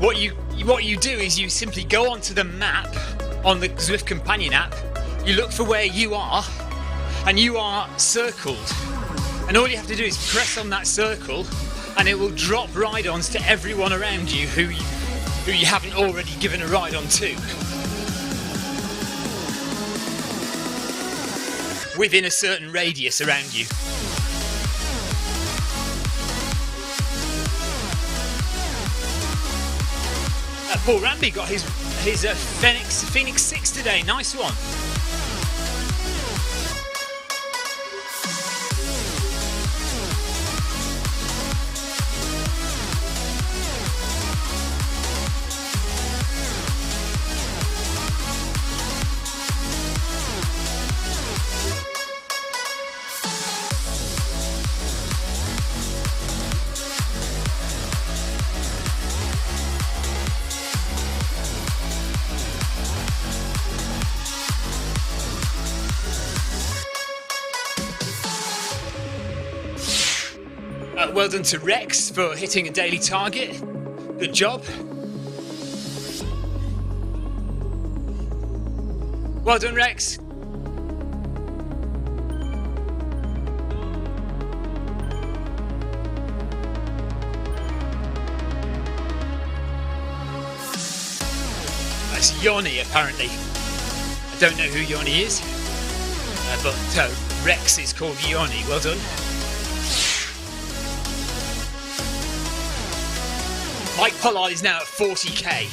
What you do is you simply go onto the map on the Zwift Companion app. You look for where you are, and you are circled. And all you have to do is press on that circle, and it will drop ride-ons to everyone around you who you haven't already given a ride-on to. Within a certain radius around you. Paul Ramby got his Phoenix 6 today. Nice one. Well done to Rex for hitting a daily target. Good job. Well done, Rex. That's Yoni, apparently. I don't know who Yoni is, but Rex is called Yoni. Well done. Mike Pollard is now at 40k.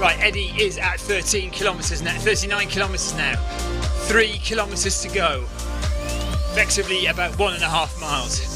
Right, Eddie is at 13 kilometres now, 39 kilometres now. 3 kilometres to go. Effectively about 1.5 miles.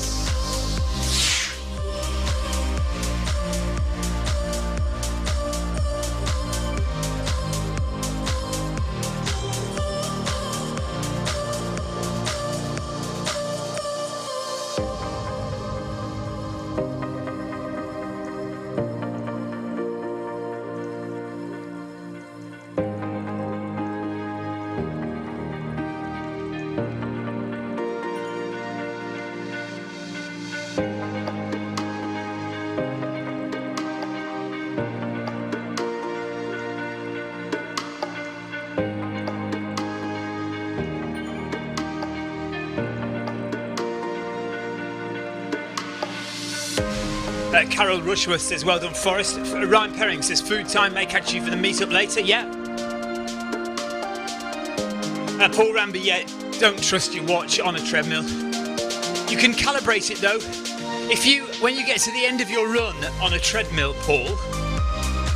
Carol Rushworth says, well done, Forrest. Ryan Perring says, food time may catch you for the meetup later. Yeah. Paul Ramby, yeah, don't trust your watch on a treadmill. You can calibrate it though. When you get to the end of your run on a treadmill, Paul,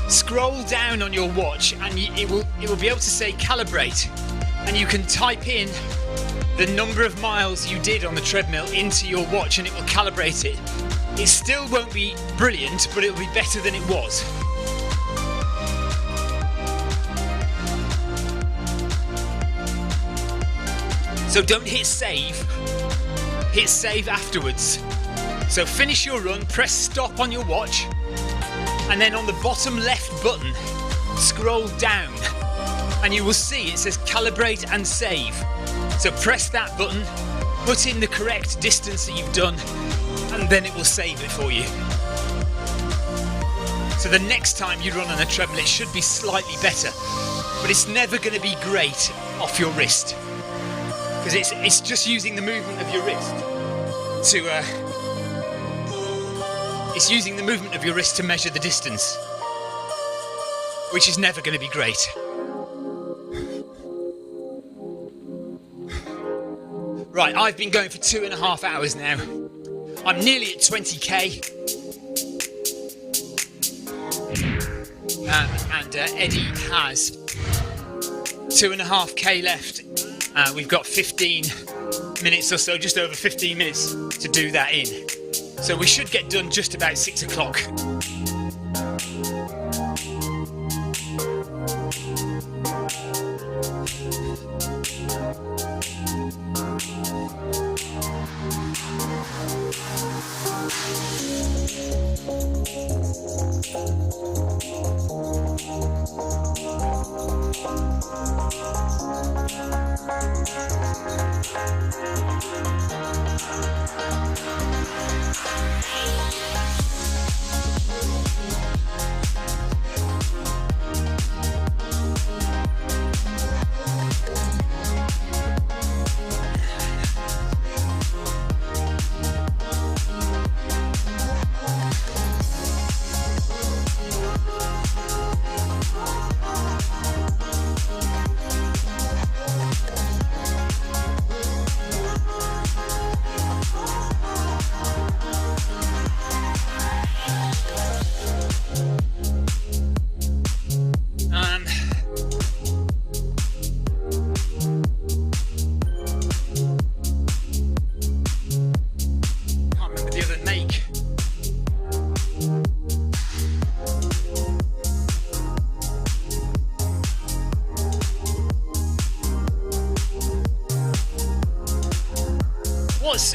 scroll down on your watch and it will be able to say calibrate, and you can type in the number of miles you did on the treadmill into your watch and it will calibrate it. It still won't be brilliant, but it'll be better than it was. So don't hit save afterwards. So finish your run, press stop on your watch, and then on the bottom left button, scroll down, and you will see it says calibrate and save. So press that button, put in the correct distance that you've done, and then it will save it for you. So the next time you run on a treadmill, it should be slightly better, but it's never going to be great off your wrist, because it's just using the movement of your wrist to measure the distance, which is never going to be great. Right, I've been going for 2.5 hours now. I'm nearly at 20k, and Eddie has 2.5k left. We've got 15 minutes or so, just over 15 minutes to do that in. So we should get done just about 6 o'clock.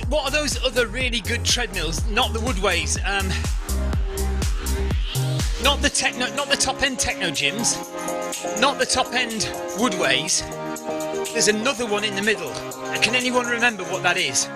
What are those other really good treadmills? Not the Woodways, not the top end techno gyms, not the top end Woodways. There's another one in the middle. Can anyone remember what that is?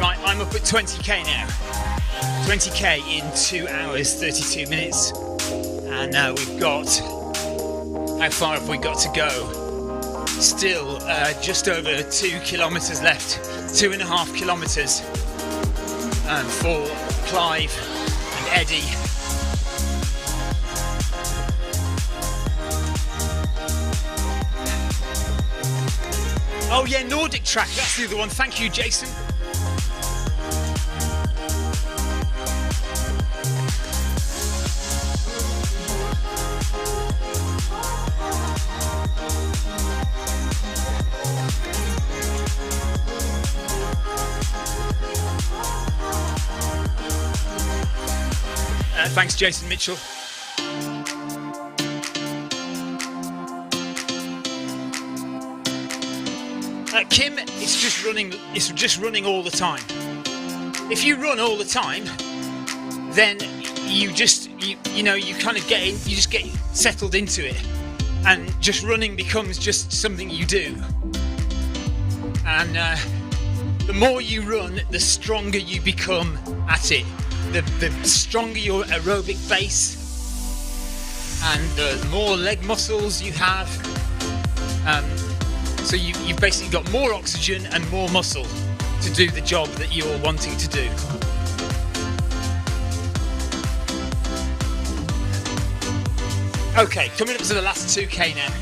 Right, I'm up at 20k now. 20k in 2 hours 32 minutes, and now we've got, how far have we got to go? Still just over 2 kilometres left, 2.5 kilometres for Clive and Eddie. Oh yeah, Nordic Track, that's the other one. Thank you, Jason. Thanks, Jason Mitchell. Kim, it's just running. It's just running all the time. If you run all the time, then you kind of get in. You just get settled into it, and just running becomes just something you do. And the more you run, the stronger you become at it. The stronger your aerobic base, and the more leg muscles you have. So you've basically got more oxygen and more muscle to do the job that you're wanting to do. Okay, coming up to the last 2k now.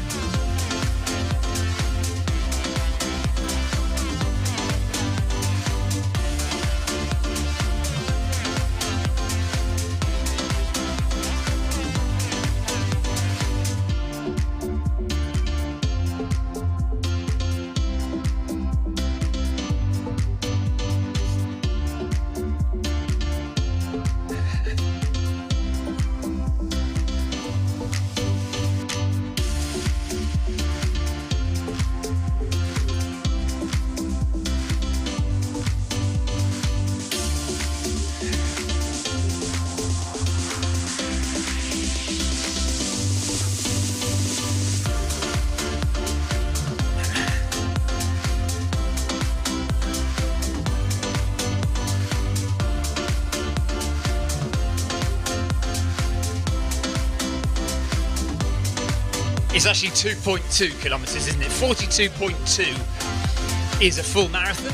It's actually 2.2 kilometres, isn't it? 42.2 is a full marathon.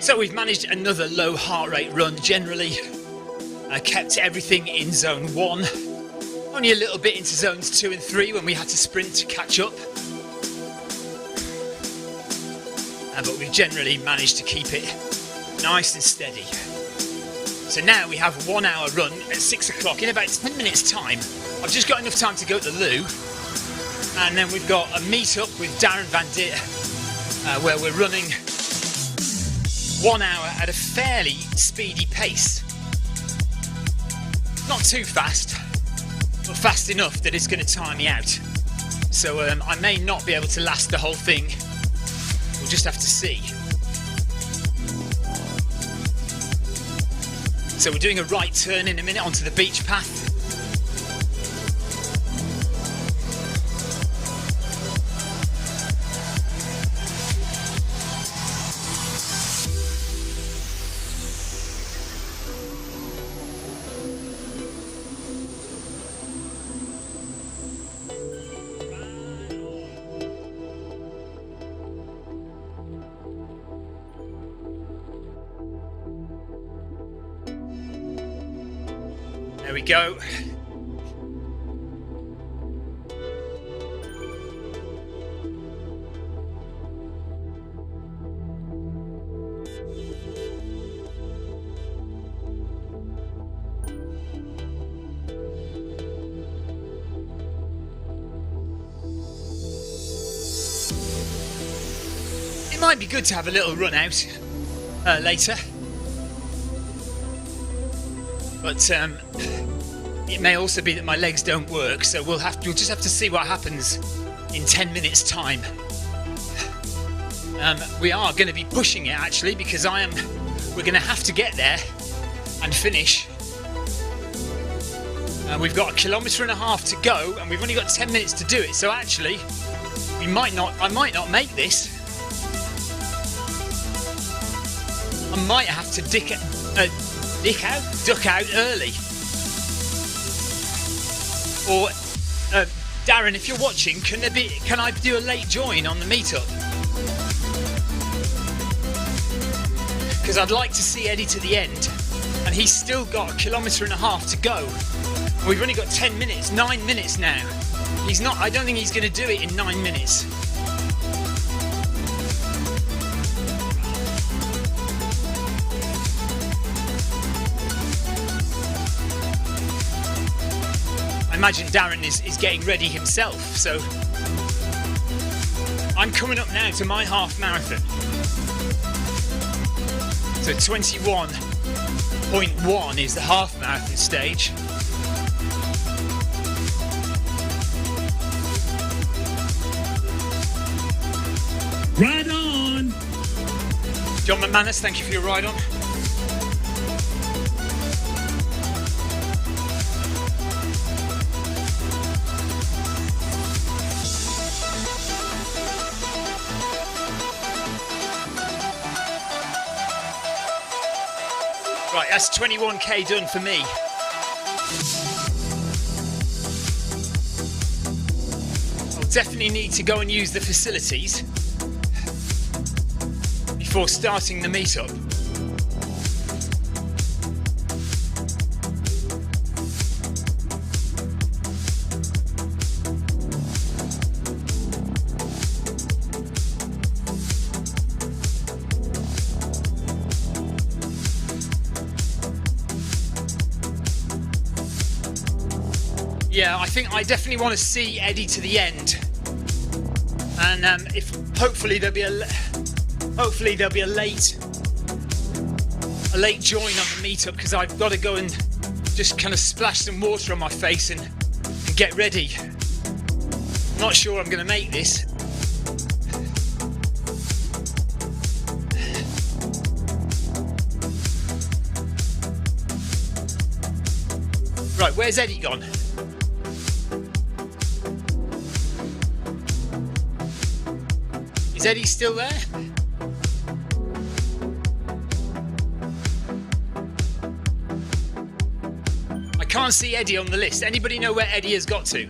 So we've managed another low heart rate run generally. I kept everything in zone 1. Only a little bit into zones 2 and 3 when we had to sprint to catch up. But we've generally managed to keep it nice and steady. So now we have a 1 hour run at 6 o'clock in about 10 minutes time. I've just got enough time to go to the loo. And then we've got a meet up with Darren Van Dit where we're running 1 hour at a fairly speedy pace. Not too fast, but fast enough that it's going to tire me out. So I may not be able to last the whole thing. We'll just have to see. So we're doing a right turn in a minute onto the beach path. There we go. It might be good to have a little run out later, but it may also be that my legs don't work, so we'll just have to see what happens in 10 minutes time. We are going to be pushing it actually, because we're going to have to get there and finish. We've got 1.5 kilometers to go, and we've only got 10 minutes to do it, so actually I might not make this. I might have to duck out early. Or Darren, if you're watching, can I do a late join on the meetup? Because I'd like to see Eddie to the end, and he's still got 1.5 kilometers to go. And we've only got 10 minutes, 9 minutes now. I don't think he's going to do it in 9 minutes. I imagine Darren is getting ready himself, so I'm coming up now to my half marathon. So 21.1 is the half marathon stage. Ride on! John McManus, thank you for your ride on. Right, that's 21k done for me. I'll definitely need to go and use the facilities before starting the meetup. Yeah, I think I definitely want to see Eddie to the end, and hopefully there'll be a late join on the meetup, because I've got to go and just kind of splash some water on my face and get ready. I'm not sure I'm going to make this. Right, where's Eddie gone? Is Eddie still there? I can't see Eddie on the list. Anybody know where Eddie has got to?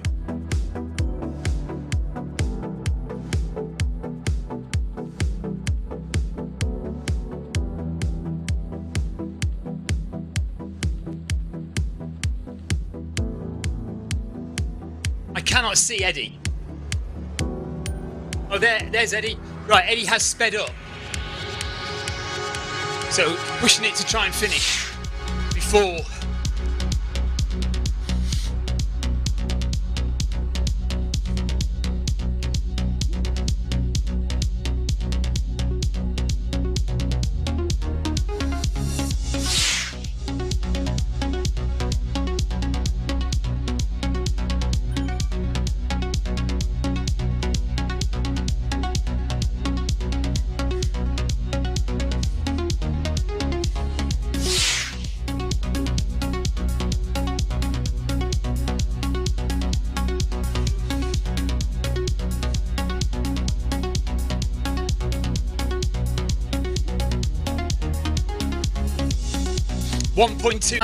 I cannot see Eddie. Oh, there's Eddie. Right, Eddie has sped up. So, pushing it to try and finish before. I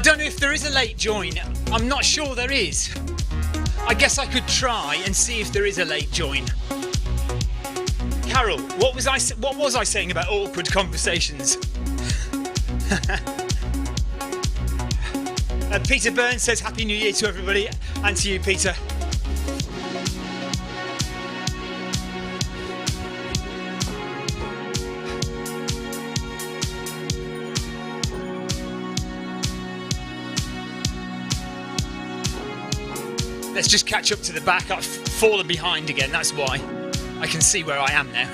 don't know if there is a late join. I'm not sure there is. I guess I could try and see if there is a late join. Carol, what was I saying about awkward conversations? Peter Burns says Happy New Year to everybody, and to you, Peter. let's just catch up to the back. I've fallen behind again, that's why. I can see where I am now.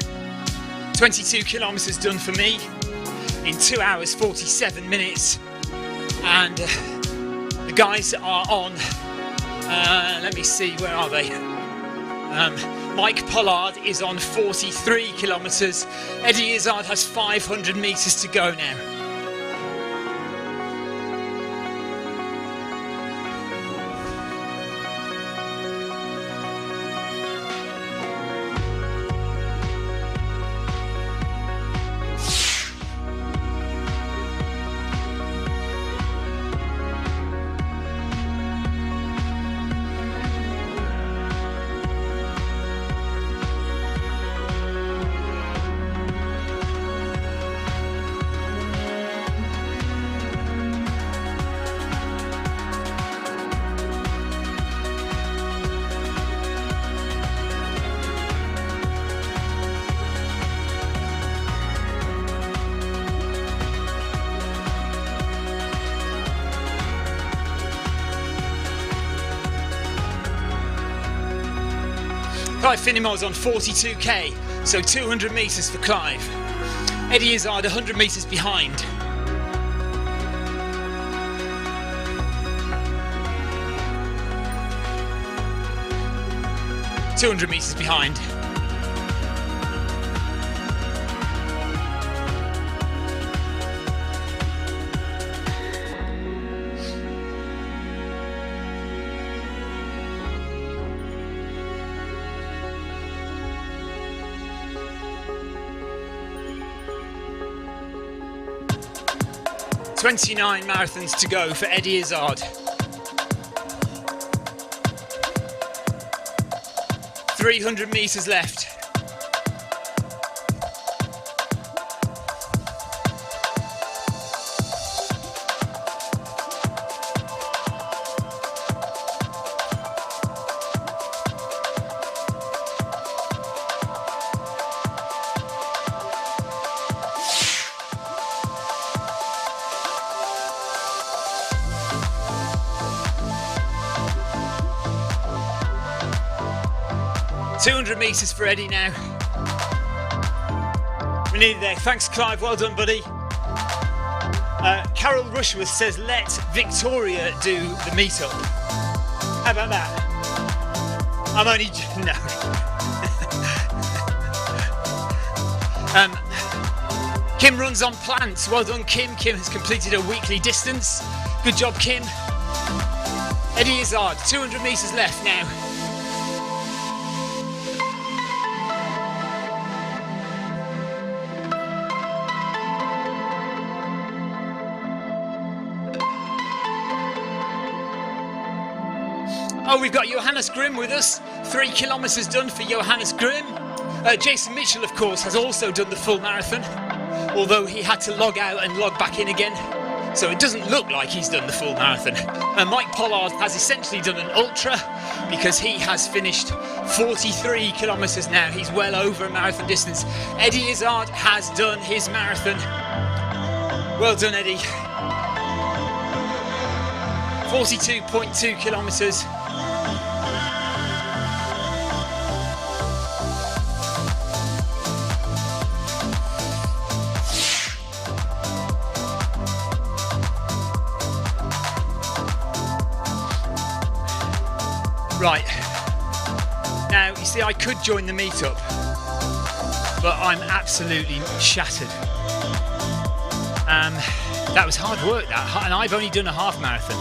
22 kilometres done for me in 2 hours 47 minutes, and the guys are on, let me see, where are they? Mike Pollard is on 43 kilometres. Eddie Izzard has 500 metres to go now. Clive Finnemore's on 42k, so 200 metres for Clive. Eddie Izzard 100 metres behind. $200 metres behind. "29 marathons to go for Eddie Izzard. 300 metres left. $200 metres for Eddie now. We're nearly there. Thanks, Clive. Well done, buddy. Carol Rushworth says, let Victoria do the meetup. How about that? I'm only... No. Kim runs on plants. Well done, Kim. Kim has completed a weekly distance. Good job, Kim. Eddie Izzard, 200 metres left now. Oh, we've got Johannes Grimm with us. 3 kilometres done for Johannes Grimm. Jason Mitchell, of course, has also done the full marathon, although he had to log out and log back in again, so it doesn't look like he's done the full marathon. Mike Pollard has essentially done an ultra because he has finished 43 kilometres now. He's well over a marathon distance. Eddie Izzard has done his marathon. Well done, Eddie. 42.2 kilometres. Right, now you see I could join the meetup, but I'm absolutely shattered. That was hard work, that, and I've only done a half marathon.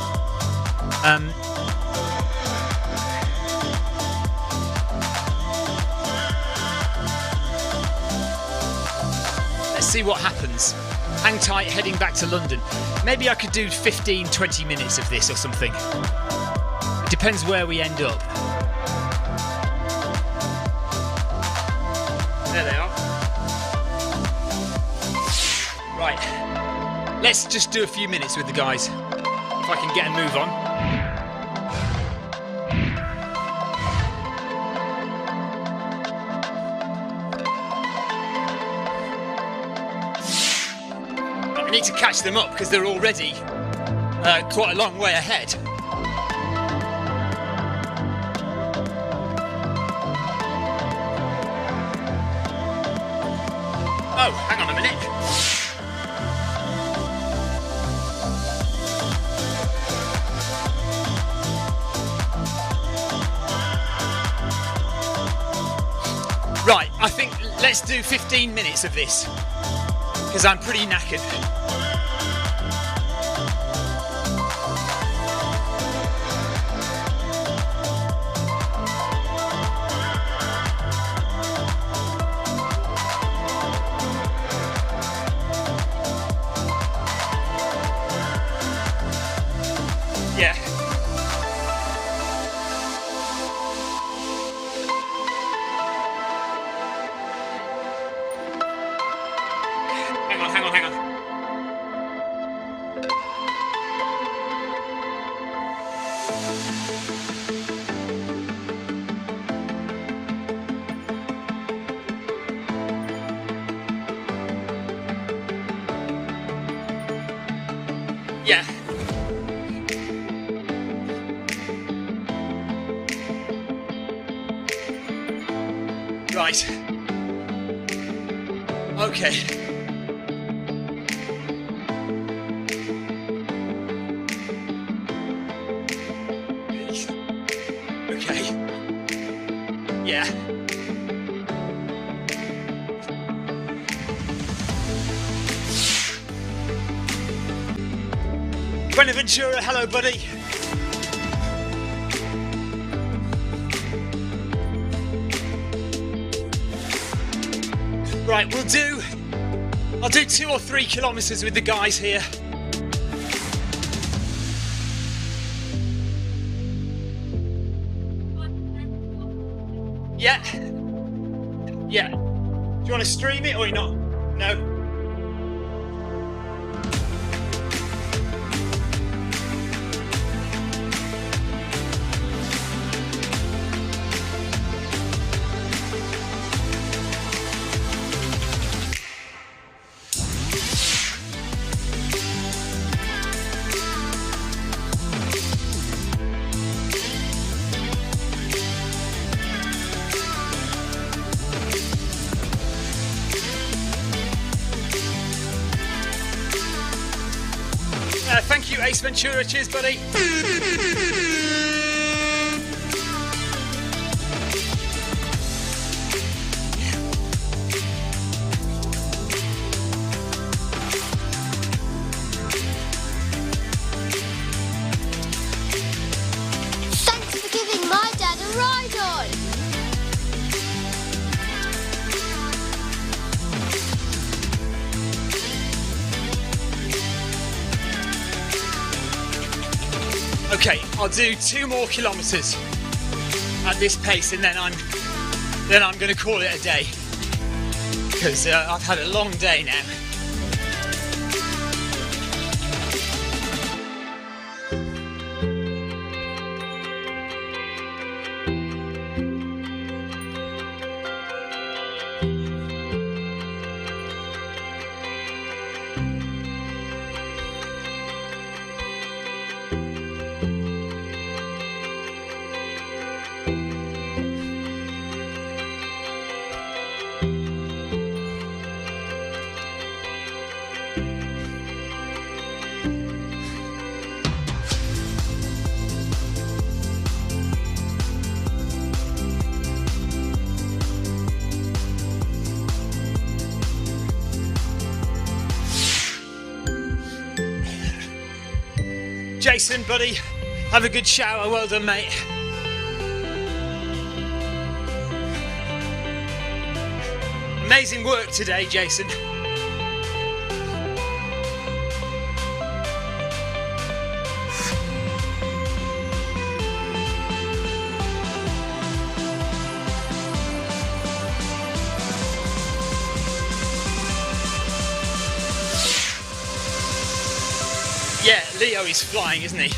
Let's see what happens. Hang tight, heading back to London. Maybe I could do 15-20 minutes of this or something. It depends where we end up. There they are. Right, let's just do a few minutes with the guys, if I can get a move on. I need to catch them up because they're already quite a long way ahead. Oh, hang on a minute. Right, I think let's do 15 minutes of this, because I'm pretty knackered. Yeah. Hang on. Yeah. Right. Okay. Okay. Yeah. Buenaventura, hello buddy. Right, I'll do 2 or 3 kilometres with the guys here. Yeah. Yeah. Do you want to stream it or you're not? No? Thank you, Ace Ventura. Cheers, buddy. Thanks for giving my dad a ride on. Okay, I'll do 2 more kilometres at this pace, and then I'm going to call it a day, because I've had a long day now. Jason, buddy, have a good shower. Well done, mate. Amazing work today, Jason. Yeah, Leo is flying, isn't he?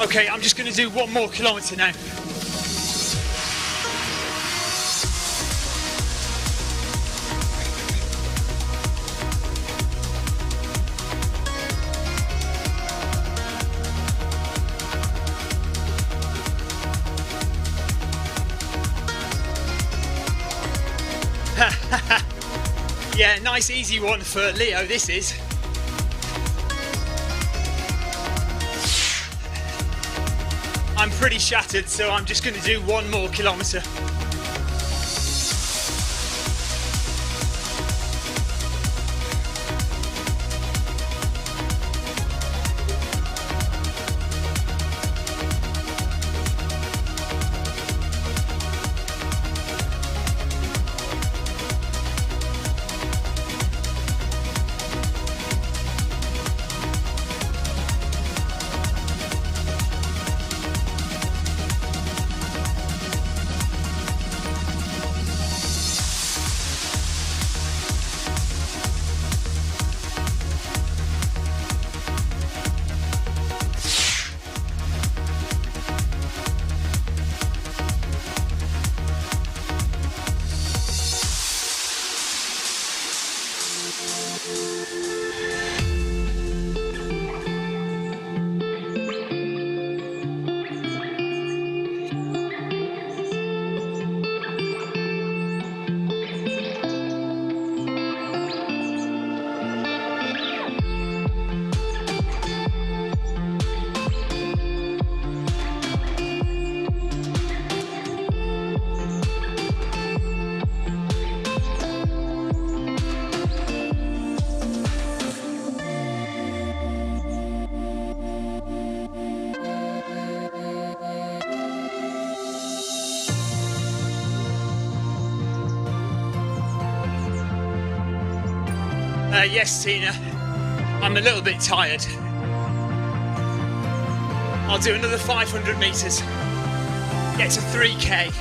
Okay, I'm just going to do 1 more kilometre now. Yeah, nice easy one for Leo, this is. I'm pretty shattered, so I'm just going to do 1 more kilometre. Yes, Tina, I'm a little bit tired. I'll do another 500 metres, get to 3k.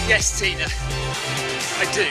Yes, Tina, I do.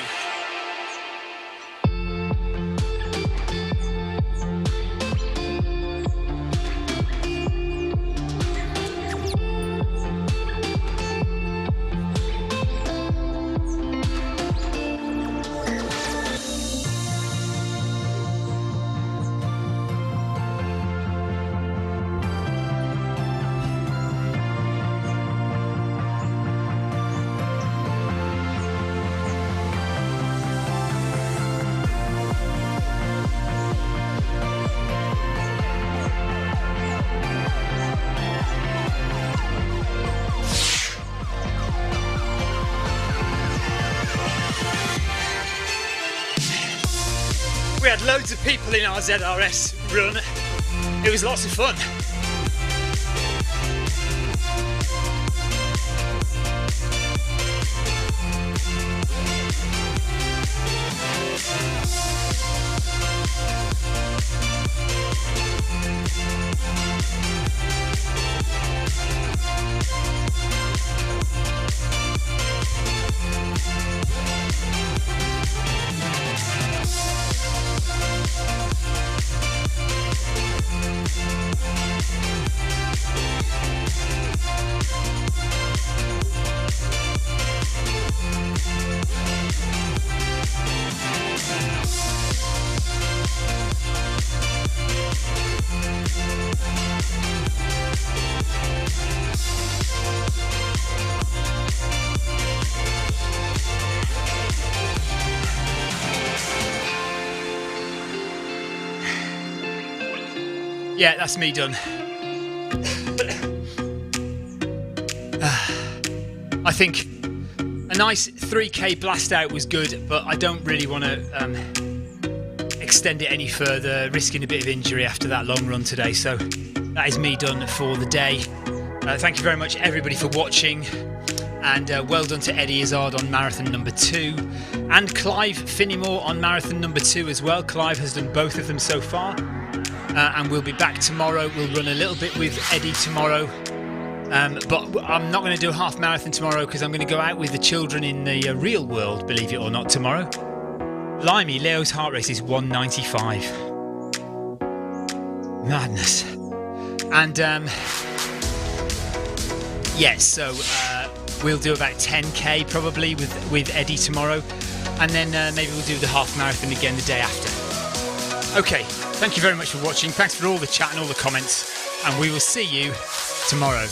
We had loads of people in our ZRS run. It was lots of fun. Yeah, that's me done. I think a nice 3k blast out was good, but I don't really want to extend it any further, risking a bit of injury after that long run today. So that is me done for the day. Thank you very much everybody for watching, and well done to Eddie Izzard on marathon number 2 and Clive Finnimore on marathon number 2 as well. Clive has done both of them so far, and we'll be back tomorrow. We'll run a little bit with Eddie tomorrow, but I'm not going to do a half marathon tomorrow because I'm going to go out with the children in the real world, believe it or not, tomorrow. Blimey, Leo's heart rate is 195. Madness. And yes, so we'll do about 10k probably with Eddie tomorrow, and then maybe we'll do the half marathon again the day after. Okay, thank you very much for watching. Thanks for all the chat and all the comments, and we will see you tomorrow.